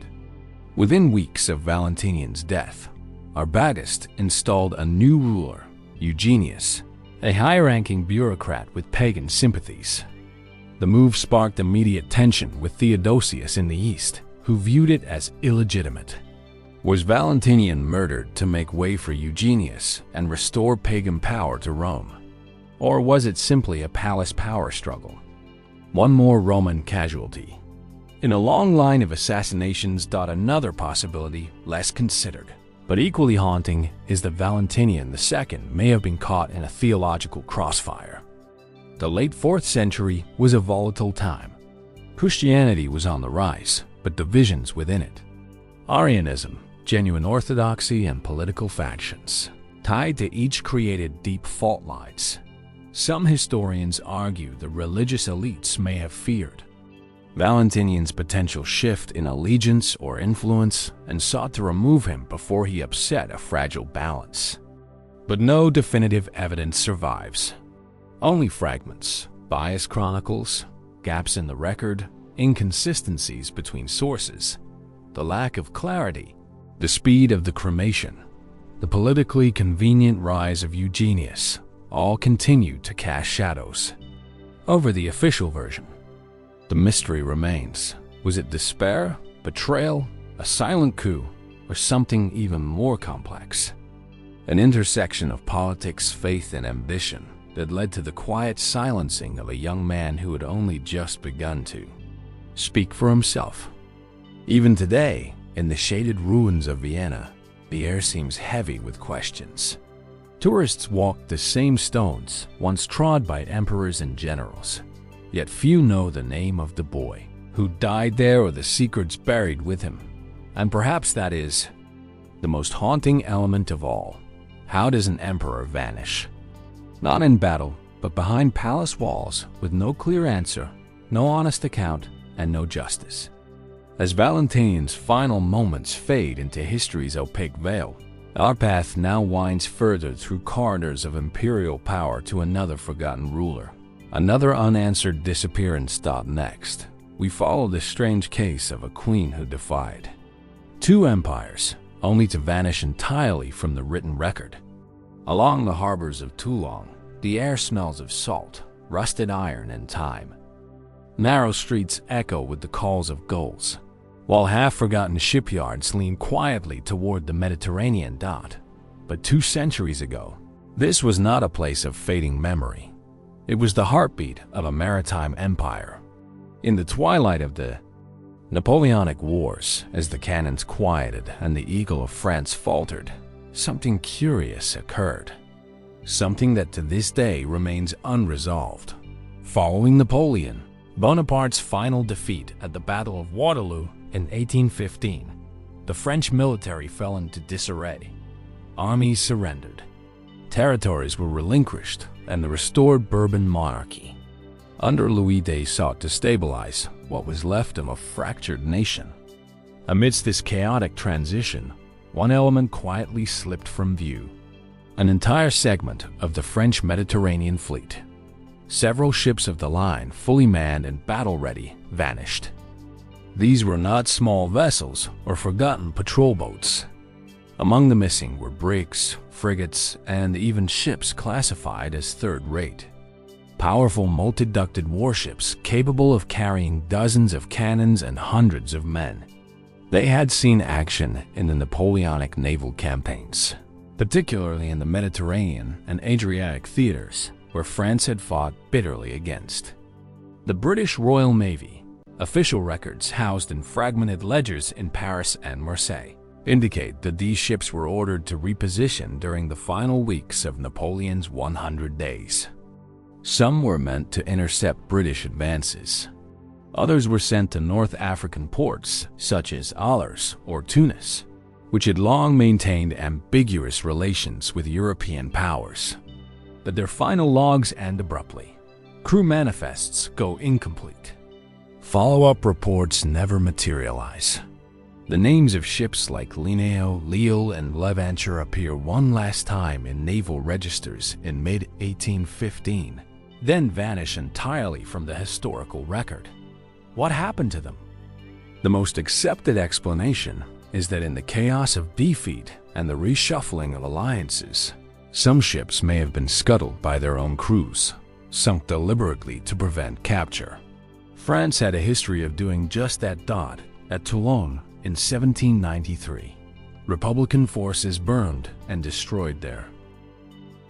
S2: within weeks of Valentinian's death, Arbogast installed a new ruler, Eugenius, a high-ranking bureaucrat with pagan sympathies. The move sparked immediate tension with Theodosius in the East, who viewed it as illegitimate. Was Valentinian murdered to make way for Eugenius and restore pagan power to Rome? Or was it simply a palace power struggle? One more Roman casualty in a long line of assassinations. Another possibility less considered, but equally haunting, is that Valentinian II may have been caught in a theological crossfire. The late 4th century was a volatile time. Christianity was on the rise, but divisions within it. Arianism, genuine orthodoxy, and political factions tied to each created deep fault lines. Some historians argue the religious elites may have feared Valentinian's potential shift in allegiance or influence and sought to remove him before he upset a fragile balance. But no definitive evidence survives. Only fragments, biased chronicles, gaps in the record, inconsistencies between sources, the lack of clarity, the speed of the cremation, the politically convenient rise of Eugenius, all continue to cast shadows over the official version. The mystery remains. Was it despair, betrayal, a silent coup, or something even more complex? An intersection of politics, faith, and ambition that led to the quiet silencing of a young man who had only just begun to speak for himself. Even today, in the shaded ruins of Vienna, the air seems heavy with questions. Tourists walk the same stones once trod by emperors and generals. Yet few know the name of the boy who died there or the secrets buried with him. And perhaps that is The most haunting element of all: how does an emperor vanish? Not in battle, but behind palace walls, with no clear answer, no honest account, and no justice. As Valentinian's final moments fade into history's opaque veil, our path now winds further through corridors of imperial power to another forgotten ruler. Another unanswered disappearance. Next, we follow the strange case of a queen who defied two empires, only to vanish entirely from the written record. Along the harbors of Toulon, the air smells of salt, rusted iron, and time. Narrow streets echo with the calls of gulls, while half-forgotten shipyards lean quietly toward the Mediterranean. But 2 centuries ago, this was not a place of fading memory. It was the heartbeat of a maritime empire. In the twilight of the Napoleonic Wars, as the cannons quieted and the eagle of France faltered, something curious occurred. Something that to this day remains unresolved. Following Napoleon Bonaparte's final defeat at the Battle of Waterloo in 1815, the French military fell into disarray. Armies surrendered. Territories were relinquished, and the restored Bourbon monarchy under Louis X sought to stabilize what was left of a fractured nation. Amidst this chaotic transition, one element quietly slipped from view: an entire segment of the French Mediterranean fleet. Several ships of the line, fully manned and battle-ready, vanished. These were not small vessels or forgotten patrol boats. Among the missing were brigs, frigates, and even ships classified as third-rate. Powerful multi-ducted warships capable of carrying dozens of cannons and hundreds of men. They had seen action in the Napoleonic naval campaigns, particularly in the Mediterranean and Adriatic theaters, where France had fought bitterly against the British Royal Navy. Official records housed in fragmented ledgers in Paris and Marseille indicate that these ships were ordered to reposition during the final weeks of Napoleon's 100 days. Some were meant to intercept British advances. Others were sent to North African ports such as Algiers or Tunis, which had long maintained ambiguous relations with European powers. But their final logs end abruptly. Crew manifests go incomplete. Follow-up reports never materialize. The names of ships like Linneo, Lille, and Levanture appear one last time in naval registers in mid-1815, then vanish entirely from the historical record. What happened to them? The most accepted explanation is that in the chaos of defeat and the reshuffling of alliances, some ships may have been scuttled by their own crews, sunk deliberately to prevent capture. France had a history of doing just that. At Toulon in 1793, Republican forces burned and destroyed their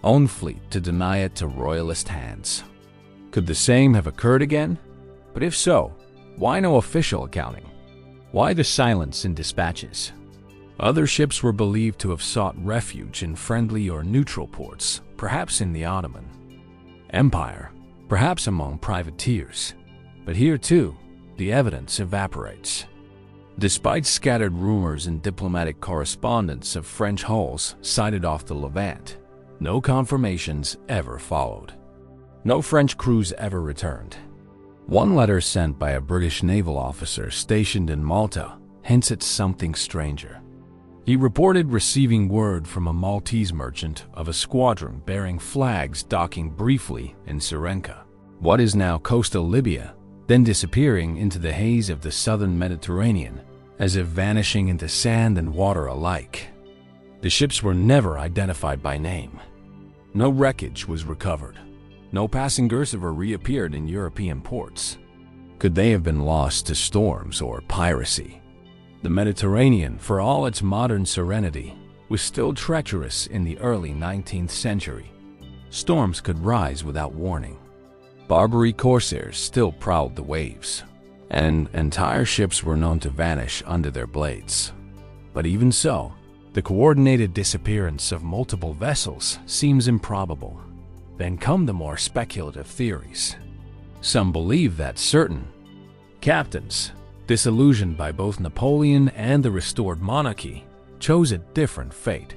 S2: own fleet to deny it to royalist hands. Could the same have occurred again? But if so, why no official accounting? Why the silence in dispatches? Other ships were believed to have sought refuge in friendly or neutral ports, perhaps in the Ottoman Empire, perhaps among privateers. But here too, the evidence evaporates. Despite scattered rumors and diplomatic correspondence of French hulls sighted off the Levant, no confirmations ever followed. No French crews ever returned. One letter sent by a British naval officer stationed in Malta hints at something stranger. He reported receiving word from a Maltese merchant of a squadron bearing flags docking briefly in Cyrenaica, what is now coastal Libya, then disappearing into the haze of the southern Mediterranean, as if vanishing into sand and water alike. The ships were never identified by name. No wreckage was recovered. No passengers ever reappeared in European ports. Could they have been lost to storms or piracy? The Mediterranean, for all its modern serenity, was still treacherous in the early 19th century. Storms could rise without warning. Barbary corsairs still prowled the waves, and entire ships were known to vanish under their blades. But even so, the coordinated disappearance of multiple vessels seems improbable. Then come the more speculative theories. Some believe that certain captains, disillusioned by both Napoleon and the restored monarchy, chose a different fate.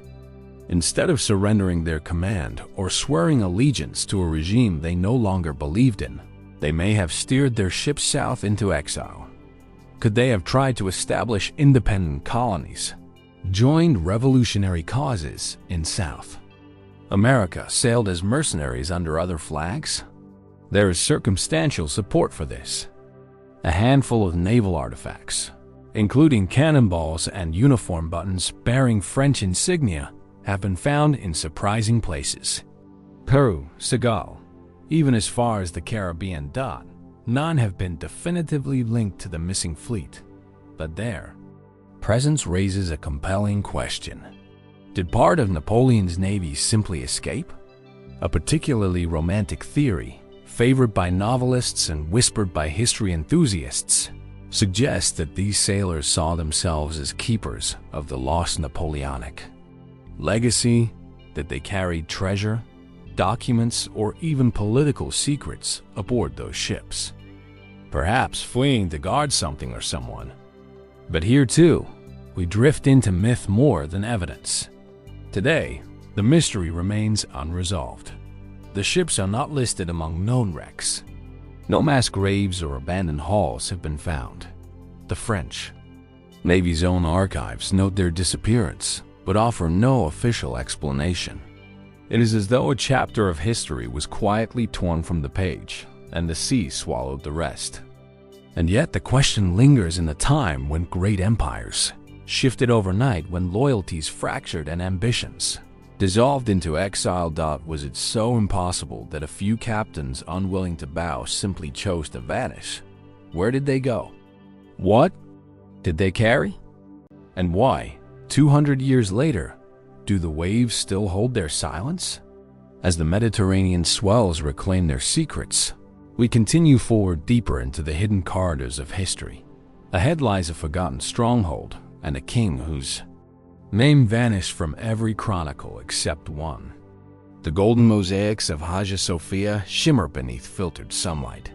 S2: Instead of surrendering their command or swearing allegiance to a regime they no longer believed in, they may have steered their ships south into exile. Could they have tried to establish independent colonies, joined revolutionary causes in South America, sailed as mercenaries under other flags? There is circumstantial support for this. A handful of naval artifacts, including cannonballs and uniform buttons bearing French insignia, have been found in surprising places. Peru, Senegal, even as far as the Caribbean. None have been definitively linked to the missing fleet, but their presence raises a compelling question. Did part of Napoleon's navy simply escape? A particularly romantic theory, favored by novelists and whispered by history enthusiasts, suggests that these sailors saw themselves as keepers of the lost Napoleonic legacy, that they carried treasure, documents, or even political secrets aboard those ships. Perhaps fleeing to guard something or someone. But here too, we drift into myth more than evidence. Today, the mystery remains unresolved. The ships are not listed among known wrecks. No mass graves or abandoned halls have been found. The French Navy's own archives note their disappearance, but offer no official explanation. It is as though a chapter of history was quietly torn from the page, and the sea swallowed the rest. And yet the question lingers in the time when great empires shifted overnight, when loyalties fractured and ambitions dissolved into exile. Was it so impossible that a few captains unwilling to bow simply chose to vanish? Where did they go? What did they carry? And why, 200 years later, do the waves still hold their silence? As the Mediterranean swells reclaim their secrets, we continue forward deeper into the hidden corridors of history. Ahead lies a forgotten stronghold and a king whose name vanished from every chronicle except one. The golden mosaics of Hagia Sophia shimmer beneath filtered sunlight.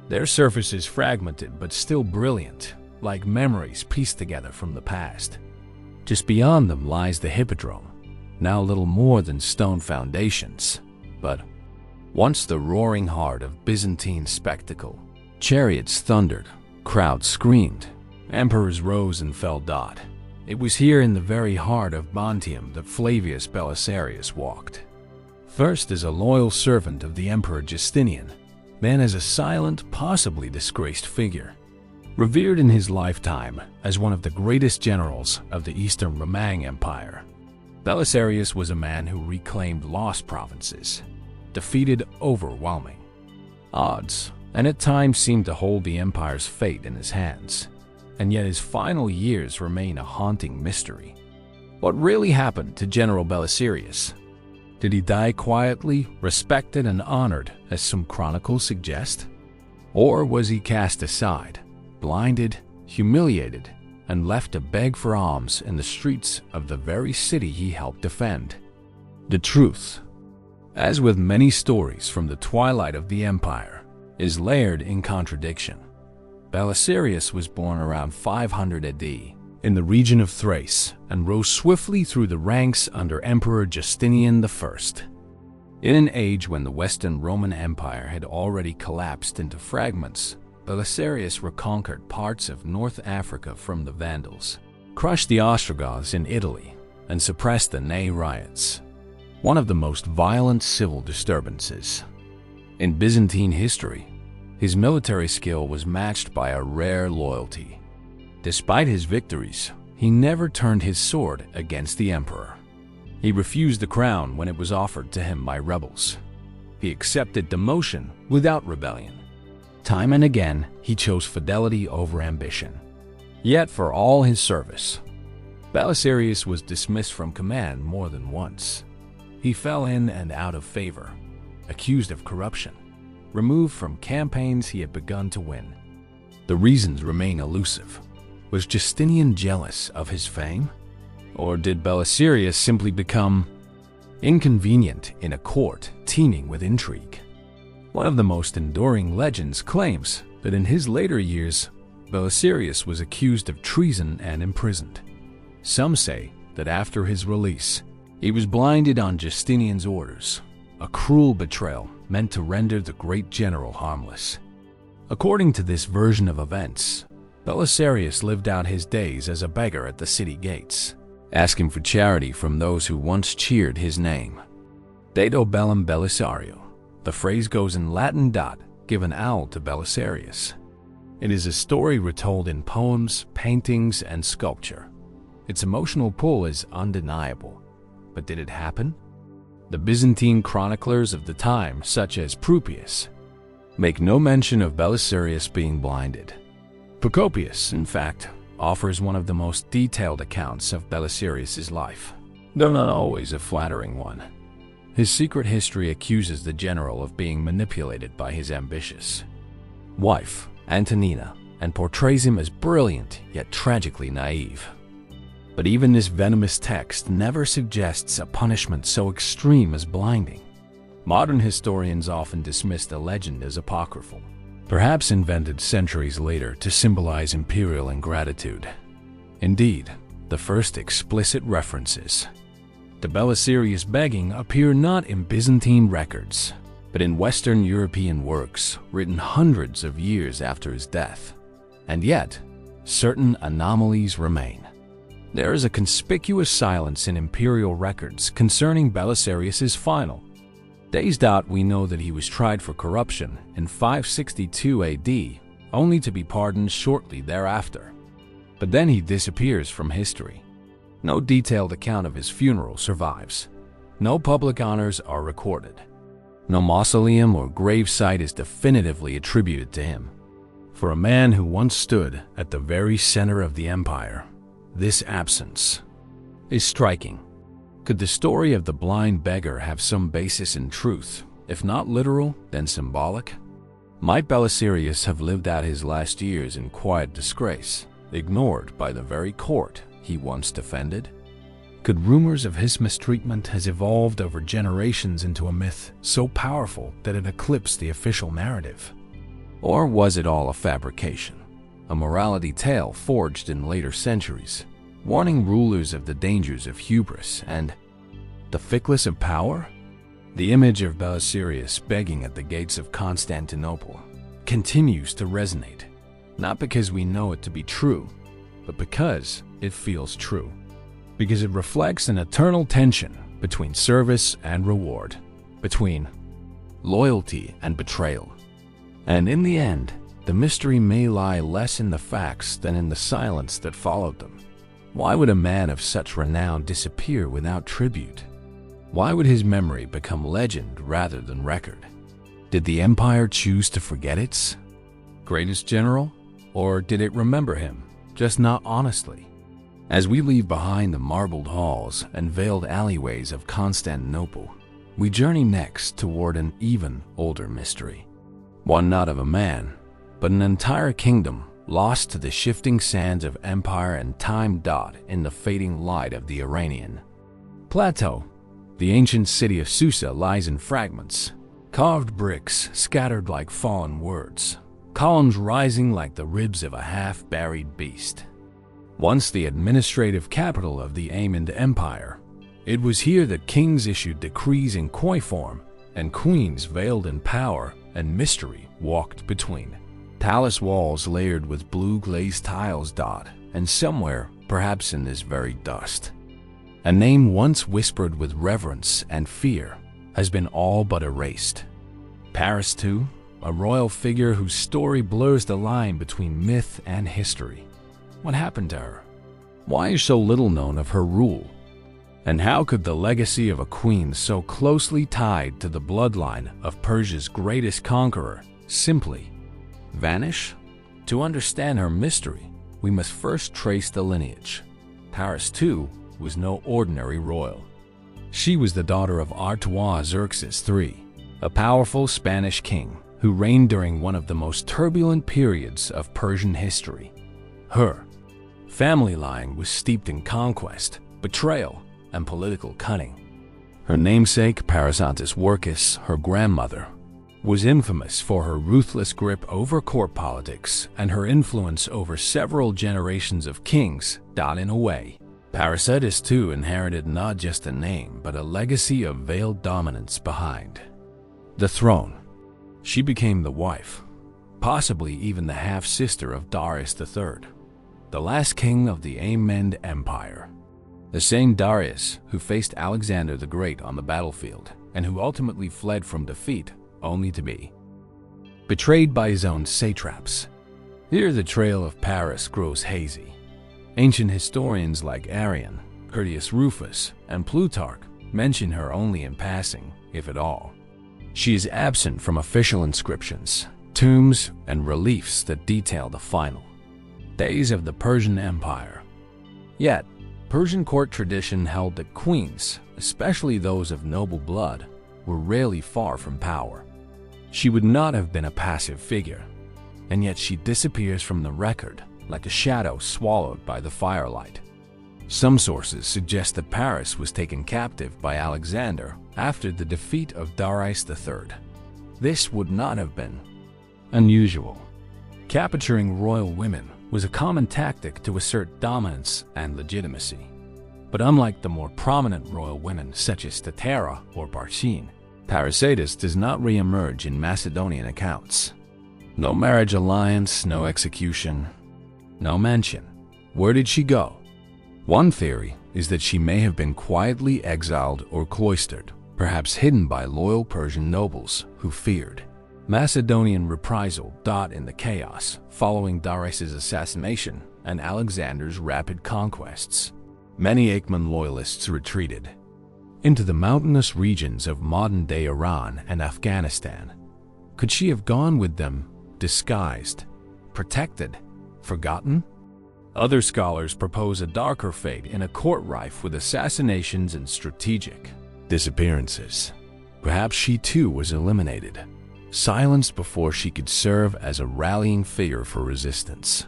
S2: Their surface is fragmented but still brilliant, like memories pieced together from the past. Just beyond them lies the Hippodrome, now little more than stone foundations, but once the roaring heart of Byzantine spectacle. Chariots thundered, crowds screamed, emperors rose and fell. It was here in the very heart of Byzantium that Flavius Belisarius walked. First as a loyal servant of the Emperor Justinian, then as a silent, possibly disgraced figure. Revered in his lifetime as one of the greatest generals of the Eastern Roman Empire, Belisarius was a man who reclaimed lost provinces, defeated overwhelming odds, and at times seemed to hold the empire's fate in his hands. And yet his final years remain a haunting mystery. What really happened to General Belisarius? Did he die quietly, respected and honored, as some chronicles suggest? Or was he cast aside, blinded, humiliated, and left to beg for alms in the streets of the very city he helped defend? The truth, as with many stories from the twilight of the empire, is layered in contradiction. Belisarius was born around 500 AD in the region of Thrace and rose swiftly through the ranks under Emperor Justinian I. In an age when the Western Roman Empire had already collapsed into fragments, Belisarius reconquered parts of North Africa from the Vandals, crushed the Ostrogoths in Italy, and suppressed the Ney riots, one of the most violent civil disturbances in Byzantine history. His military skill was matched by a rare loyalty. Despite his victories, he never turned his sword against the emperor. He refused the crown when it was offered to him by rebels. He accepted demotion without rebellion. Time and again, he chose fidelity over ambition. Yet for all his service, Belisarius was dismissed from command more than once. He fell in and out of favor, accused of corruption, removed from campaigns he had begun to win. The reasons remain elusive. Was Justinian jealous of his fame? Or did Belisarius simply become inconvenient in a court teeming with intrigue? One of the most enduring legends claims that in his later years, Belisarius was accused of treason and imprisoned. Some say that after his release, he was blinded on Justinian's orders, a cruel betrayal meant to render the great general harmless. According to this version of events, Belisarius lived out his days as a beggar at the city gates, asking for charity from those who once cheered his name. Dato bellum Belisario. The phrase goes in Latin. Give an owl to Belisarius. It is a story retold in poems, paintings, and sculpture. Its emotional pull is undeniable. But did it happen? The Byzantine chroniclers of the time, such as Procopius, make no mention of Belisarius being blinded. Procopius, in fact, offers one of the most detailed accounts of Belisarius's life, though not always a flattering one. His secret history accuses the general of being manipulated by his ambitious wife, Antonina, and portrays him as brilliant yet tragically naive. But even this venomous text never suggests a punishment so extreme as blinding. Modern historians often dismiss the legend as apocryphal, perhaps invented centuries later to symbolize imperial ingratitude. Indeed, the first explicit references to Belisarius begging appear not in Byzantine records, but in Western European works written hundreds of years after his death. And yet, certain anomalies remain. There is a conspicuous silence in imperial records concerning Belisarius's final days. We know that he was tried for corruption in 562 AD, only to be pardoned shortly thereafter. But then he disappears from history. No detailed account of his funeral survives. No public honors are recorded. No mausoleum or grave site is definitively attributed to him. For a man who once stood at the very center of the empire, this absence is striking. Could the story of the blind beggar have some basis in truth, if not literal, then symbolic? Might Belisarius have lived out his last years in quiet disgrace, ignored by the very court he once defended? Could rumors of his mistreatment have evolved over generations into a myth so powerful that it eclipsed the official narrative? Or was it all a fabrication, a morality tale forged in later centuries, warning rulers of the dangers of hubris and the fickleness of power? The image of Belisarius begging at the gates of Constantinople continues to resonate, not because we know it to be true, but because it feels true, because it reflects an eternal tension between service and reward, between loyalty and betrayal. And in the end, the mystery may lie less in the facts than in the silence that followed them. Why would a man of such renown disappear without tribute? Why would his memory become legend rather than record? Did the empire choose to forget its greatest general, or did it remember him, just not honestly? As we leave behind the marbled halls and veiled alleyways of Constantinople, we journey next toward an even older mystery. One not of a man, but an entire kingdom lost to the shifting sands of empire and time. In the fading light of the Iranian plateau, the ancient city of Susa lies in fragments, carved bricks scattered like fallen words, columns rising like the ribs of a half-buried beast. Once the administrative capital of the Aymid Empire, it was here that kings issued decrees in cuneiform and queens veiled in power and mystery walked between. Palace walls layered with blue glazed tiles. And somewhere, perhaps in this very dust, a name once whispered with reverence and fear has been all but erased. Paris, too, a royal figure whose story blurs the line between myth and history. What happened to her? Why is so little known of her rule? And how could the legacy of a queen so closely tied to the bloodline of Persia's greatest conqueror simply vanish? To understand her mystery, we must first trace the lineage. Paris, too, was no ordinary royal. She was the daughter of Artois Xerxes III, a powerful Spanish king who reigned during one of the most turbulent periods of Persian history. Her family line was steeped in conquest, betrayal, and political cunning. Her namesake, Parasantis Workis, her grandmother, was infamous for her ruthless grip over court politics and her influence over several generations of kings. In a way, Parasitis too inherited not just a name, but a legacy of veiled dominance behind the throne. She became the wife, possibly even the half-sister of Darius III, the last king of the Achaemenid Empire. The same Darius who faced Alexander the Great on the battlefield and who ultimately fled from defeat only to be betrayed by his own satraps. Here the trail of Paris grows hazy. Ancient historians like Arrian, Curtius Rufus, and Plutarch mention her only in passing, if at all. She is absent from official inscriptions, tombs, and reliefs that detail the final days of the Persian Empire. Yet, Persian court tradition held that queens, especially those of noble blood, were rarely far from power. She would not have been a passive figure, and yet she disappears from the record like a shadow swallowed by the firelight. Some sources suggest that Paris was taken captive by Alexander after the defeat of Darius III. This would not have been unusual. Capturing royal women was a common tactic to assert dominance and legitimacy. But unlike the more prominent royal women such as Statera or Barcine, Parasitis does not re-emerge in Macedonian accounts. No marriage alliance, no execution, no mention. Where did she go? One theory is that she may have been quietly exiled or cloistered, perhaps hidden by loyal Persian nobles who feared Macedonian reprisal. In the chaos following Darius' assassination and Alexander's rapid conquests, many Achaemenid loyalists retreated into the mountainous regions of modern-day Iran and Afghanistan. Could she have gone with them, disguised, protected, forgotten? Other scholars propose a darker fate in a court rife with assassinations and strategic disappearances. Perhaps she too was eliminated, silenced before she could serve as a rallying figure for resistance.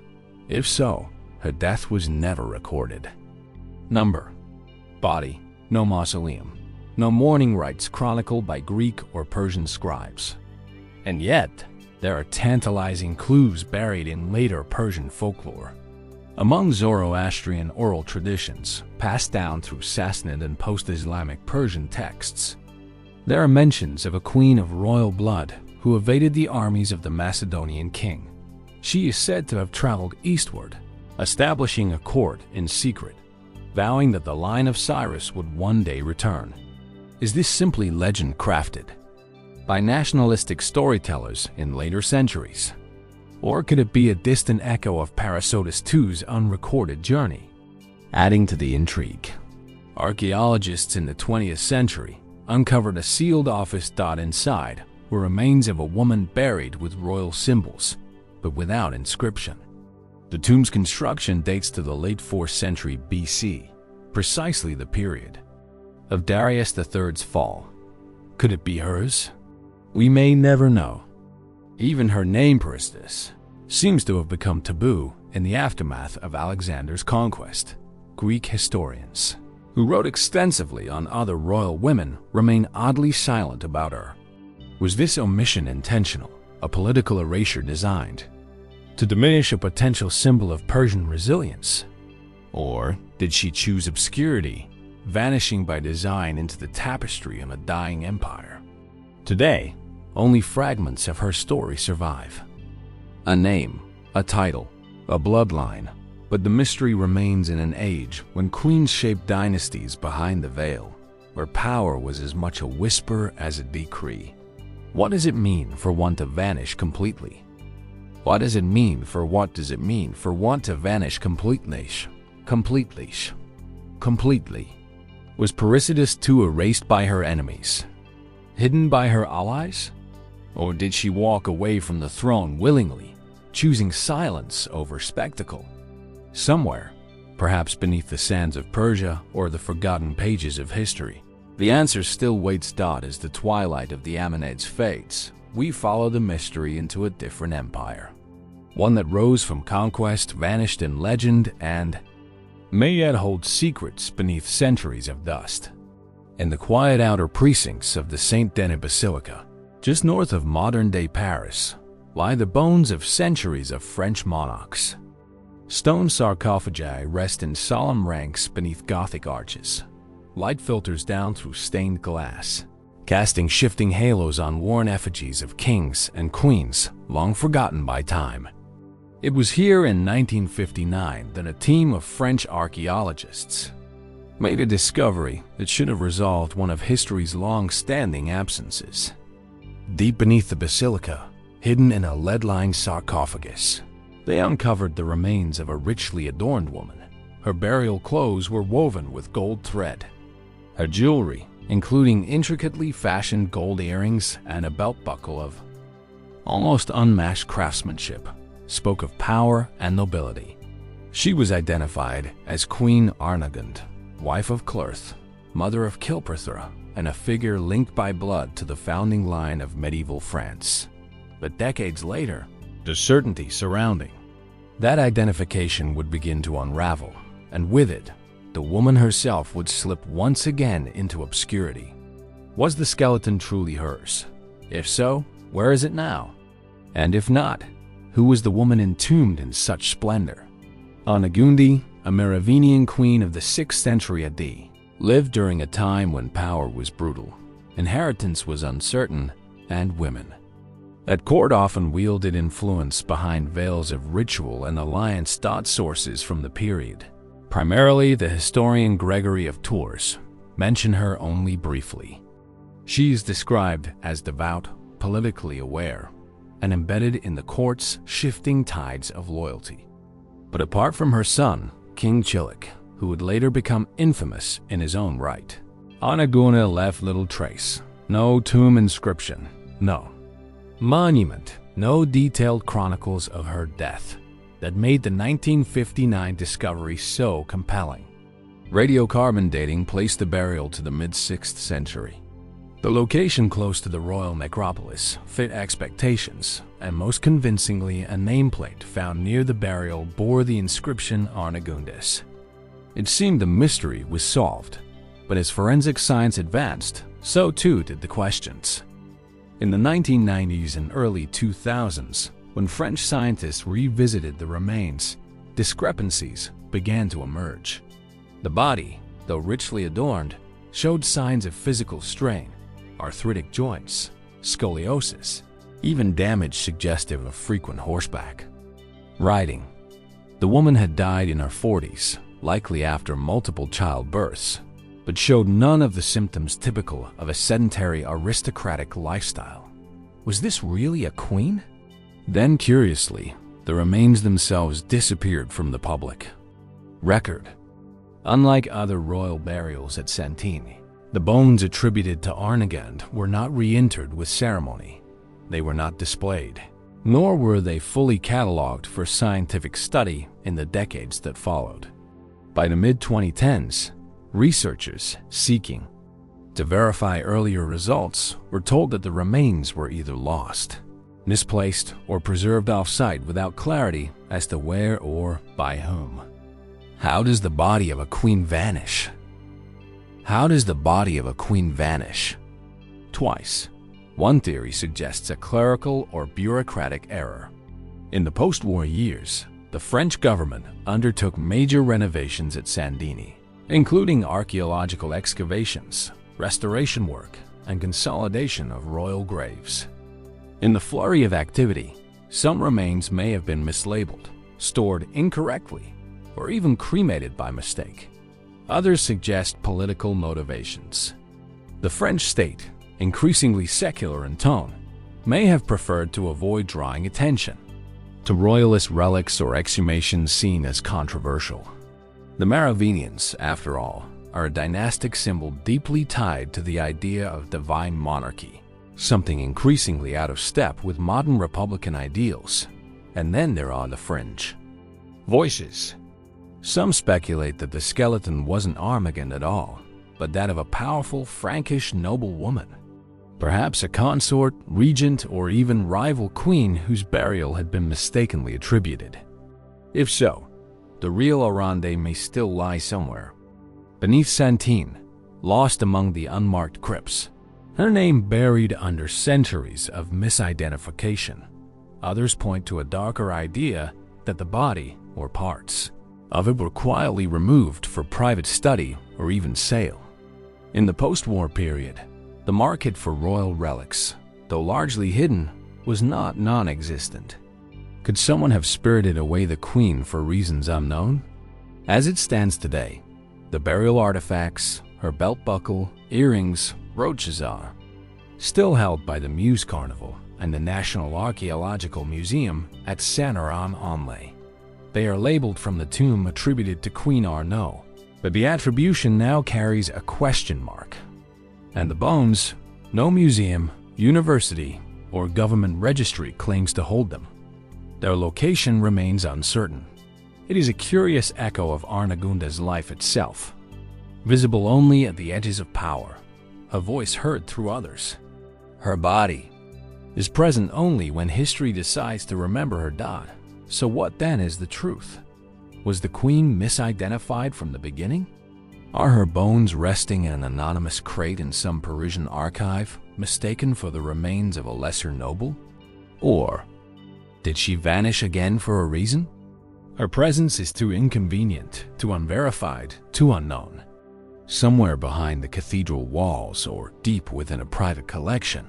S2: If so, her death was never recorded. Body. No mausoleum. No mourning rites chronicled by Greek or Persian scribes. And yet, there are tantalizing clues buried in later Persian folklore. Among Zoroastrian oral traditions, passed down through Sassanid and post-Islamic Persian texts, there are mentions of a queen of royal blood who evaded the armies of the Macedonian king. She is said to have traveled eastward, establishing a court in secret, vowing that the line of Cyrus would one day return. Is this simply legend crafted by nationalistic storytellers in later centuries? Or could it be a distant echo of Parasitis II's unrecorded journey? Adding to the intrigue, archaeologists in the 20th century uncovered a sealed office. Inside were remains of a woman buried with royal symbols, but without inscription. The tomb's construction dates to the late 4th century BC, precisely the period of Darius III's fall. Could it be hers? We may never know. Even her name, Paristis, seems to have become taboo in the aftermath of Alexander's conquest. Greek historians, who wrote extensively on other royal women, remain oddly silent about her. Was this omission intentional, a political erasure designed to diminish a potential symbol of Persian resilience? Or did she choose obscurity, vanishing by design into the tapestry of a dying empire? Today, only fragments of her story survive. A name, a title, a bloodline, but the mystery remains in an age when queens shaped dynasties behind the veil, where power was as much a whisper as a decree. What does it mean for one to vanish completely? What does it mean for one to vanish completely? Completely. Was Parasitis II erased by her enemies? Hidden by her allies? Or did she walk away from the throne willingly, choosing silence over spectacle? Somewhere, perhaps beneath the sands of Persia or the forgotten pages of history, the answer still waits. As the twilight of the Achaemenids fades, we follow the mystery into a different empire. One that rose from conquest, vanished in legend, and may yet hold secrets beneath centuries of dust. In the quiet outer precincts of the Saint Denis Basilica, just north of modern-day Paris, lie the bones of centuries of French monarchs. Stone sarcophagi rest in solemn ranks beneath Gothic arches. Light filters down through stained glass, casting shifting halos on worn effigies of kings and queens long forgotten by time. It was here in 1959 that a team of French archaeologists made a discovery that should have resolved one of history's long-standing absences. Deep beneath the basilica, hidden in a lead-lined sarcophagus, they uncovered the remains of a richly adorned woman. Her burial clothes were woven with gold thread. Her jewelry, including intricately fashioned gold earrings and a belt buckle of almost unmatched craftsmanship, spoke of power and nobility. She was identified as Queen Arnegund, wife of Clyrth, mother of Kilperthra, and a figure linked by blood to the founding line of medieval France. But decades later, the certainty surrounding that identification would begin to unravel, and with it, the woman herself would slip once again into obscurity. Was the skeleton truly hers? If so, where is it now? And if not, who was the woman entombed in such splendor? Arnegundi, a Merovingian queen of the 6th century AD, lived during a time when power was brutal, inheritance was uncertain, and women at court often wielded influence behind veils of ritual and alliance. Sources from the period, primarily the historian Gregory of Tours, mention her only briefly. She is described as devout, politically aware, and embedded in the court's shifting tides of loyalty. But apart from her son, King Chilic, who would later become infamous in his own right, Anaguna left little trace. No tomb inscription, no monument, no detailed chronicles of her death that made the 1959 discovery so compelling. Radiocarbon dating placed the burial to the mid-6th century. The location close to the royal necropolis fit expectations, and most convincingly, a nameplate found near the burial bore the inscription Arnegundis. It seemed the mystery was solved, but as forensic science advanced, so too did the questions. In the 1990s and early 2000s, when French scientists revisited the remains, discrepancies began to emerge. The body, though richly adorned, showed signs of physical strain, arthritic joints, scoliosis, even damage suggestive of frequent horseback riding. The woman had died in her 40s, likely after multiple childbirths, but showed none of the symptoms typical of a sedentary aristocratic lifestyle. Was this really a queen? Then, curiously, the remains themselves disappeared from the public record. Unlike other royal burials at Santini, the bones attributed to Arnegund were not reinterred with ceremony. They were not displayed, nor were they fully catalogued for scientific study in the decades that followed. By the mid-2010s, researchers seeking to verify earlier results were told that the remains were either lost, misplaced, or preserved off-site without clarity as to where or by whom. How does the body of a queen vanish? How does the body of a queen vanish? Twice. One theory suggests a clerical or bureaucratic error. In the post-war years, the French government undertook major renovations at Sandini, including archaeological excavations, restoration work, and consolidation of royal graves. In the flurry of activity, some remains may have been mislabeled, stored incorrectly, or even cremated by mistake. Others suggest political motivations. The French state, increasingly secular in tone, may have preferred to avoid drawing attention to royalist relics or exhumations seen as controversial. The Merovingians, after all, are a dynastic symbol deeply tied to the idea of divine monarchy, something increasingly out of step with modern republican ideals. And then there are the fringe voices. Some speculate that the skeleton wasn't Armagund at all, but that of a powerful Frankish noble woman, perhaps a consort, regent, or even rival queen whose burial had been mistakenly attributed. If so, the real Orande may still lie somewhere beneath Santine, lost among the unmarked crypts, her name buried under centuries of misidentification. Others point to a darker idea that the body, or parts, of it were quietly removed for private study or even sale. In the post-war period, the market for royal relics, though largely hidden, was not non-existent. Could someone have spirited away the queen for reasons unknown? As it stands today, the burial artifacts, her belt buckle, earrings, brooches are still held by the Muse Carnival and the National Archaeological Museum at Saint-Laurent-en-Laye. They are labeled from the tomb attributed to Queen Arnaud, but the attribution now carries a question mark. And the bones, no museum, university, or government registry claims to hold them. Their location remains uncertain. It is a curious echo of Arnagunda's life itself, visible only at the edges of power, a voice heard through others. Her body is present only when history decides to remember her dead. So what then is the truth? Was the queen misidentified from the beginning? Are her bones resting in an anonymous crate in some Parisian archive, mistaken for the remains of a lesser noble? Or did she vanish again for a reason? Her presence is too inconvenient, too unverified, too unknown. Somewhere behind the cathedral walls or deep within a private collection,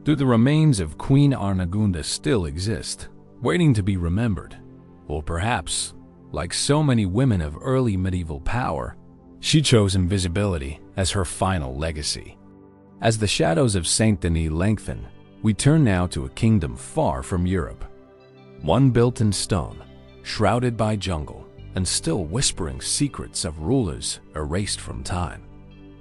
S2: do the remains of Queen Arnagunda still exist, waiting to be remembered? Or perhaps, like so many women of early medieval power, she chose invisibility as her final legacy. As the shadows of Saint Denis lengthen, we turn now to a kingdom far from Europe. One built in stone, shrouded by jungle, and still whispering secrets of rulers erased from time.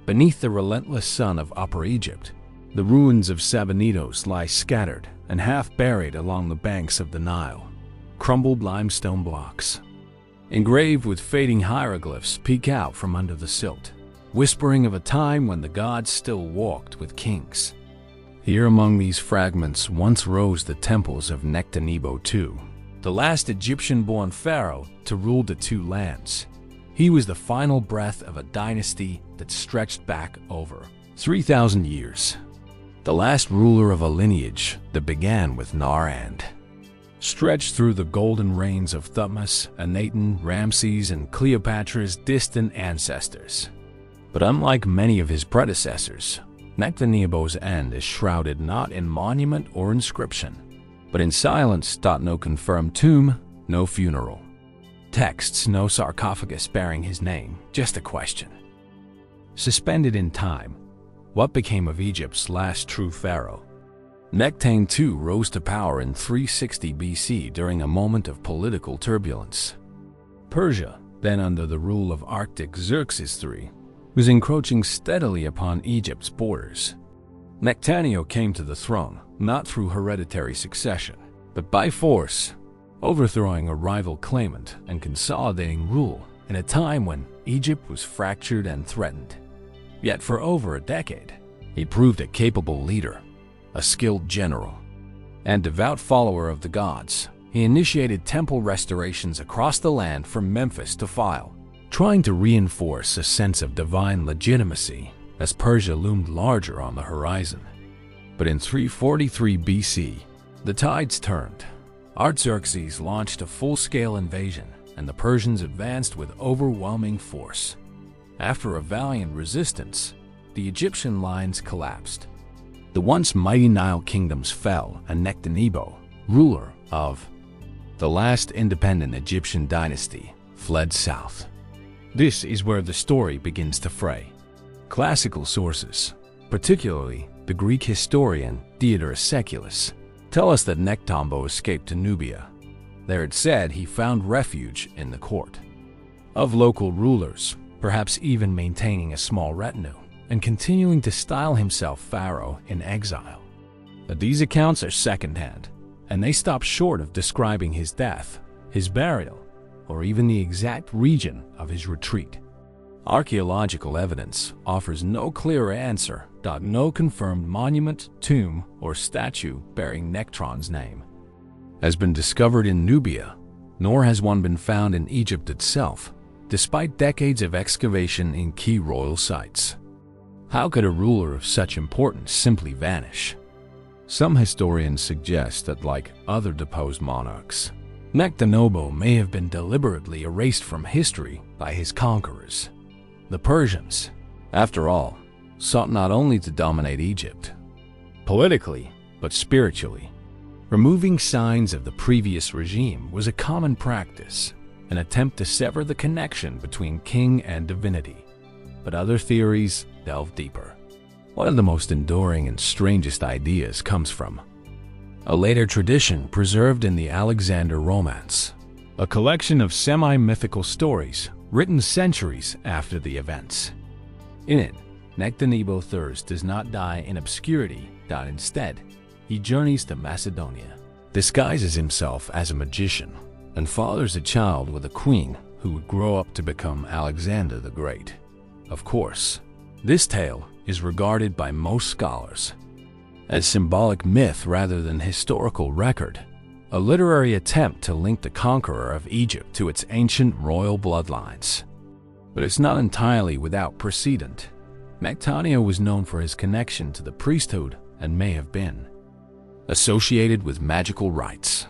S2: Beneath the relentless sun of Upper Egypt, the ruins of Sabonidos lie scattered and half buried along the banks of the Nile. Crumbled limestone blocks, engraved with fading hieroglyphs, peek out from under the silt, whispering of a time when the gods still walked with kings. Here among these fragments once rose the temples of Nectanebo II, the last Egyptian-born pharaoh to rule the two lands. He was the final breath of a dynasty that stretched back over 3,000 years. The last ruler of a lineage that began with Nar and stretched through the golden reigns of Thutmose, Akhenaten, Ramses, and Cleopatra's distant ancestors. But unlike many of his predecessors, Nectanebo's end is shrouded not in monument or inscription, but in silence. No confirmed tomb, no funeral. Texts, no sarcophagus bearing his name, just a question. Suspended in time, what became of Egypt's last true pharaoh? Nectane II rose to power in 360 BC during a moment of political turbulence. Persia, then under the rule of Archduke Xerxes III, was encroaching steadily upon Egypt's borders. Nectanebo came to the throne not through hereditary succession, but by force, overthrowing a rival claimant and consolidating rule in a time when Egypt was fractured and threatened. Yet for over a decade, he proved a capable leader, a skilled general, and devout follower of the gods. He initiated temple restorations across the land from Memphis to Phyle, trying to reinforce a sense of divine legitimacy as Persia loomed larger on the horizon. But in 343 BC, the tides turned. Artaxerxes launched a full-scale invasion, and the Persians advanced with overwhelming force. After a valiant resistance, the Egyptian lines collapsed. The once mighty Nile kingdoms fell, and Nectanebo, ruler of the last independent Egyptian dynasty, fled south. This is where the story begins to fray. Classical sources, particularly the Greek historian Diodorus Siculus, tell us that Nectanebo escaped to Nubia. There it said he found refuge in the court of local rulers, perhaps even maintaining a small retinue, and continuing to style himself pharaoh in exile. But these accounts are secondhand, and they stop short of describing his death, his burial, or even the exact region of his retreat. Archaeological evidence offers no clear answer. No confirmed monument, tomb, or statue bearing Nectron's name has been discovered in Nubia, nor has one been found in Egypt itself, despite decades of excavation in key royal sites. How could a ruler of such importance simply vanish? Some historians suggest that, like other deposed monarchs, Nectanebo may have been deliberately erased from history by his conquerors. The Persians, after all, sought not only to dominate Egypt politically, but spiritually. Removing signs of the previous regime was a common practice, an attempt to sever the connection between king and divinity. But other theories delve deeper. One of the most enduring and strangest ideas comes from a later tradition preserved in the Alexander Romance, a collection of semi-mythical stories written centuries after the events. In it, Nectanebo III does not die in obscurity, instead, he journeys to Macedonia, disguises himself as a magician, and fathers a child with a queen who would grow up to become Alexander the Great. Of course, this tale is regarded by most scholars as symbolic myth rather than historical record, a literary attempt to link the conqueror of Egypt to its ancient royal bloodlines. But it's not entirely without precedent. Nectanebo was known for his connection to the priesthood and may have been associated with magical rites.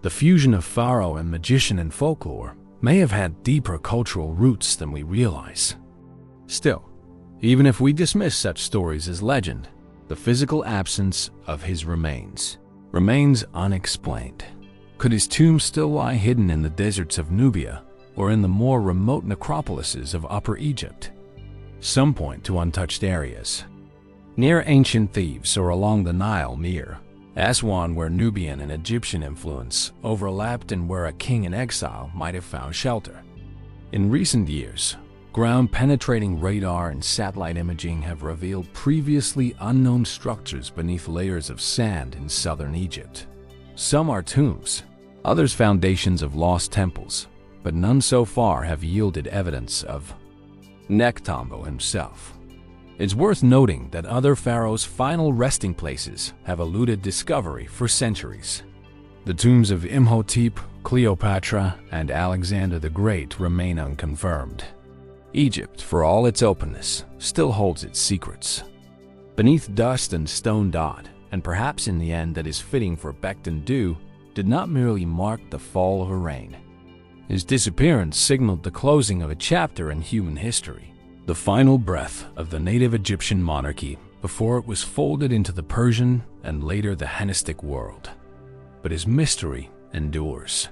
S2: The fusion of pharaoh and magician in folklore may have had deeper cultural roots than we realize. Still, even if we dismiss such stories as legend, the physical absence of his remains remains unexplained. Could his tomb still lie hidden in the deserts of Nubia or in the more remote necropolises of Upper Egypt? Some point to untouched areas near ancient Thebes or along the Nile near Aswan, where Nubian and Egyptian influence overlapped and where a king in exile might have found shelter. In recent years, ground-penetrating radar and satellite imaging have revealed previously unknown structures beneath layers of sand in southern Egypt. Some are tombs, others foundations of lost temples, but none so far have yielded evidence of Nectanebo himself. It's worth noting that other pharaohs' final resting places have eluded discovery for centuries. The tombs of Imhotep, Cleopatra, and Alexander the Great remain unconfirmed. Egypt, for all its openness, still holds its secrets. Beneath dust and stone dot, and perhaps in the end that is fitting for Becton Du, did not merely mark the fall of a reign. His disappearance signaled the closing of a chapter in human history, the final breath of the native Egyptian monarchy before it was folded into the Persian and later the Hellenistic world. But his mystery endures.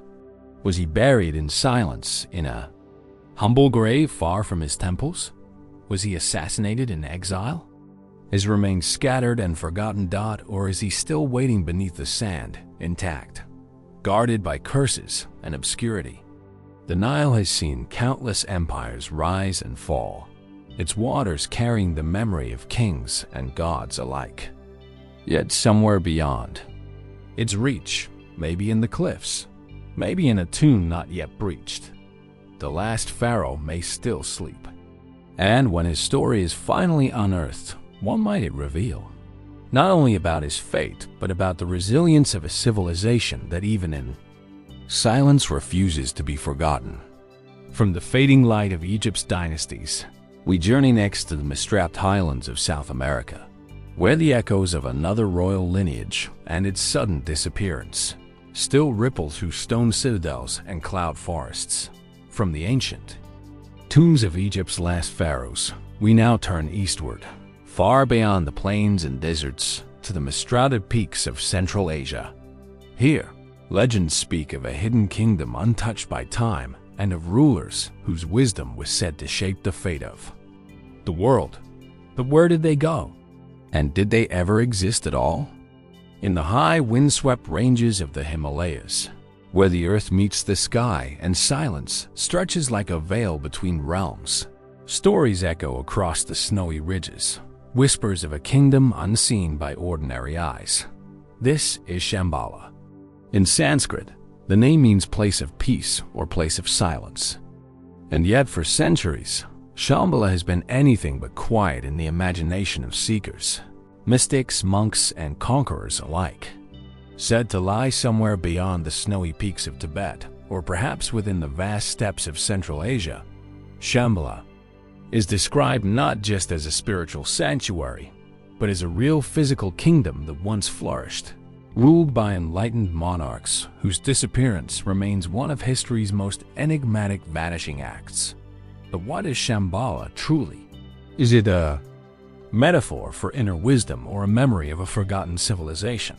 S2: Was he buried in silence in a humble grave far from his temples? Was he assassinated in exile? His remains scattered and forgotten or is he still waiting beneath the sand, intact, guarded by curses and obscurity? The Nile has seen countless empires rise and fall, its waters carrying the memory of kings and gods alike. Yet somewhere beyond, its reach, maybe in the cliffs, maybe in a tomb not yet breached, the last pharaoh may still sleep. And when his story is finally unearthed, what might it reveal? Not only about his fate, but about the resilience of a civilization that even in silence refuses to be forgotten. From the fading light of Egypt's dynasties, we journey next to the mist-wrapped highlands of South America, where the echoes of another royal lineage and its sudden disappearance still ripple through stone citadels and cloud forests. From the ancient tombs of Egypt's last pharaohs, we now turn eastward, far beyond the plains and deserts, to the mist-shrouded peaks of Central Asia. Here, legends speak of a hidden kingdom untouched by time and of rulers whose wisdom was said to shape the fate of the world. But where did they go? And did they ever exist at all? In the high, windswept ranges of the Himalayas, where the earth meets the sky and silence stretches like a veil between realms, stories echo across the snowy ridges, whispers of a kingdom unseen by ordinary eyes. This is Shambhala. In Sanskrit, the name means place of peace or place of silence. And yet for centuries, Shambhala has been anything but quiet in the imagination of seekers, mystics, monks, and conquerors alike. Said to lie somewhere beyond the snowy peaks of Tibet, or perhaps within the vast steppes of Central Asia, Shambhala is described not just as a spiritual sanctuary, but as a real physical kingdom that once flourished. ruled by enlightened monarchs whose disappearance remains one of history's most enigmatic vanishing acts. But what is Shambhala truly? Is it a metaphor for inner wisdom or a memory of a forgotten civilization?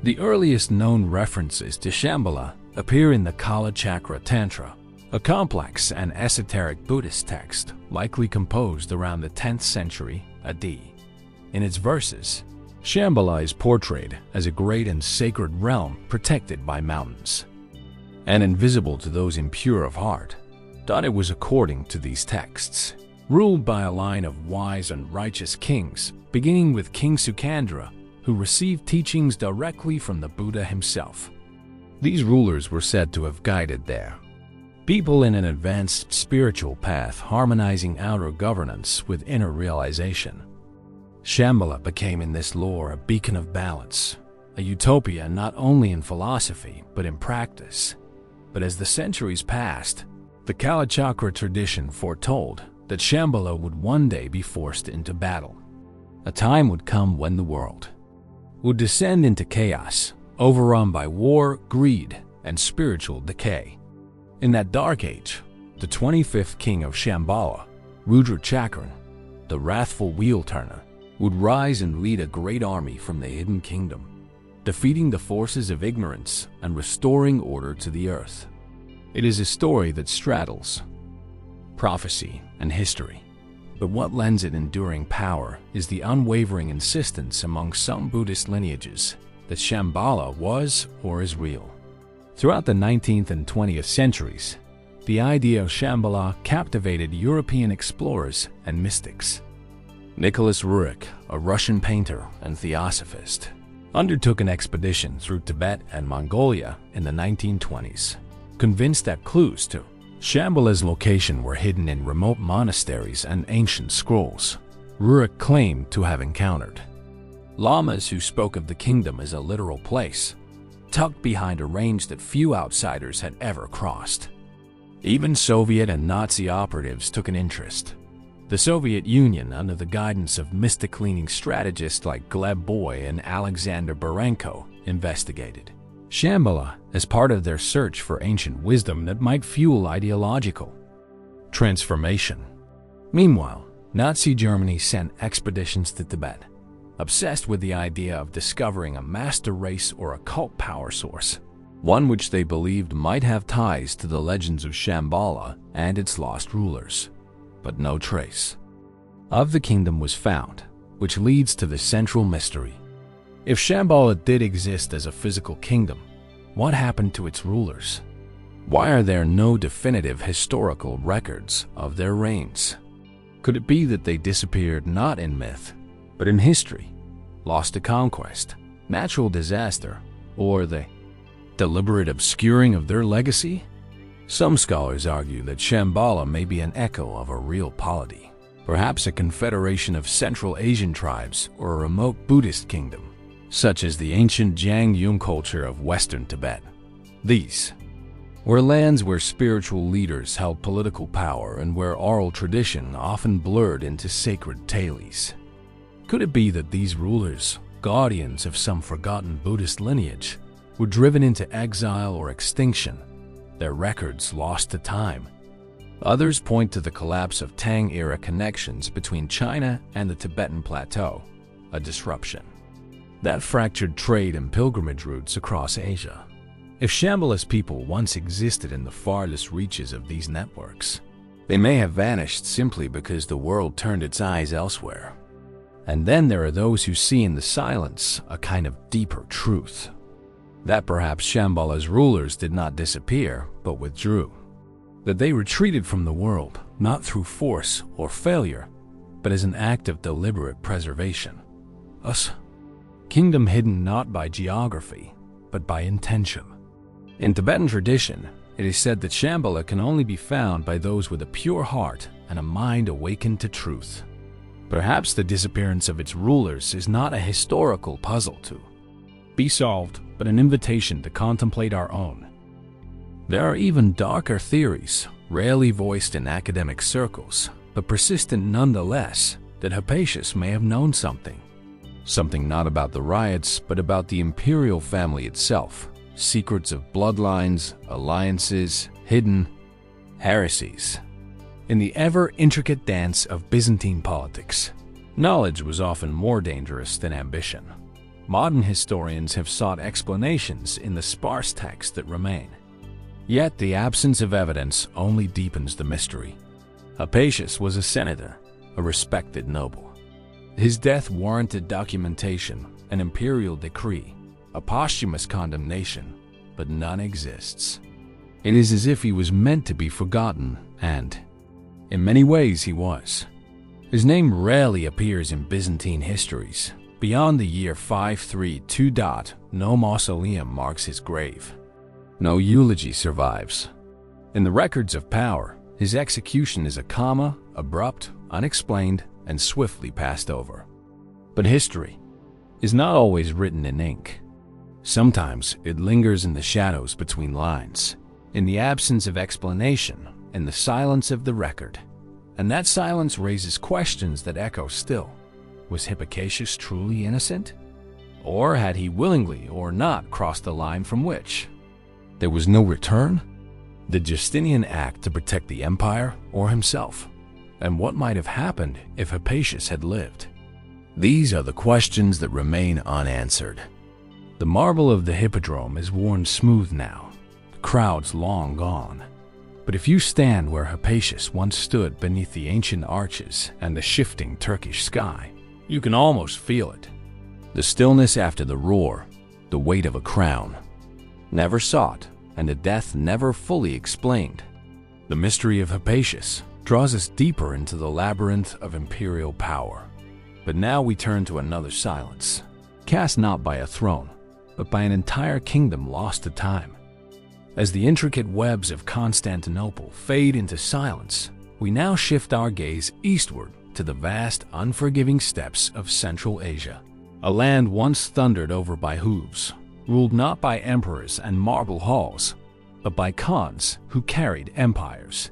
S2: The earliest known references to Shambhala appear in the Kala Chakra Tantra, a complex and esoteric Buddhist text likely composed around the 10th century AD. In its verses, Shambhala is portrayed as a great and sacred realm protected by mountains, and invisible to those impure of heart. It was, according to these texts, ruled by a line of wise and righteous kings, beginning with King Sukandra, who received teachings directly from the Buddha himself. These rulers were said to have guided their people in an advanced spiritual path, harmonizing outer governance with inner realization. Shambhala became in this lore a beacon of balance, a utopia not only in philosophy but in practice. But as the centuries passed, the Kala Chakra tradition foretold that Shambhala would one day be forced into battle. A time would come when the world would descend into chaos, overrun by war, greed, and spiritual decay. In that dark age, the 25th king of Shambhala, Rudra Chakran, the wrathful wheel-turner, would rise and lead a great army from the hidden kingdom, defeating the forces of ignorance and restoring order to the earth. It is a story that straddles prophecy and history, but what lends it enduring power is the unwavering insistence among some Buddhist lineages that Shambhala was or is real. Throughout the 19th and 20th centuries, the idea of Shambhala captivated European explorers and mystics. Nicholas Roerich, a Russian painter and theosophist, undertook an expedition through Tibet and Mongolia in the 1920s. Convinced that clues to Shambhala's location were hidden in remote monasteries and ancient scrolls, Roerich claimed to have encountered lamas who spoke of the kingdom as a literal place, tucked behind a range that few outsiders had ever crossed. Even Soviet and Nazi operatives took an interest. The Soviet Union, under the guidance of mystic-leaning strategists like Gleb Boy and Alexander Berenko, investigated Shambhala as part of their search for ancient wisdom that might fuel ideological transformation. Meanwhile, Nazi Germany sent expeditions to Tibet, obsessed with the idea of discovering a master race or occult power source, one which they believed might have ties to the legends of Shambhala and its lost rulers. But no trace of the kingdom was found, which leads to the central mystery. If Shambhala did exist as a physical kingdom, what happened to its rulers? Why are there no definitive historical records of their reigns? Could it be that they disappeared not in myth, but in history, lost to conquest, natural disaster, or the deliberate obscuring of their legacy? Some scholars argue that Shambhala may be an echo of a real polity, perhaps a confederation of Central Asian tribes or a remote Buddhist kingdom, such as the ancient Jiang-Yun culture of Western Tibet. These were lands where spiritual leaders held political power and where oral tradition often blurred into sacred tales. Could it be that these rulers, guardians of some forgotten Buddhist lineage, were driven into exile or extinction, their records lost to time? Others point to the collapse of Tang-era connections between China and the Tibetan Plateau, a disruption that fractured trade and pilgrimage routes across Asia. If Shambhala's people once existed in the farthest reaches of these networks, they may have vanished simply because the world turned its eyes elsewhere. And then there are those who see in the silence a kind of deeper truth, that perhaps Shambhala's rulers did not disappear, but withdrew. That they retreated from the world, not through force or failure, but as an act of deliberate preservation. A kingdom hidden not by geography, but by intention. In Tibetan tradition, it is said that Shambhala can only be found by those with a pure heart and a mind awakened to truth. Perhaps the disappearance of its rulers is not a historical puzzle to be solved, but an invitation to contemplate our own. There are even darker theories, rarely voiced in academic circles, but persistent nonetheless, that Hypatius may have known something. Something not about the riots, but about the imperial family itself. Secrets of bloodlines, alliances, hidden heresies. In the ever-intricate dance of Byzantine politics, knowledge was often more dangerous than ambition. Modern historians have sought explanations in the sparse texts that remain. Yet the absence of evidence only deepens the mystery. Hypatius was a senator, a respected noble. His death warranted documentation, an imperial decree, a posthumous condemnation, but none exists. It is as if he was meant to be forgotten, and in many ways he was. His name rarely appears in Byzantine histories. Beyond the year 532, no mausoleum marks his grave. No eulogy survives. In the records of power, his execution is a comma, abrupt, unexplained, and swiftly passed over. But history is not always written in ink. Sometimes it lingers in the shadows between lines, in the absence of explanation, in the silence of the record. And that silence raises questions that echo still. Was Hipparchus truly innocent? Or had he willingly or not crossed the line from which there was no return? Did Justinian act to protect the empire or himself? And what might have happened if Hypatius had lived? These are the questions that remain unanswered. The marble of the hippodrome is worn smooth now, the crowds long gone. But if you stand where Hypatius once stood beneath the ancient arches and the shifting Turkish sky, you can almost feel it. The stillness after the roar, the weight of a crown. Never sought, and a death never fully explained. The mystery of Hypatius draws us deeper into the labyrinth of imperial power. But now we turn to another silence, cast not by a throne, but by an entire kingdom lost to time. As the intricate webs of Constantinople fade into silence, we now shift our gaze eastward to the vast, unforgiving steppes of Central Asia, a land once thundered over by hooves, ruled not by emperors and marble halls, but by khans who carried empires.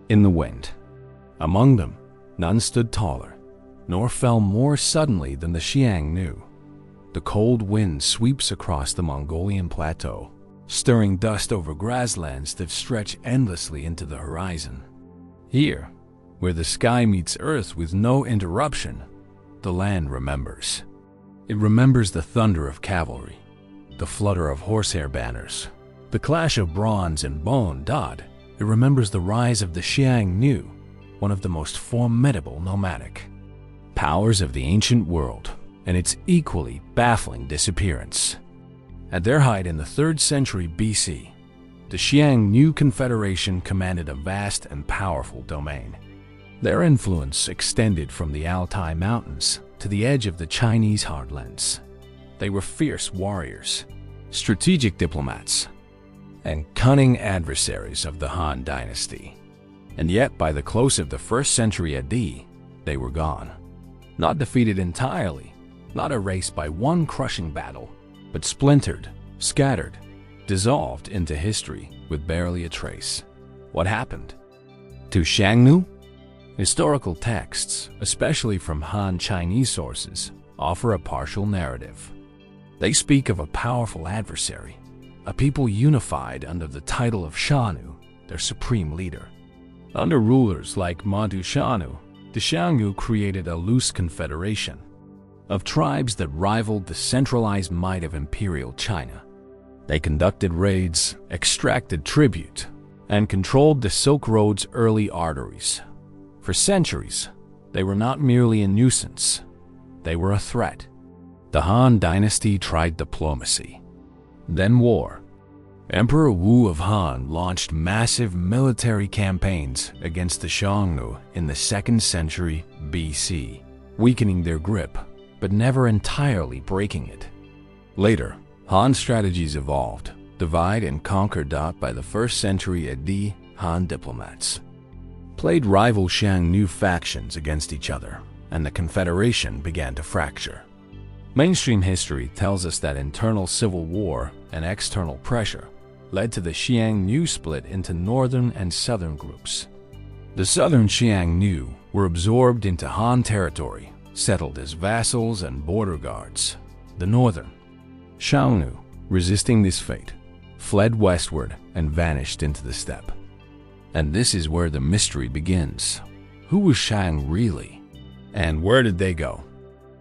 S2: In the wind, among them, none stood taller, nor fell more suddenly than the Xiangnu. The cold wind sweeps across the Mongolian plateau, stirring dust over grasslands that stretch endlessly into the horizon. Here, where the sky meets earth with no interruption, the land remembers. It remembers the thunder of cavalry, the flutter of horsehair banners, the clash of bronze and bone. It remembers the rise of the Xiangnu, one of the most formidable nomadic powers of the ancient world, and its equally baffling disappearance. At their height in the 3rd century BC, the Xiangnu Confederation commanded a vast and powerful domain. Their influence extended from the Altai Mountains to the edge of the Chinese heartlands. They were fierce warriors, strategic diplomats, and cunning adversaries of the Han dynasty. And yet, by the close of the 1st century AD, they were gone. Not defeated entirely, not erased by one crushing battle, but splintered, scattered, dissolved into history with barely a trace. What happened to Xiangnu? Historical texts, especially from Han Chinese sources, offer a partial narrative. They speak of a powerful adversary, a people unified under the title of Shanu, their supreme leader. Under rulers like Mantu Shanu, the Xiangnu created a loose confederation of tribes that rivaled the centralized might of imperial China. They conducted raids, extracted tribute, and controlled the Silk Road's early arteries. For centuries, they were not merely a nuisance, they were a threat. The Han dynasty tried diplomacy, then war. Emperor Wu of Han launched massive military campaigns against the Xiongnu in the 2nd century BC, weakening their grip, but never entirely breaking it. Later, Han strategies evolved, divide and conquer. By the 1st century AD, Han diplomats played rival Xiongnu factions against each other, and the confederation began to fracture. Mainstream history tells us that internal civil war and external pressure led to the Xiangnu split into northern and southern groups. The southern Xiangnu were absorbed into Han territory, settled as vassals and border guards. The northern Xiongnu, resisting this fate, fled westward and vanished into the steppe. And this is where the mystery begins. Who was Shang really? And where did they go?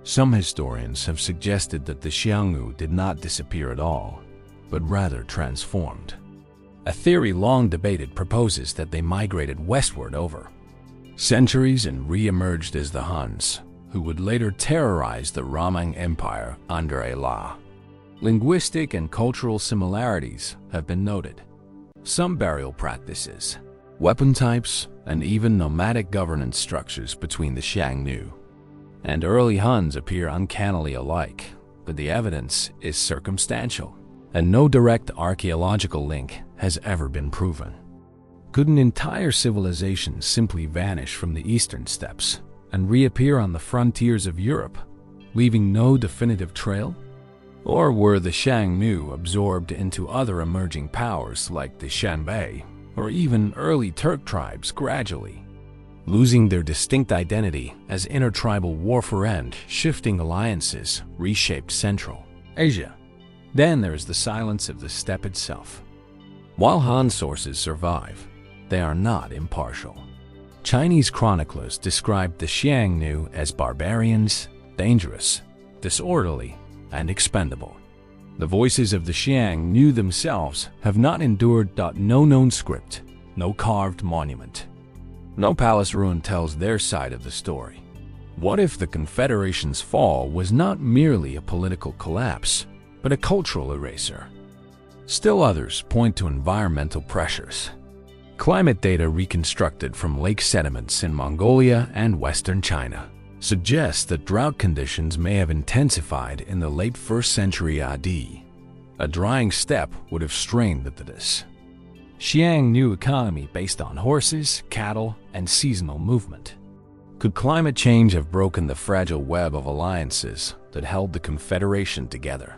S2: Some historians have suggested that the Xiongnu did not disappear at all, but rather transformed. A theory long debated proposes that they migrated westward over centuries and re-emerged as the Huns, who would later terrorize the Ramang Empire under a law. Linguistic and cultural similarities have been noted. Some burial practices, weapon types, and even nomadic governance structures between the Xiongnu and early Huns appear uncannily alike, but the evidence is circumstantial, and no direct archaeological link has ever been proven. Could an entire civilization simply vanish from the eastern steppes and reappear on the frontiers of Europe, leaving no definitive trail? Or were the Xiongnu absorbed into other emerging powers like the Xianbei or even early Turk tribes gradually, losing their distinct identity as intertribal warfare and shifting alliances reshaped Central Asia? Then there is the silence of the steppe itself. While Han sources survive, they are not impartial. Chinese chroniclers described the Xiongnu as barbarians, dangerous, disorderly, and expendable. The voices of the Xiongnu themselves have not endured. No known script, no carved monument, no palace ruin tells their side of the story. What if the Confederation's fall was not merely a political collapse, but a cultural eraser? Still others point to environmental pressures. Climate data reconstructed from lake sediments in Mongolia and western China suggests that drought conditions may have intensified in the late 1st century AD. A drying steppe would have strained this Xiongnu economy based on horses, cattle, and seasonal movement. Could climate change have broken the fragile web of alliances that held the Confederation together?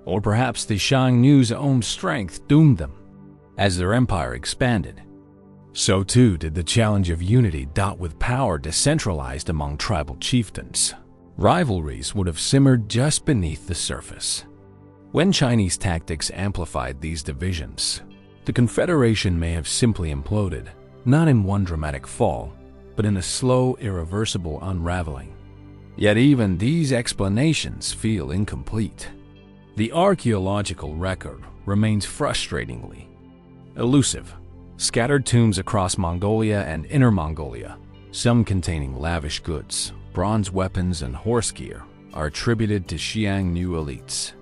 S2: Or perhaps the Xiongnu's own strength doomed them. As their empire expanded, so too did the challenge of unity. With power decentralized among tribal chieftains, rivalries would have simmered just beneath the surface. When Chinese tactics amplified these divisions, the Confederation may have simply imploded, not in one dramatic fall, but in a slow, irreversible unraveling. Yet even these explanations feel incomplete. The archaeological record remains frustratingly elusive. Scattered tombs across Mongolia and Inner Mongolia, some containing lavish goods, bronze weapons, and horse gear, are attributed to Xiongnu elites.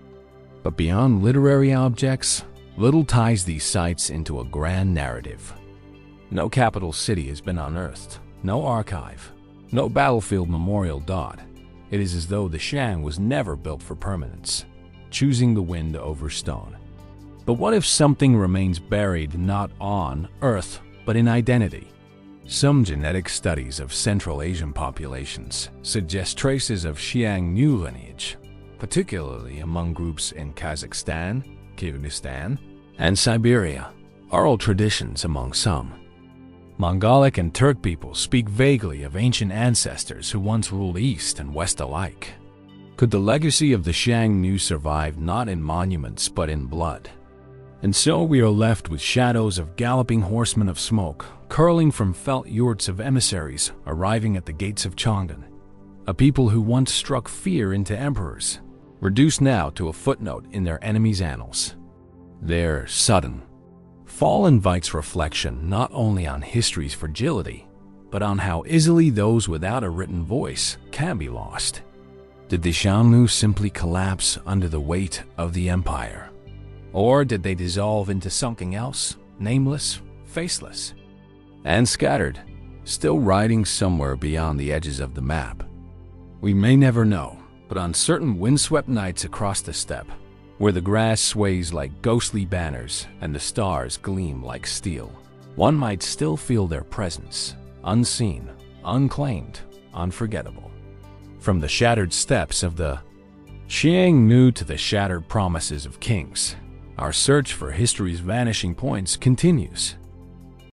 S2: But beyond literary objects, little ties these sites into a grand narrative. No capital city has been unearthed, no archive, no battlefield memorial. It is as though the Xiang was never built for permanence, choosing the wind over stone. But what if something remains buried not on Earth, but in identity? Some genetic studies of Central Asian populations suggest traces of Xiongnu lineage, particularly among groups in Kazakhstan, Kyrgyzstan, and Siberia. Oral traditions among some Mongolic and Turk people speak vaguely of ancient ancestors who once ruled east and west alike. Could the legacy of the Xiongnu survive not in monuments but in blood? And so we are left with shadows of galloping horsemen of smoke, curling from felt yurts of emissaries arriving at the gates of Chang'an. A people who once struck fear into emperors, reduced now to a footnote in their enemies' annals. Their sudden fall invites reflection not only on history's fragility, but on how easily those without a written voice can be lost. Did the Xiongnu simply collapse under the weight of the empire? Or did they dissolve into something else, nameless, faceless, and scattered, still riding somewhere beyond the edges of the map? We may never know, but on certain windswept nights across the steppe, where the grass sways like ghostly banners and the stars gleam like steel, one might still feel their presence, unseen, unclaimed, unforgettable. From the shattered steppes of the Xiongnu to the shattered promises of kings, our search for history's vanishing points continues.